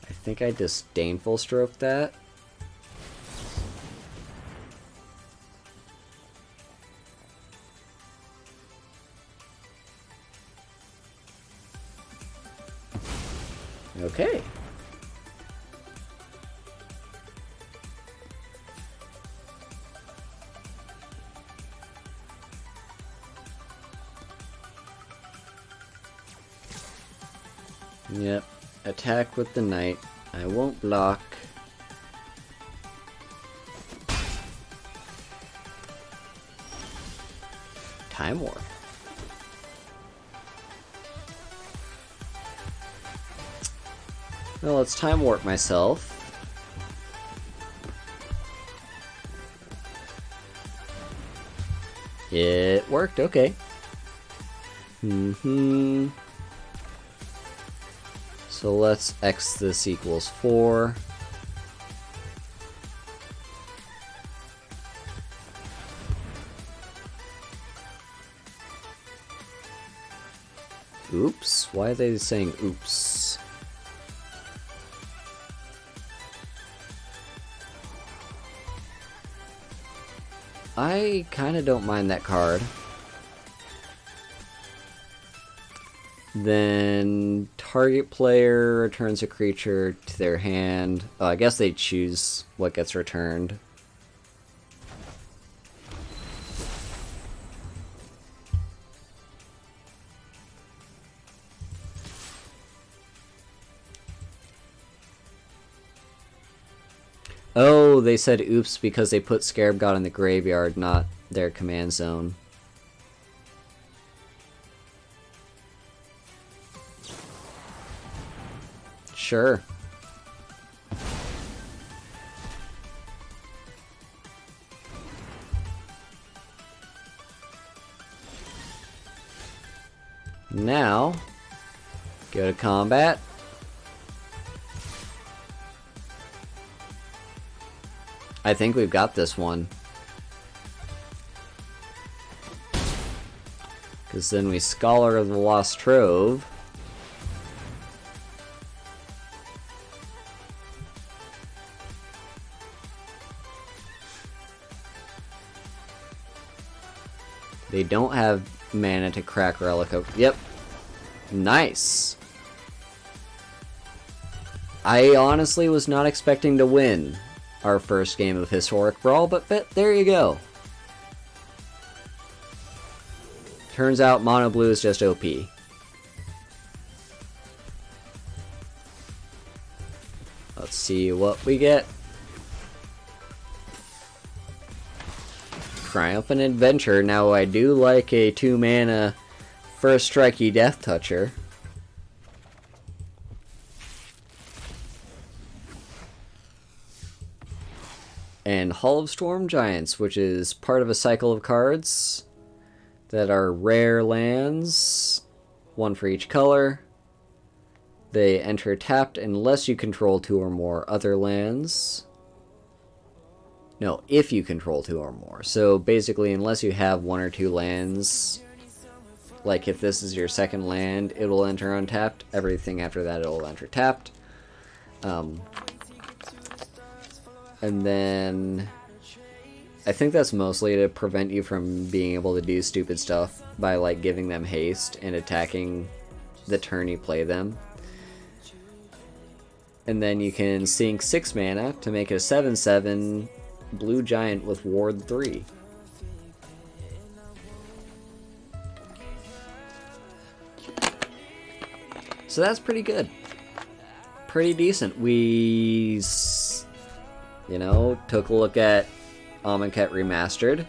S1: I think I Disdainful Stroke that. Okay. Yep. Attack with the Knight. I won't block. Time Warp. Well, let's Time Warp myself. It worked, okay. So let's X this equals 4. Oops, why are they saying oops? I kinda don't mind that card. Then target player returns a creature to their hand. Oh, I guess they choose what gets returned. Oh, they said oops because they put Scarab God in the graveyard, not their command zone. Sure. Now, go to combat. I think we've got this one. Because then we Scholar of the Lost Trove. They don't have mana to crack Relic of... Yep. Nice. I honestly was not expecting to win our first game of Historic Brawl, but there you go. Turns out Mono Blue is just OP. Let's see what we get. Triumphant Adventure. Now I do like a 2-mana first strikey Death Toucher. and Hall of Storm Giants, which is part of a cycle of cards that are rare lands, one for each color. They enter tapped unless you control 2 or more other lands. No, if you control 2 or more. So basically, unless you have 1 or 2 lands, like if this is your second land, it'll enter untapped. Everything after that, it'll enter tapped. And then I think that's mostly to prevent you from being able to do stupid stuff by like giving them haste and attacking the turn you play them. And then you can sink 6 mana to make a 7/7 blue giant with ward 3. So that's pretty good. Pretty decent. We, took a look at Amonkhet Remastered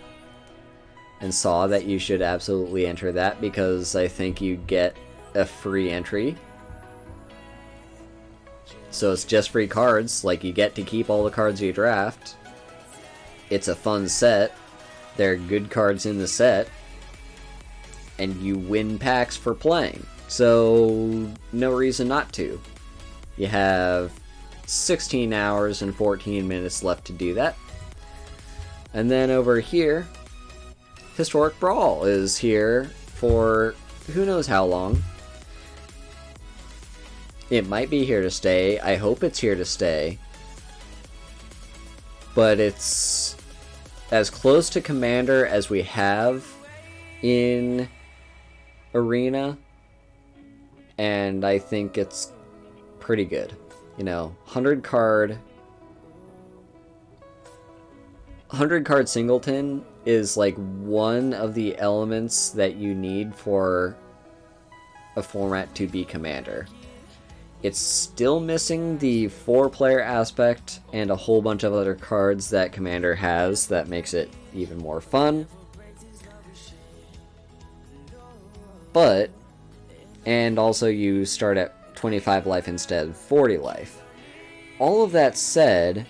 S1: and saw that you should absolutely enter that because I think you get a free entry. So it's just free cards, like you get to keep all the cards you draft. It's a fun set. There are good cards in the set. And you win packs for playing. So no reason not to. You have 16 hours and 14 minutes left to do that. And then over here, Historic Brawl is here for who knows how long. It might be here to stay. I hope it's here to stay. But it's as close to Commander as we have in Arena. And I think it's pretty good. 100 card singleton is like one of the elements that you need for a format to be Commander. It's still missing the 4-player aspect and a whole bunch of other cards that Commander has that makes it even more fun. And also you start at 25 life instead of 40 life. All of that said,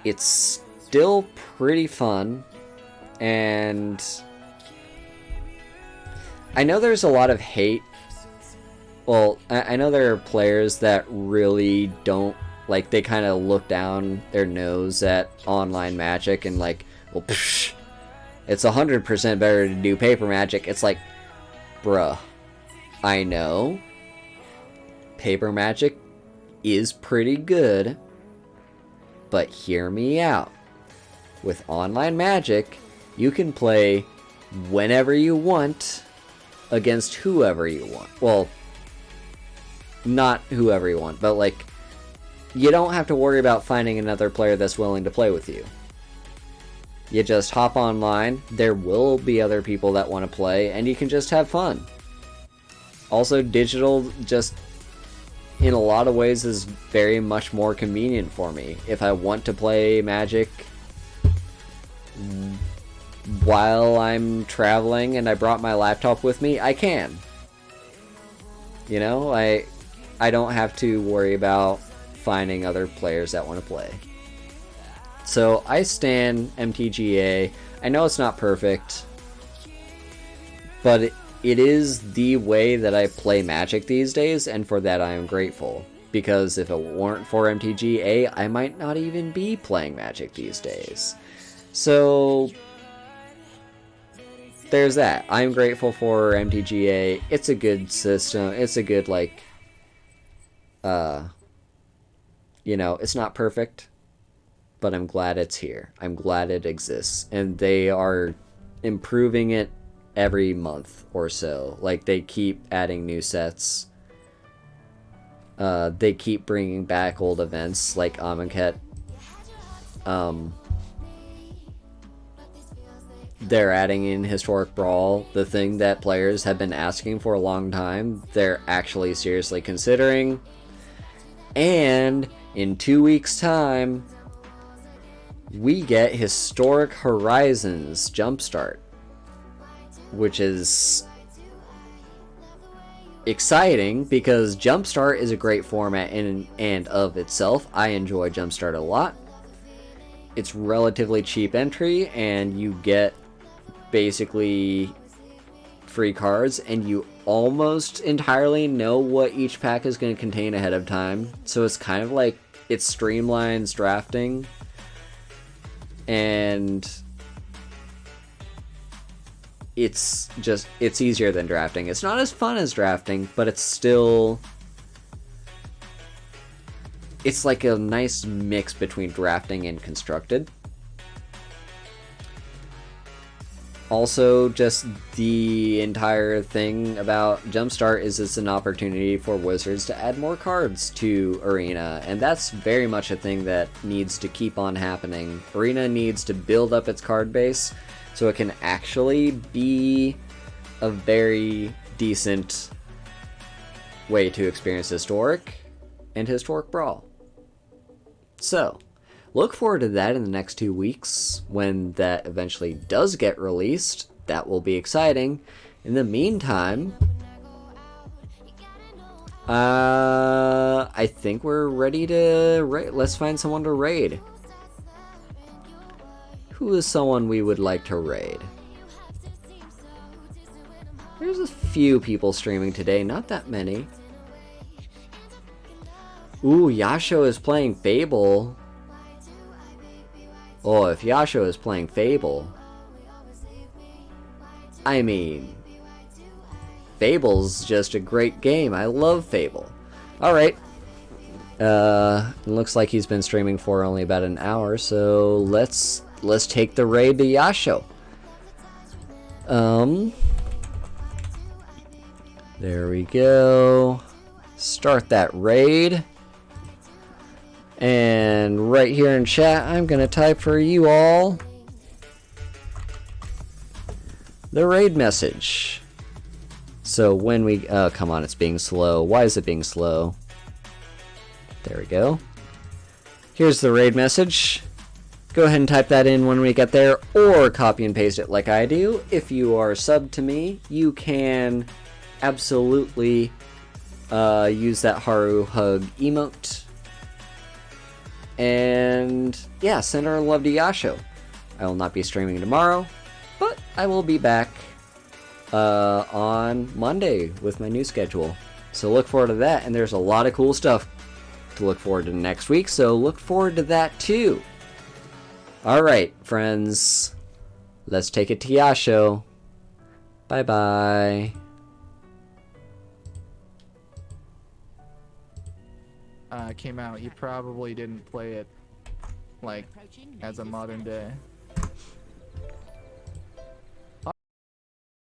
S1: it's still pretty fun, and I know there's a lot of hate. Well, I know there are players that really don't, like, they kind of look down their nose at online Magic and like, well, psh, it's 100% better to do paper Magic. It's like, bruh, I know paper Magic is pretty good, but hear me out. With online Magic, you can play whenever you want against whoever you want. Well, not whoever you want, but like, you don't have to worry about finding another player that's willing to play with you. You just hop online, there will be other people that want to play, and you can just have fun. Also, digital just, in a lot of ways, is very much more convenient for me. If I want to play Magic while I'm traveling and I brought my laptop with me, I can. I don't have to worry about finding other players that want to play. So I stan MTGA. I know it's not perfect, but it is the way that I play Magic these days, and for that I am grateful. Because if it weren't for MTGA, I might not even be playing Magic these days. So there's that. I'm grateful for MTGA. It's a good system. It's a good, like, it's not perfect, but I'm glad it's here. I'm glad it exists. And they are improving it every month or so. Like, they keep adding new sets. They keep bringing back old events like Amonkhet. They're adding in Historic Brawl, the thing that players have been asking for a long time. They're actually seriously considering. And in 2 weeks' time, we get Historic Horizons Jumpstart, which is exciting because Jumpstart is a great format in and of itself. I enjoy Jumpstart a lot. it's relatively cheap entry, and you get basically free cards, and you almost entirely know what each pack is going to contain ahead of time. So it's kind of like it streamlines drafting, and it's easier than drafting. It's not as fun as drafting, but it's like a nice mix between drafting and constructed. Also, just the entire thing about Jumpstart is it's an opportunity for Wizards to add more cards to Arena, and that's very much a thing that needs to keep on happening. Arena needs to build up its card base so it can actually be a very decent way to experience Historic and Historic Brawl. So, look forward to that in the next 2 weeks when that eventually does get released. That will be exciting. In the meantime, I think we're ready to raid. Let's find someone to raid. Who is someone we would like to raid? There's a few people streaming today, not that many. Ooh, Yasho is playing Fable. Oh, if Yasho is playing Fable, I mean, Fable's just a great game. I love Fable. Alright. Looks like he's been streaming for only about an hour, so let's take the raid to Yasho. There we go. Start that raid. And right here in chat, I'm going to type for you all the raid message. So when we... come on, it's being slow. Why is it being slow? There we go. Here's the raid message. Go ahead and type that in when we get there, or copy and paste it like I do. If you are subbed to me, you can absolutely use that Haru Hug emote. And yeah, send our love to Yasho. I will not be streaming tomorrow, but I will be back on Monday with my new schedule. So look forward to that, and there's a lot of cool stuff to look forward to next week, so look forward to that too. Alright, friends. Let's take it to Yasho. Bye-bye.
S2: Came out, you probably didn't play it like as a modern day.